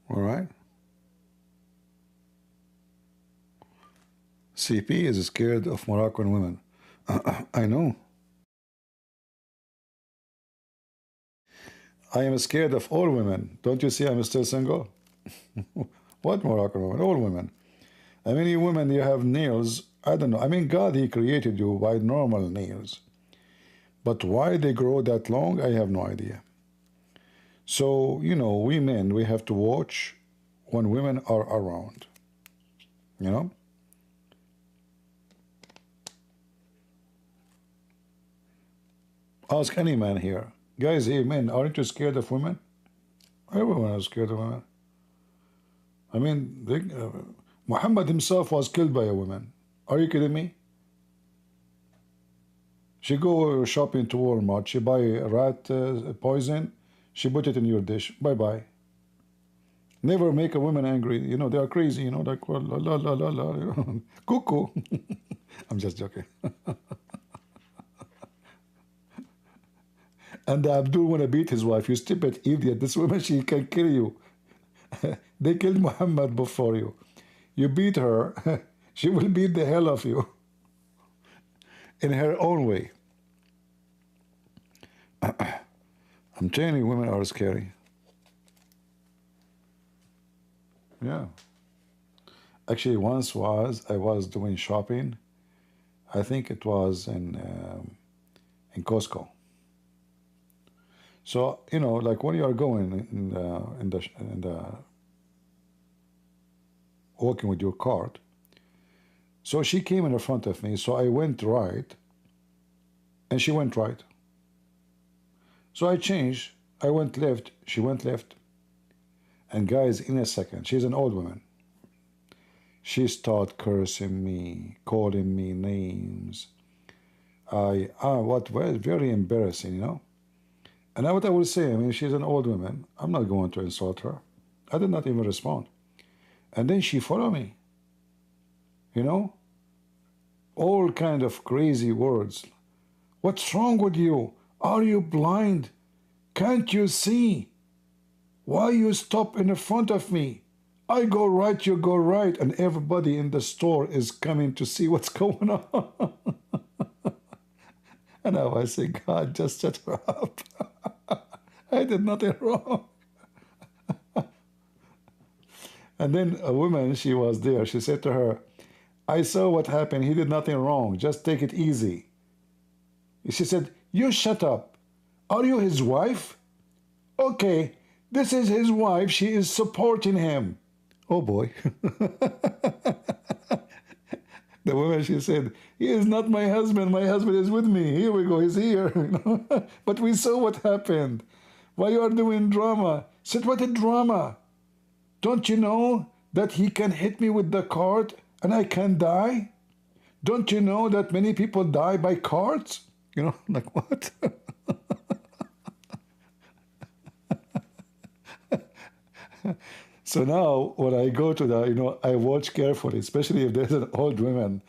All right. CP is scared of Moroccan women. I know. I am scared of all women. Don't you see I'm still single? What Moroccan women? All women. I mean, you women, you have nails. I don't know. I mean, God, He created you by normal nails. But why they grow that long, I have no idea. So, you know, we men, we have to watch when women are around. You know? Ask any man here. Guys, hey, men, aren't you scared of women? Everyone is scared of women. I mean, Muhammad himself was killed by a woman. Are you kidding me? She go shopping to Walmart, she buy rat poison, she put it in your dish. Bye-bye. Never make a woman angry. You know, they are crazy, you know, like, la, la, la, la, la. Cuckoo. I'm just joking. And Abdul want to beat his wife. You stupid idiot. This woman, she can kill you. They killed Muhammad before you. You beat her, she will beat the hell of you. In her own way. I'm telling you, women are scary. Yeah. Actually, once I was doing shopping. I think it was in Costco. So, you know, like when you are going in the walking with your cart, so she came in front of me, so I went right, and she went right. So I changed, I went left, she went left. And guys, in a second, she's an old woman. She started cursing me, calling me names. What was very embarrassing, you know? And what I will say, I mean, she's an old woman. I'm not going to insult her. I did not even respond. And then she followed me. You know? All kind of crazy words. What's wrong with you? Are you blind? Can't you see? Why you stop in front of me? I go right, you go right. And everybody in the store is coming to see what's going on. And now I say, God, just shut her up. I did nothing wrong. And then a woman, she was there. She said to her, I saw what happened. He did nothing wrong. Just take it easy. She said, you shut up. Are you his wife? Okay, this is his wife. She is supporting him. Oh, boy. The woman, she said, he is not my husband. My husband is with me. Here we go. He's here. But we saw what happened. Why you are doing drama? Said, what a drama. Don't you know that he can hit me with the cart and I can die? Don't you know that many people die by carts? You know, like what? So now when I go to the, you know, I watch carefully, especially if there's an old woman,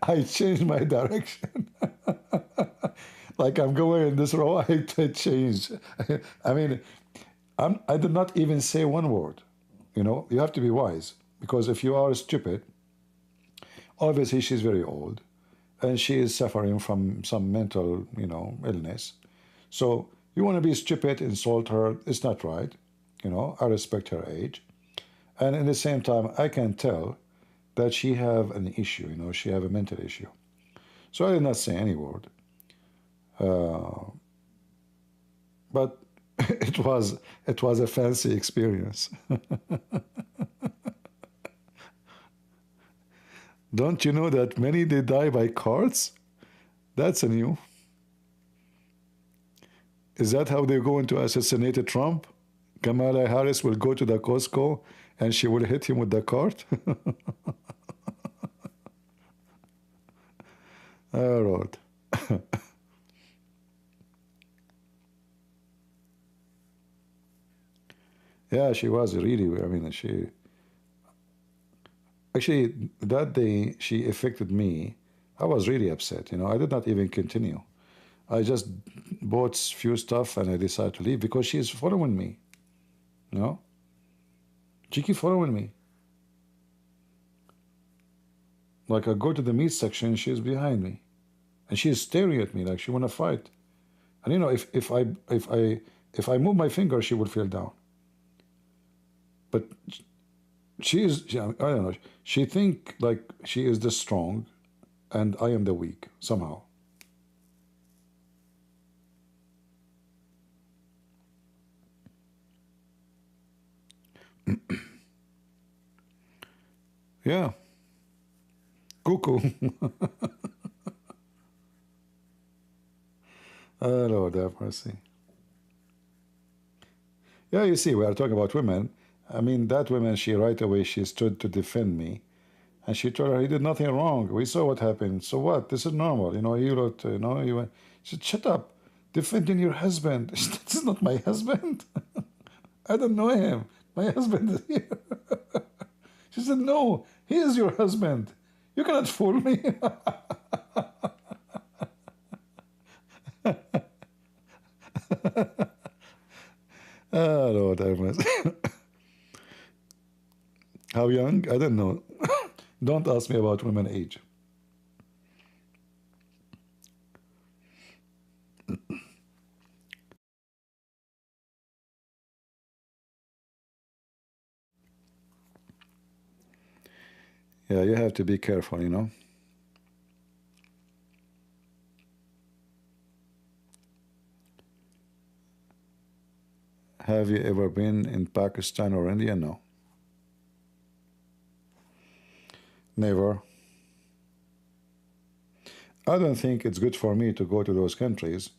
I change my direction. Like I'm going in this row, I change. I mean, I did not even say one word. You know, you have to be wise, because if you are stupid, obviously she's very old and she is suffering from some mental, you know, illness. So you want to be stupid, insult her, it's not right. You know, I respect her age. And at the same time, I can tell that she have an issue, you know, she have a mental issue. So I did not say any word. But it was a fancy experience. Don't you know that many they die by carts? That's a new. Is that how they're going to assassinate Trump? Kamala Harris will go to the Costco and she will hit him with the cart? All right. Yeah, she was really, I mean, she... Actually, that day she affected me. I was really upset, you know. I did not even continue. I just bought few stuff and I decided to leave because she is following me, you know. She keep following me. Like I go to the meat section, she's behind me, and she's staring at me like she wanna fight. And you know, if I move my finger, she would fall down. But I don't know. She think like she is the strong, and I am the weak somehow. Yeah. Cuckoo. Oh, Lord have mercy. Yeah, you see, we are talking about women. I mean, that woman, she right away, she stood to defend me. And she told her he did nothing wrong. We saw what happened. So what? This is normal. You know, he wrote, you know, he went, she said, shut up. Defending your husband. This is not my husband. I don't know him. My husband is here. She said, no, he is your husband. You cannot fool me. Oh, Lord have mercy. How young? I don't know. Don't ask me about women age. Yeah, you have to be careful, you know. Have you ever been in Pakistan or India? No. Never. I don't think it's good for me to go to those countries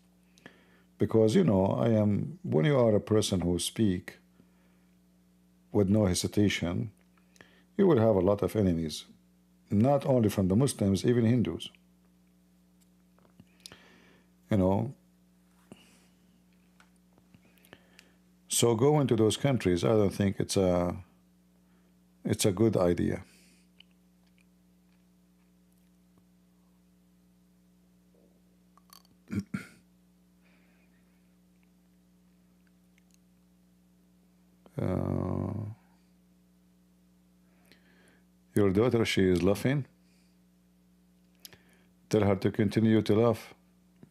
because, you know, when you are a person who speak with no hesitation, you will have a lot of enemies, not only from the Muslims, even Hindus. You know, so going to those countries, I don't think it's a good idea. Your daughter, she is laughing. Tell her to continue to laugh,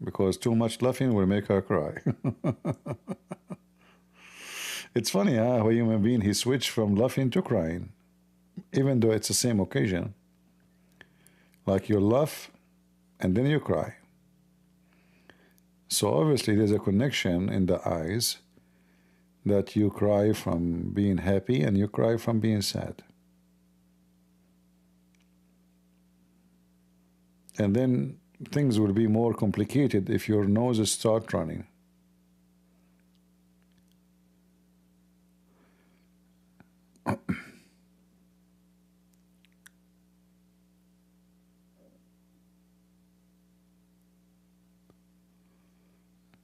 because too much laughing will make her cry. It's funny how a human being, he switched from laughing to crying, even though it's the same occasion. Like you laugh and then you cry. So obviously there's a connection in the eyes that you cry from being happy and you cry from being sad. And then things will be more complicated if your nose starts running.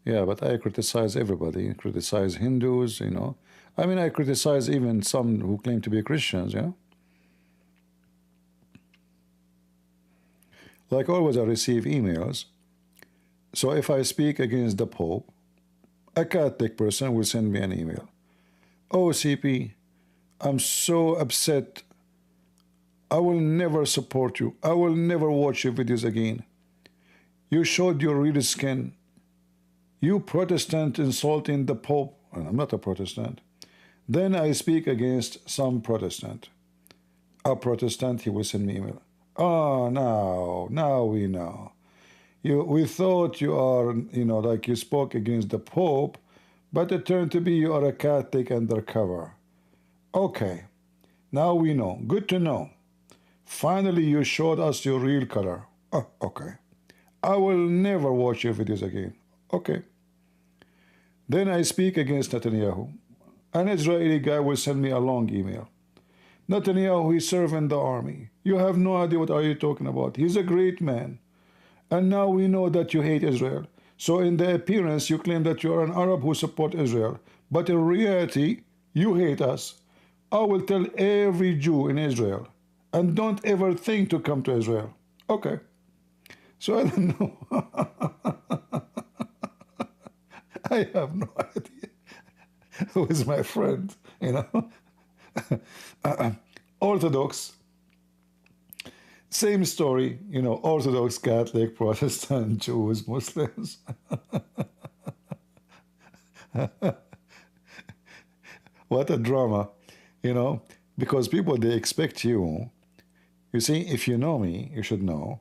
Yeah, but I criticize everybody. I criticize Hindus, you know. I mean, I criticize even some who claim to be Christians, yeah. Like always, I receive emails. So if I speak against the Pope, a Catholic person will send me an email. Oh, CP, I'm so upset. I will never support you. I will never watch your videos again. You showed your real skin. You Protestant insulting the Pope. And I'm not a Protestant. Then I speak against some Protestant. A Protestant, he will send me email. Oh, now we know. We thought you are, you know, like you spoke against the Pope, but it turned to be you are a Catholic undercover. Okay, now we know. Good to know. Finally, you showed us your real color. Oh, okay. I will never watch your videos again. Okay. Then I speak against Netanyahu. An Israeli guy will send me a long email. Netanyahu, he served in the army. You have no idea what are you talking about. He's a great man. And now we know that you hate Israel. So in the appearance, you claim that you are an Arab who support Israel. But in reality, you hate us. I will tell every Jew in Israel. And don't ever think to come to Israel. Okay. So I don't know. I have no idea who is my friend, you know. Orthodox, same story, you know, Orthodox, Catholic, Protestant, Jews, Muslims. What a drama, you know, because people, they expect you. You see, if you know me, you should know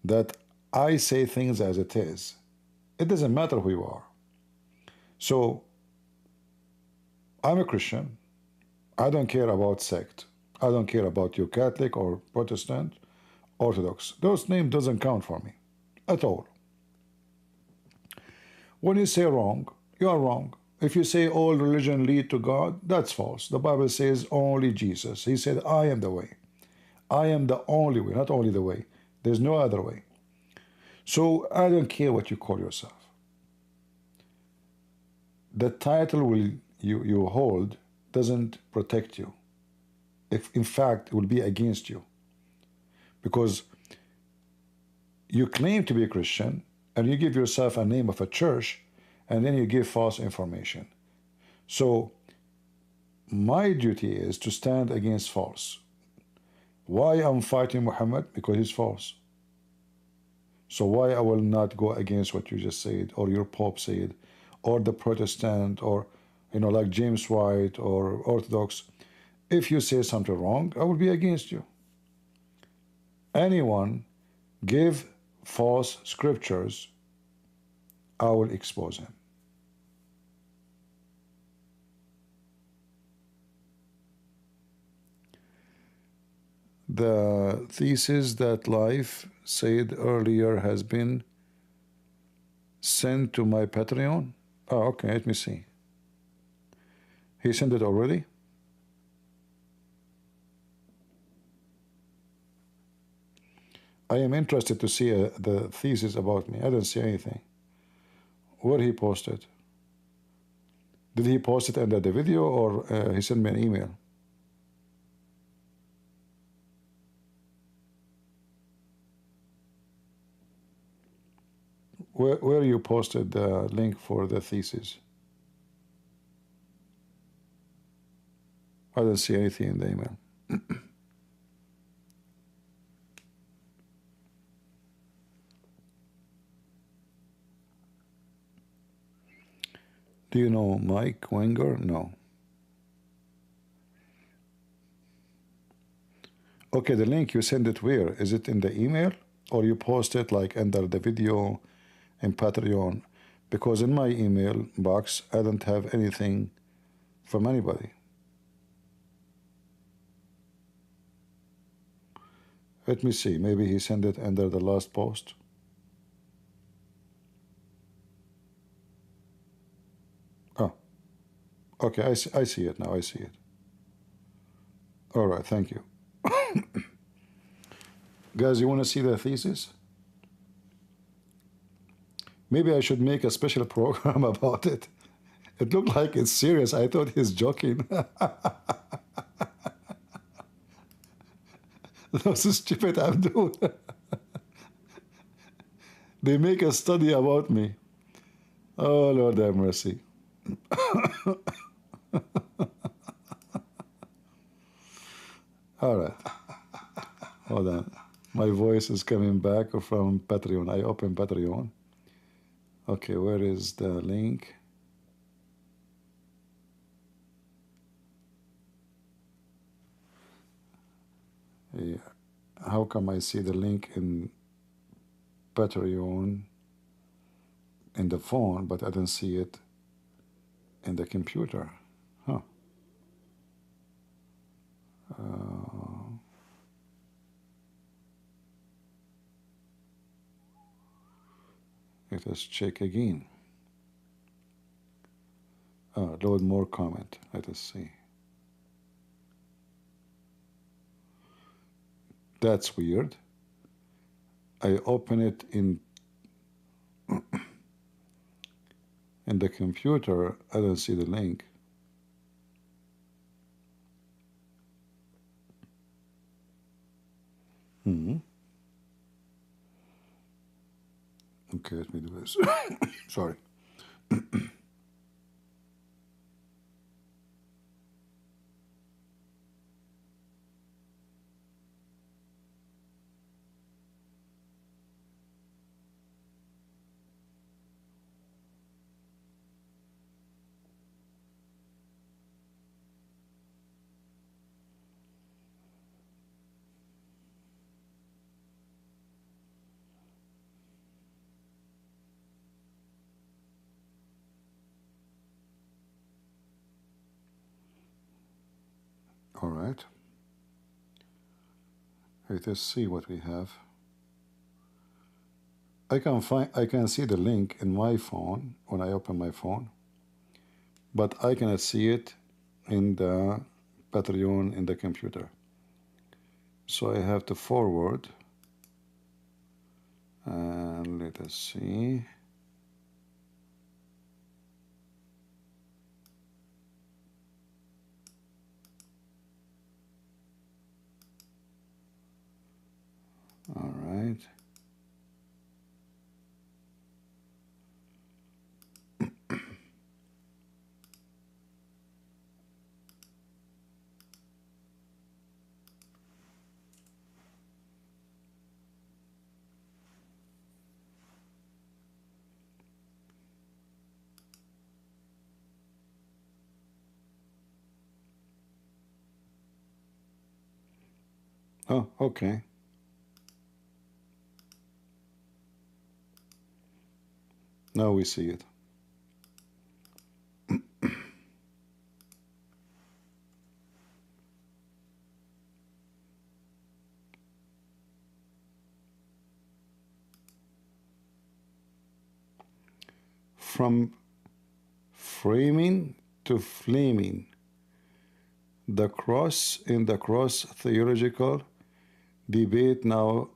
that I say things as it is. It doesn't matter who you are. So, I'm a Christian. I don't care about sect. I don't care about you Catholic or Protestant, Orthodox. Those names doesn't count for me at all. When you say wrong, you are wrong. If you say all religion lead to God, that's false. The Bible says only Jesus. He said, I am the way. I am the only way, not only the way. There's no other way. So I don't care what you call yourself. The title you hold doesn't protect you. If in fact, it will be against you. Because you claim to be a Christian, and you give yourself a name of a church, and then you give false information. So my duty is to stand against false. Why I'm fighting Muhammad? Because he's false. So why I will not go against what you just said, or your Pope said, or the Protestant, or, you know, like James White or Orthodox. If you say something wrong, I will be against you. Anyone give false scriptures, I will expose him. The thesis that Life said earlier has been sent to my Patreon. Oh, okay, let me see. He sent it already? I am interested to see the thesis about me. I don't see anything. Where he posted? Did he post it under the video, or he sent me an email? Where you posted the link for the thesis? I don't see anything in the email. Do you know Mike Wenger? No. Okay, the link, you send it where? Is it in the email? Or you post it like under the video in Patreon? Because in my email box, I don't have anything from anybody. Let me see. Maybe he sent it under the last post. Oh, okay. I see it now. I see it. All right. Thank you. Guys, you want to see the thesis? Maybe I should make a special program about it. It looked like it's serious. I thought he's joking. Those stupid Abdul. They make a study about me. Oh, Lord have mercy. All right. Hold on. My voice is coming back from Patreon. I open Patreon. Okay, where is the link? Yeah. How come I see the link in Patreon in the phone, but I don't see it in the computer? Huh. Let us check again. Load more comment. Let us see. That's weird. I open it in the computer. I don't see the link. Okay, let me do this. Sorry. All right. Let's see what we have. I can see the link in my phone when I open my phone, but I cannot see it in the Patreon in the computer. So I have to forward, and let us see. All right. Oh, okay. Now we see it. From framing to flaming, the cross in the cross theological debate now,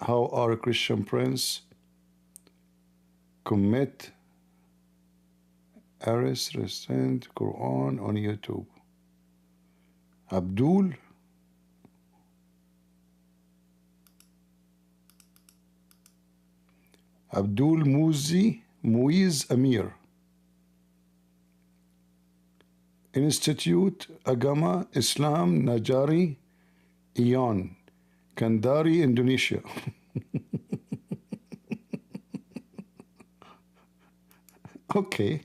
how our Christian prince commit arrest, resent Quran on YouTube. Abdul Muiz Amir, Institute Agama Islam Najari Ion, Kandari, Indonesia. Okay.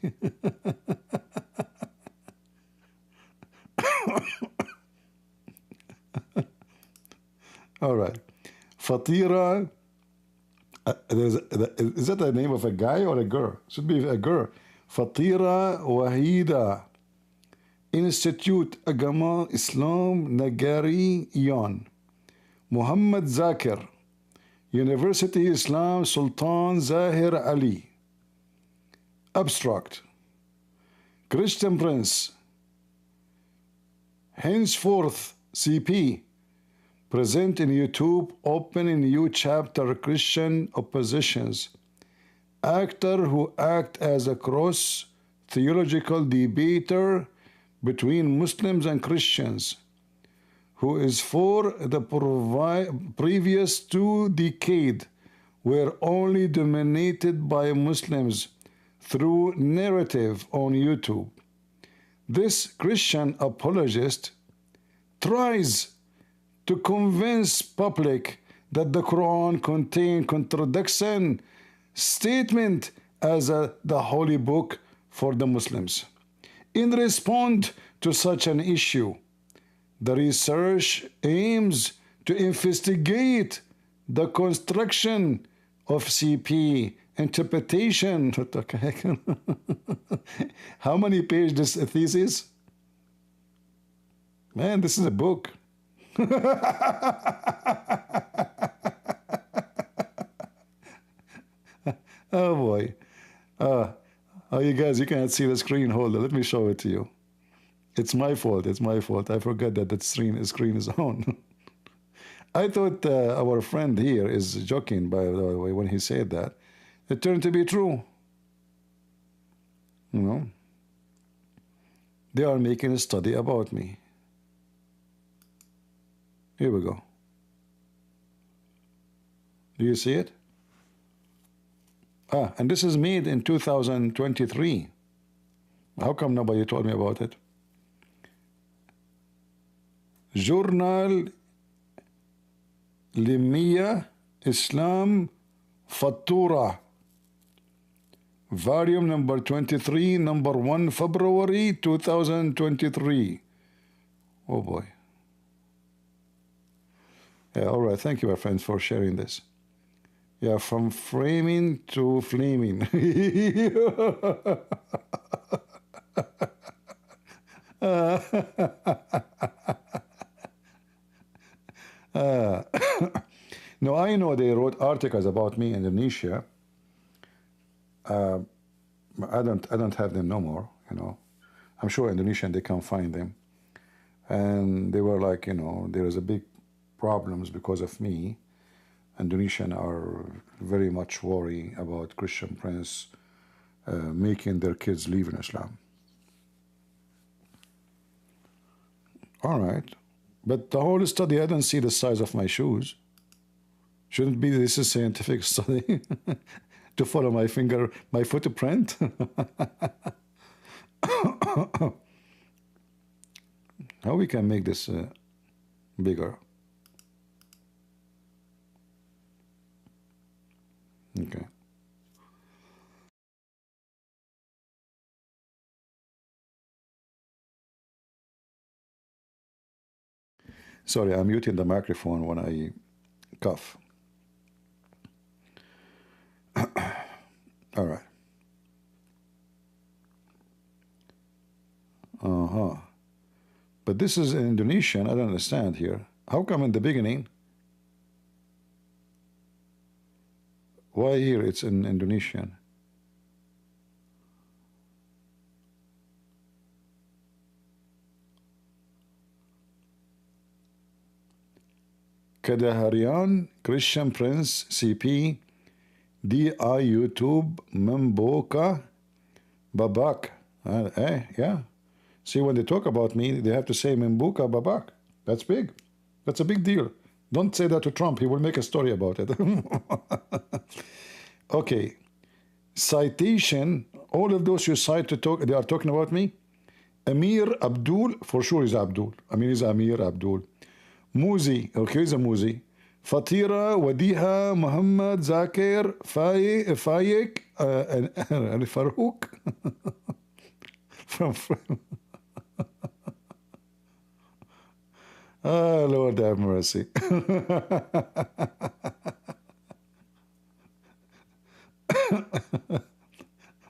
All right. Fatira. Is that the name of a guy or a girl? Should be a girl. Fatira Wahida, Institute Agama Islam Nagari Ion. Muhammad Zakir, University Islam Sultan Zahir Ali. Abstract. Christian Prince, henceforth CP, present in YouTube, open in new chapter Christian oppositions. Actor who act as a cross theological debater between Muslims and Christians, who is for the previous 2 decades were only dominated by Muslims through narrative on YouTube. This Christian apologist tries to convince public that the Quran contains contradiction statement as the holy book for the Muslims. In response to such an issue, the research aims to investigate the construction of CP interpretation. What the heck? How many pages this thesis? Man, this is a book. Oh boy. Oh, you guys, you can't see the screen. Hold on, let me show it to you. It's my fault. It's my fault. I forgot that the screen is on. I thought our friend here is joking, by the way, when he said that. It turned to be true. You know, they are making a study about me. Here we go. Do you see it? Ah, and this is made in 2023. How come nobody told me about it? Journal Limia Islam Fatura, volume number 23, number 1, February 2023. Oh boy. Yeah, all right. Thank you, my friends, for sharing this. Yeah, from framing to flaming. No, I know they wrote articles about me in Indonesia. I don't have them no more, you know. I'm sure Indonesian they can find them. And they were like, you know, there is a big problems because of me. Indonesian are very much worried about Christian Prince making their kids leave in Islam. All right. But the whole study, I don't see the size of my shoes. Shouldn't be this a scientific study to follow my finger, my footprint? How we can make this bigger? Okay. Sorry, I'm muting the microphone when I cough. All right. But this is in Indonesian. I don't understand here. How come in the beginning? Why here it's in Indonesian? Kadaharian, Christian Prince, CP, DI YouTube, Memboka, Babak. Yeah. See, when they talk about me, they have to say Memboka, Babak. That's big. That's a big deal. Don't say that to Trump. He will make a story about it. Okay. Citation. All of those you cite to talk, they are talking about me. Amir Abdul, for sure is Abdul. I mean, he's Amir Abdul. Muzi, okay, he's a Muzi. Fatira, Wadiha, Muhammad, Zakir, Fayek, and Farouk. from Oh, Lord have mercy.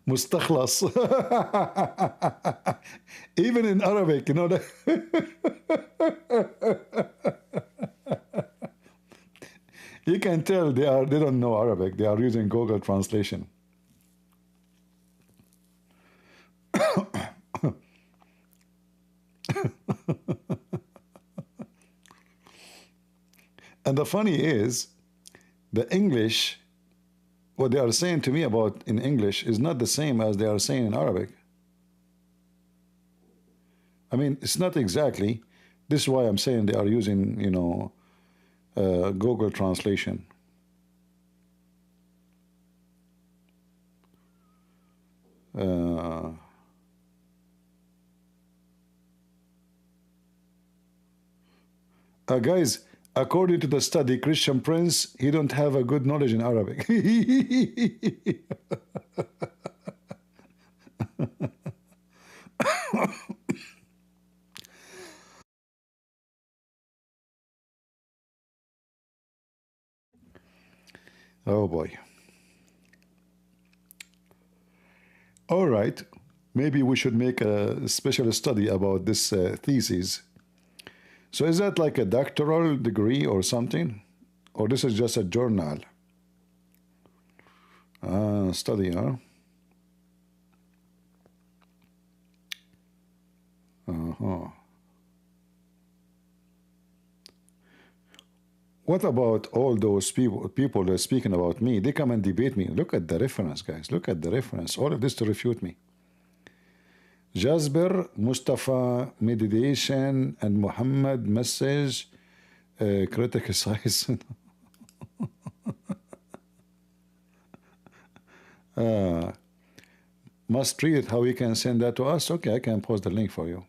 Mustakhlas. Even in Arabic, you know that. You can tell they don't know Arabic. They are using Google translation. And the funny is, the English, what they are saying to me about in English is not the same as they are saying in Arabic. I mean, it's not exactly. This is why I'm saying they are using, you know, Google translation. Guys, according to the study, Christian Prince, he don't have a good knowledge in Arabic. Oh boy. All right. Maybe we should make a special study about this thesis. So is that like a doctoral degree or something? Or this is just a journal? Study, huh? What about all those people that are speaking about me? They come and debate me. Look at the reference, guys. Look at the reference. All of this to refute me. Jasper, Mustafa, meditation, and Muhammad, message, criticize. Must read it. How you can send that to us? Okay, I can post the link for you.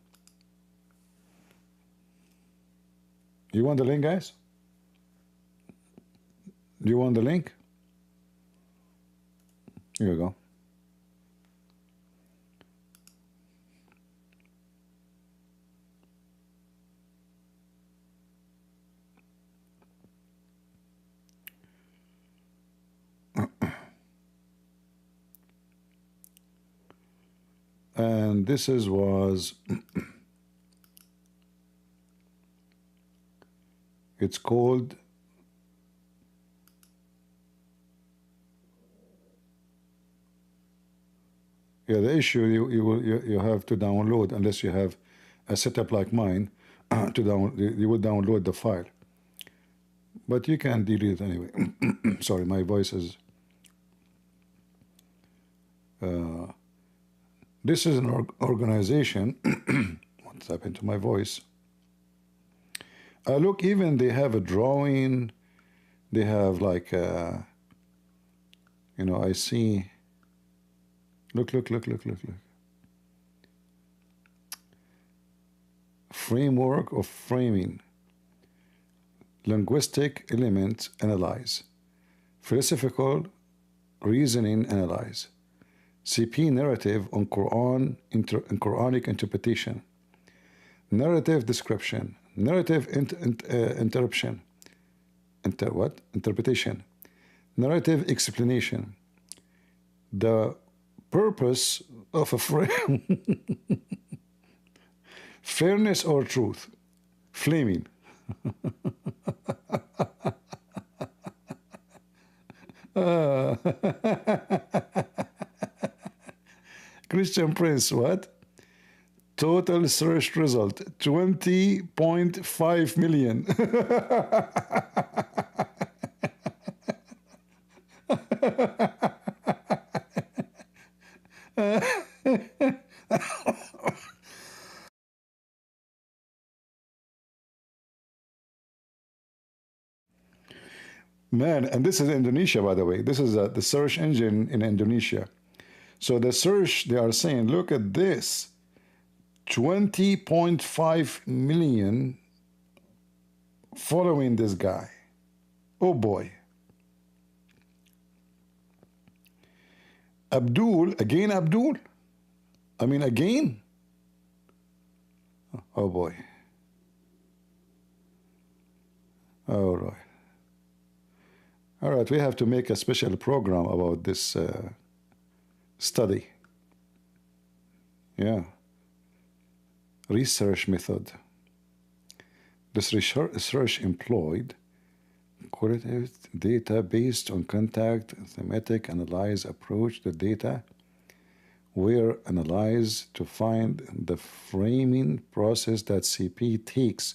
You want the link, guys? Do you want the link? Here you go. And this was It's called the issue you have to download, unless you have a setup like mine, you will download the file. But you can delete it anyway. Sorry, my voice is. This is an organization. What's happened to my voice? Look, even they have a drawing. They have like, I see. Look. Framework of framing. Linguistic elements analyze. Philosophical reasoning analyze. CP narrative on Quranic interpretation. Narrative description. Narrative interruption. Interpretation. Narrative explanation. The purpose of a frame. Fairness or truth. Flaming. Christian Prince, what? Total search result 20.5 million. Man, and this is Indonesia, by the way. This is the search engine in Indonesia. So the search, they are saying, look at this. 20.5 million following this guy. Oh boy. Abdul, again Abdul? I mean, again? Oh boy. All right. All right, we have to make a special program about this study. Yeah. Research method. This research employed qualitative data based on contact thematic analyze approach. The data were analyzed to find the framing process that CP takes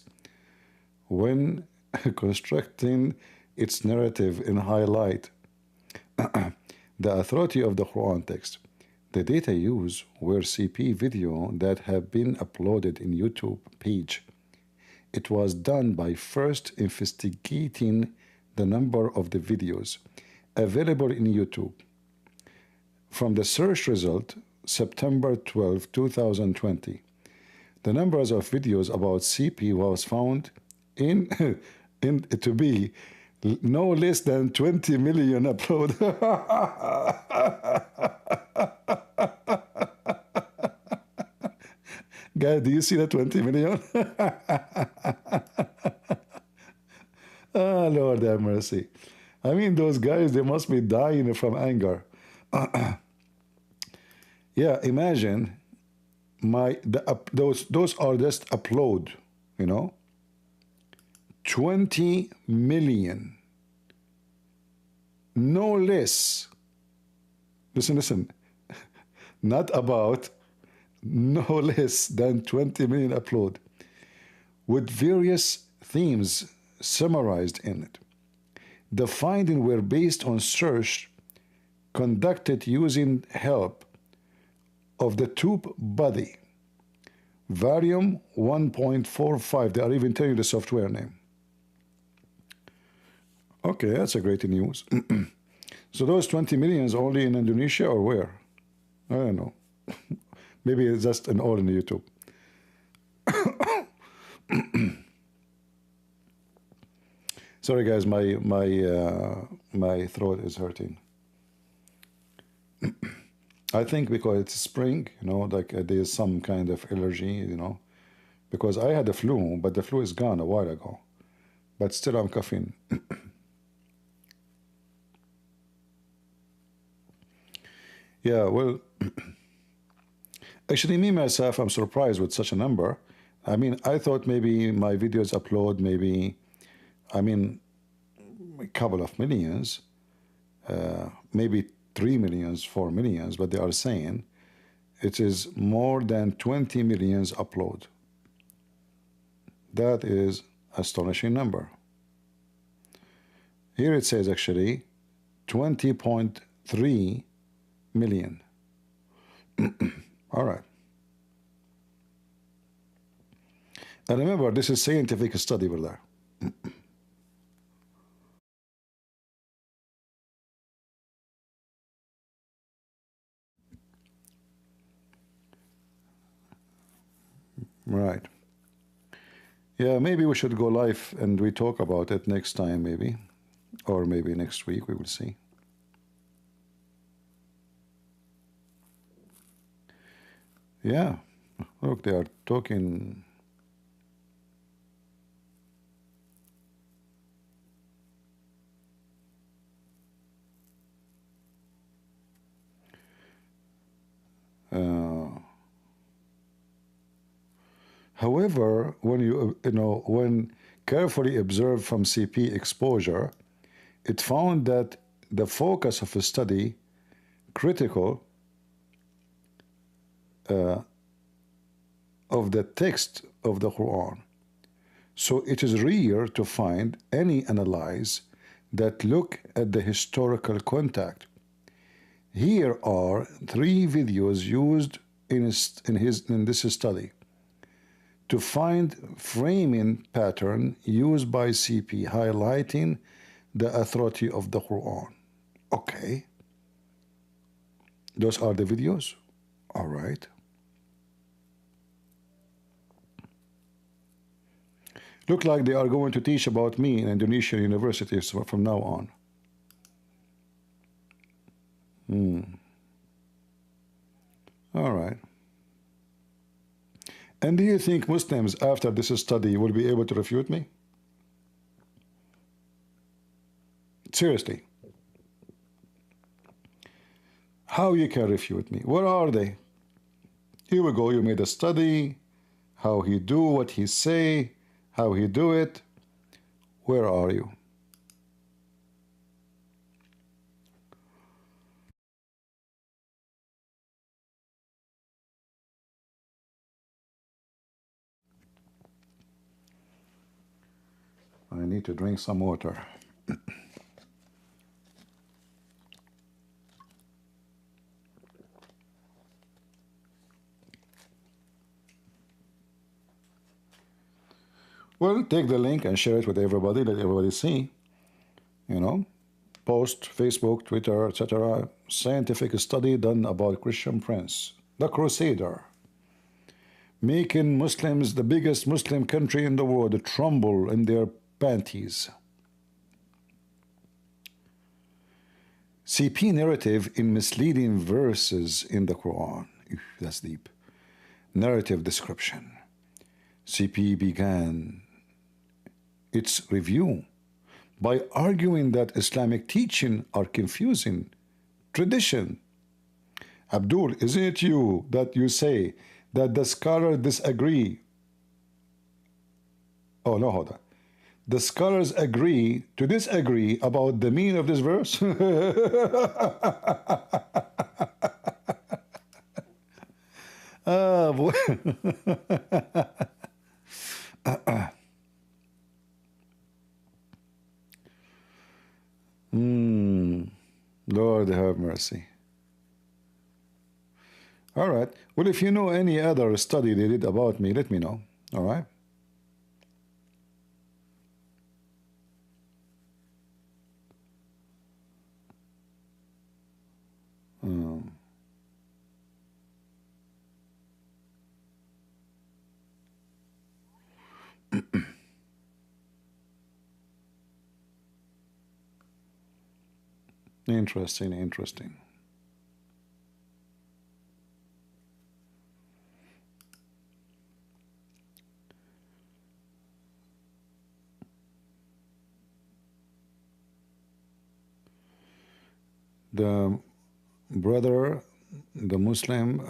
when constructing its narrative in highlight the authority of the Quran text. The data used were CP video that have been uploaded in YouTube page. It was done by first investigating the number of the videos available in YouTube. From the search result, September 12, 2020, the numbers of videos about CP was found to be no less than 20 million upload. Guys, do you see the 20 million? Oh, Lord have mercy. I mean, those guys, they must be dying from anger. Yeah, imagine those are just upload, 20 million. No less. Listen. Not about, no less than 20 million upload, with various themes summarized in it. The findings were based on search conducted using help of the TubeBuddy, Varium 1.45. They are even telling you the software name. Okay, that's a great news. So those 20 million is only in Indonesia or where? I don't know. Maybe it's just all in YouTube. Sorry, guys, my throat is hurting. I think because it's spring, like there's some kind of allergy, because I had the flu, but the flu is gone a while ago. But still I'm coughing. Yeah, well, actually, me, myself, I'm surprised with such a number. I mean, I thought maybe my videos upload maybe I mean, a couple of millions, maybe 3 millions, 4 millions, but they are saying it is more than 20 millions upload. That is astonishing number. Here it says actually 20.3 million. All right. And remember, this is scientific study, brother. Right. Yeah, maybe we should go live and we talk about it next time, maybe. Or maybe next week, we will see. Yeah. Look, they are talking. However, when when carefully observed from CP exposure, it found that the focus of the study critical of the text of the Quran. So it is rare to find any analyze that look at the historical contact. Here are 3 videos used in this study to find framing pattern used by CP highlighting the authority of the Quran. Okay. Those are the videos. All right. Look like they are going to teach about me in Indonesian universities from now on. All right. And do you think Muslims after this study will be able to refute me? Seriously. How you can refute me? Where are they? Here we go. You made a study. How he do what he say. How he do it. Where are you? I need to drink some water. Well, take the link and share it with everybody. Let everybody see. Post, Facebook, Twitter, etc. Scientific study done about Christian Prince, the Crusader, making Muslims, the biggest Muslim country in the world, tremble in their panties. CP narrative in misleading verses in the Quran. That's deep. Narrative description. CP began its review by arguing that Islamic teaching are confusing tradition. Abdul, isn't it you that you say that the scholars disagree? Oh, no, hold on. The scholars agree to disagree about the meaning of this verse? Ah, boy. Lord have mercy. All right. Well, if you know any other study they did about me, let me know. All right. Interesting, interesting. The brother, the Muslim,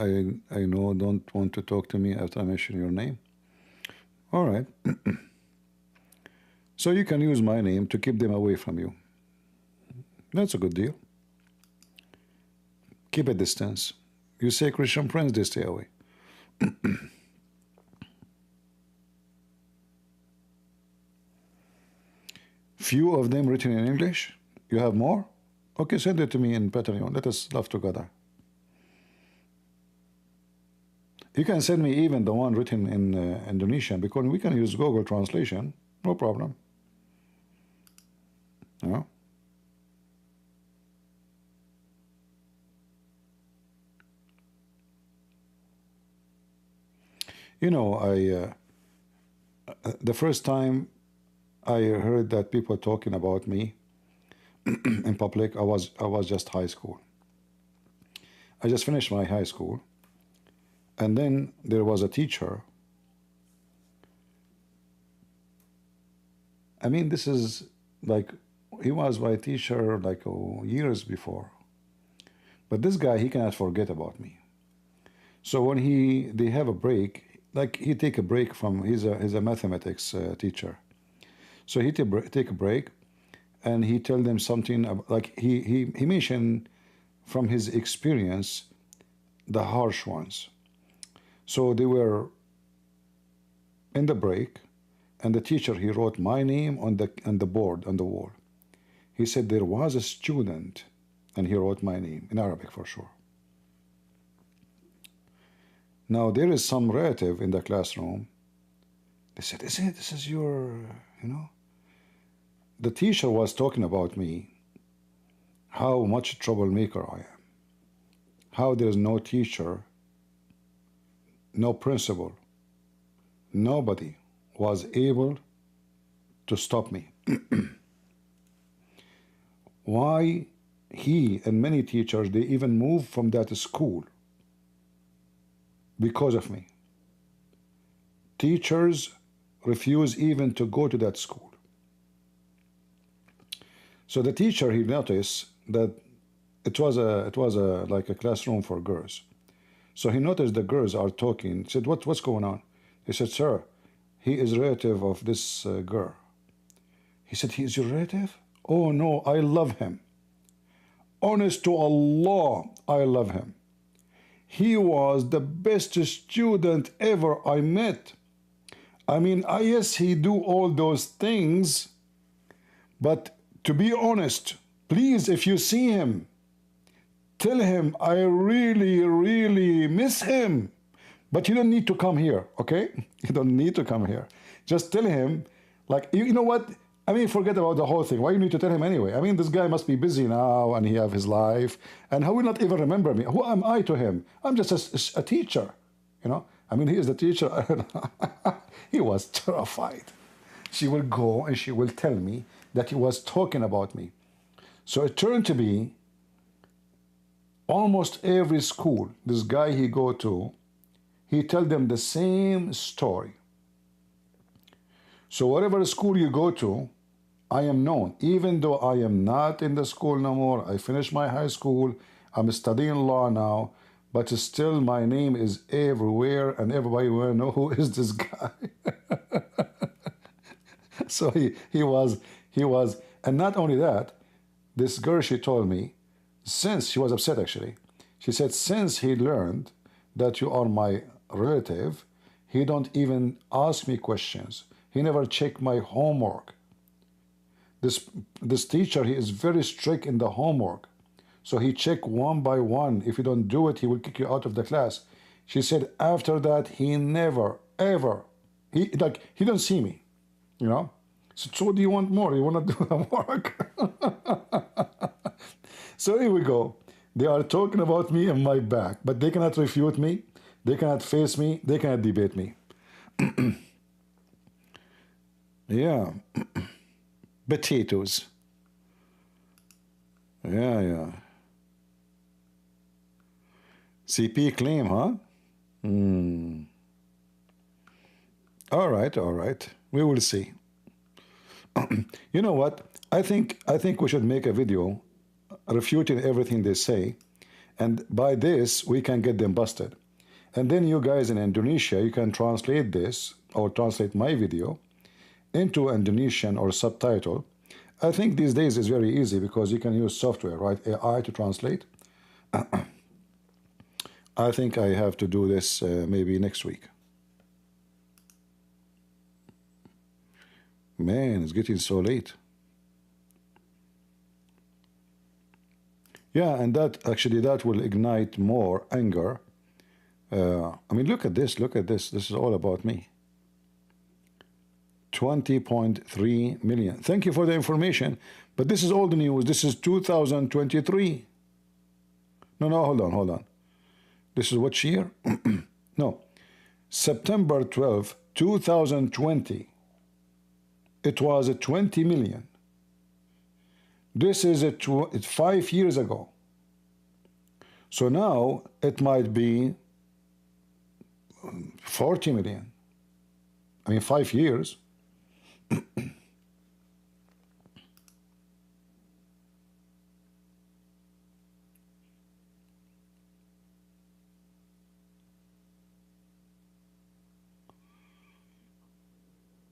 I know don't want to talk to me after I mention your name. All right. So you can use my name to keep them away from you. That's a good deal. Keep a distance. You say Christian friends, they stay away. Few of them written in English. You have more? Okay, send it to me in Patreon. Let us laugh together. You can send me even the one written in Indonesian, because we can use Google Translation. No problem. Yeah. You know, the first time I heard that people talking about me in public, I was just high school. I just finished my high school, and then there was a teacher. I mean, this is like, he was my teacher like years before. But this guy, he cannot forget about me. So when they have a break, like he take a break from, he's a mathematics teacher. So he take a break, and he tell them something like he mentioned from his experience the harsh ones. So they were in the break, and the teacher, he wrote my name on the board on the wall. He said there was a student, and he wrote my name in Arabic for sure. Now there is some relative in the classroom. They said, this is your, you know. The teacher was talking about me, how much troublemaker I am, how there's no teacher, no principal, nobody was able to stop me. Why he and many teachers, they even moved from that school because of me. Teachers refuse even to go to that school. So the teacher, he noticed that it was like a classroom for girls. So he noticed the girls are talking. He said, what's going on? He said, sir, he is a relative of this girl. He said, he is your relative? Oh no, I love him. Honest to Allah, I love him. He was the best student ever I met. I mean, yes, he do all those things, but to be honest, please, if you see him, tell him I really, really miss him. But you don't need to come here, okay? You don't need to come here. Just tell him, like, you know what? I mean, forget about the whole thing. Why you need to tell him anyway? I mean, this guy must be busy now, and he have his life, and he will not even remember me. Who am I to him? I'm just a teacher, you know? I mean, he is the teacher. He was terrified. She will go and she will tell me that he was talking about me. So it turned to be almost every school this guy he go to, he tell them the same story. So whatever school you go to, I am known. Even though I am not in the school no more, I finished my high school, I'm studying law now, but still my name is everywhere, and everybody will know who is this guy. So he was, and not only that, this girl, she told me, since, she was upset actually, she said, since he learned that you are my relative, he don't even ask me questions. He never check my homework. This teacher, he is very strict in the homework. So he check one by one. If you don't do it, he will kick you out of the class. She said after that, he never, ever, he don't see me, you know? So what do you want more? You want to do the work? So here we go. They are talking about me in my back, but they cannot refute me. They cannot face me. They cannot debate me. Yeah. Potatoes. Yeah. CP claim, huh? All right. We will see. You know what? I think we should make a video refuting everything they say, and by this we can get them busted. And then you guys in Indonesia, you can translate this or translate my video into Indonesian or subtitle. I think these days is very easy because you can use software, right? AI to translate. I think I have to do this maybe next week. Man, it's getting so late. Yeah, and that actually that will ignite more anger. I mean, look at this. Look at this. This is all about me. 20.3 million. Thank you for the information. But this is old news. This is 2023. No, hold on. This is what year? No. September 12, 2020. It was 20 million. This is it's 5 years ago. So now it might be 40 million. I mean, 5 years.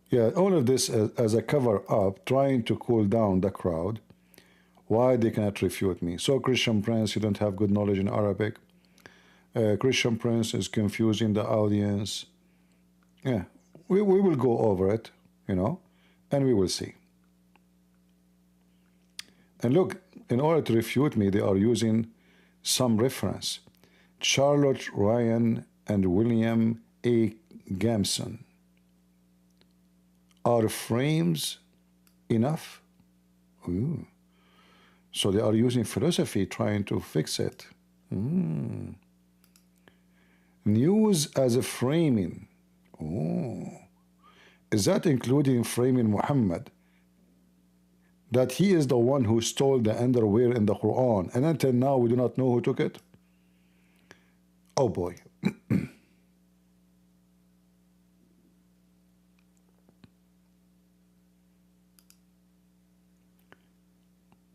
Yeah, all of this as a cover-up, trying to cool down the crowd. Why they cannot refute me? So, Christian Prince, you don't have good knowledge in Arabic. Christian Prince is confusing the audience. Yeah, we will go over it, you know, and we will see. And look, in order to refute me, they are using some reference. Charlotte Ryan and William A. Gamson. Are frames enough? Ooh. So they are using philosophy trying to fix it. News as a framing. Oh. Is that including framing Muhammad? That he is the one who stole the underwear in the Quran, and until now we do not know who took it? Oh boy.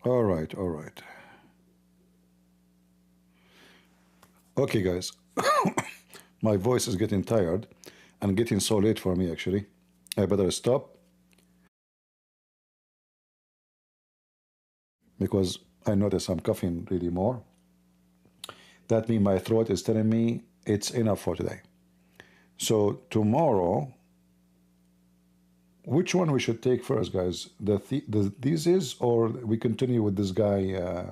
All right. Okay, guys. My voice is getting tired and getting so late for me, actually. I better stop because I notice I'm coughing really more. That means my throat is telling me it's enough for today. So tomorrow, which one we should take first, guys? The thesis, or we continue with this guy,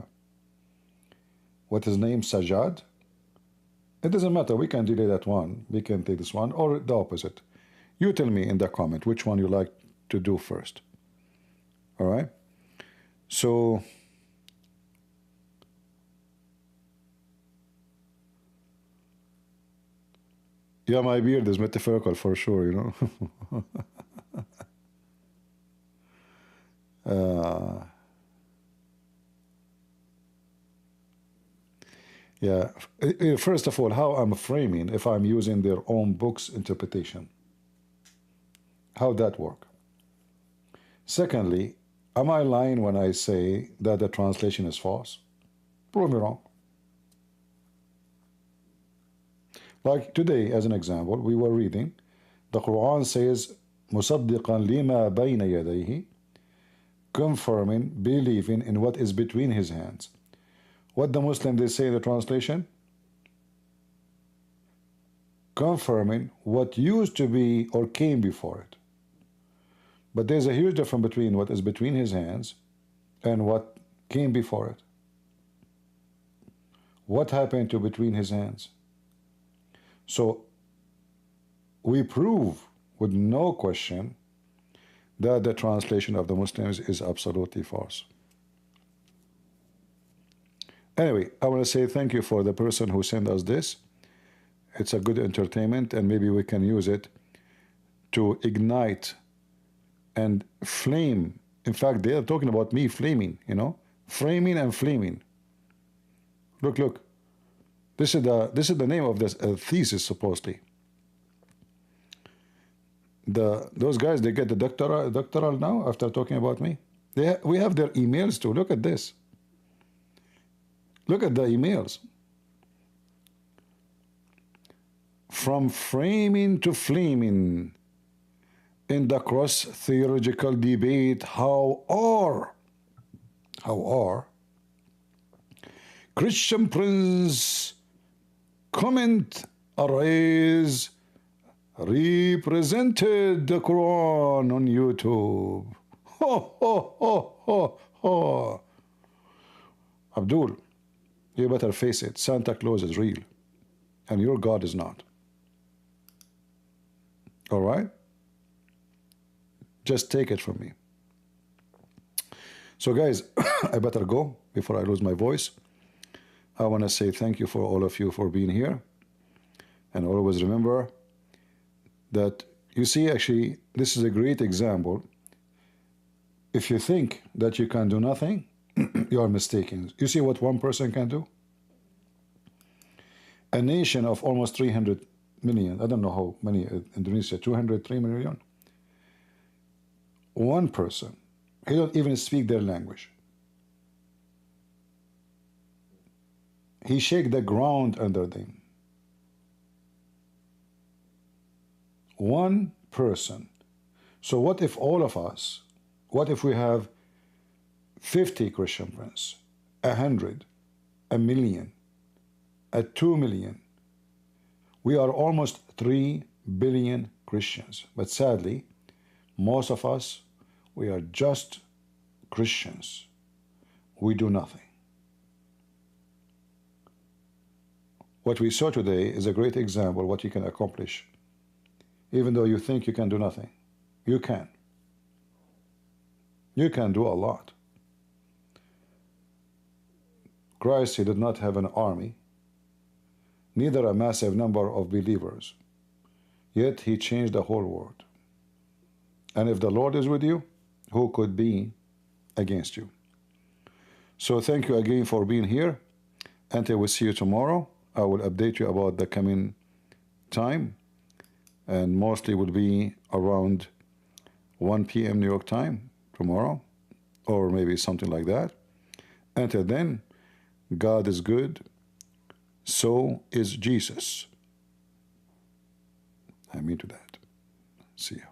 what his name, Sajjad? It doesn't matter. We can delay that one. We can take this one, or the opposite. You tell me in the comment which one you like to do first. All right? So, yeah, my beard is metaphorical for sure, you know. Yeah, first of all, how I'm framing if I'm using their own book's interpretation. How that work? Secondly, am I lying when I say that the translation is false? Prove me wrong. Like today, as an example, we were reading, the Quran says, مُصَدِّقًا لِمَا بَيْنَ يَدَيْهِ, confirming, believing in what is between his hands. What the Muslim they say in the translation? Confirming what used to be or came before it. But there's a huge difference between what is between his hands and what came before it. What happened to between his hands? So we prove with no question that the translation of the Muslims is absolutely false. Anyway, I want to say thank you for the person who sent us this. It's a good entertainment, and maybe we can use it to ignite and flame. In fact, they are talking about me flaming, you know, framing and flaming. Look. This is the name of this thesis, supposedly. Those guys, they get the doctoral now after talking about me. We have their emails too. Look at this. Look at the emails. From framing to flaming. in the cross-theological debate, how are Christian Prince comment arrays represented the Quran on YouTube. Ho, ho, ho, ho, ho. Abdul, you better face it. Santa Claus is real, and your God is not. All right? Just take it from me. So guys, I better go before I lose my voice. I want to say thank you for all of you for being here. And always remember that, you see, actually, this is a great example. If you think that you can do nothing, you are mistaken. You see what one person can do? A nation of almost 300 million, I don't know how many, Indonesia, 203 million. One person, he don't even speak their language. He shake the ground under them. One person. So what if all of us, what if we have 50 Christian Prince, 100, 1 million, 2 million? We are almost 3 billion Christians. But sadly, most of us, we are just Christians. We do nothing. What we saw today is a great example of what you can accomplish. Even though you think you can do nothing, you can. You can do a lot. Christ, he did not have an army, neither a massive number of believers, yet he changed the whole world. And if the Lord is with you, who could be against you? So thank you again for being here. Until we see you tomorrow, I will update you about the coming time, and mostly will be around 1 p.m. New York time tomorrow, or maybe something like that. Until then, God is good, so is Jesus. I mean to that. See ya.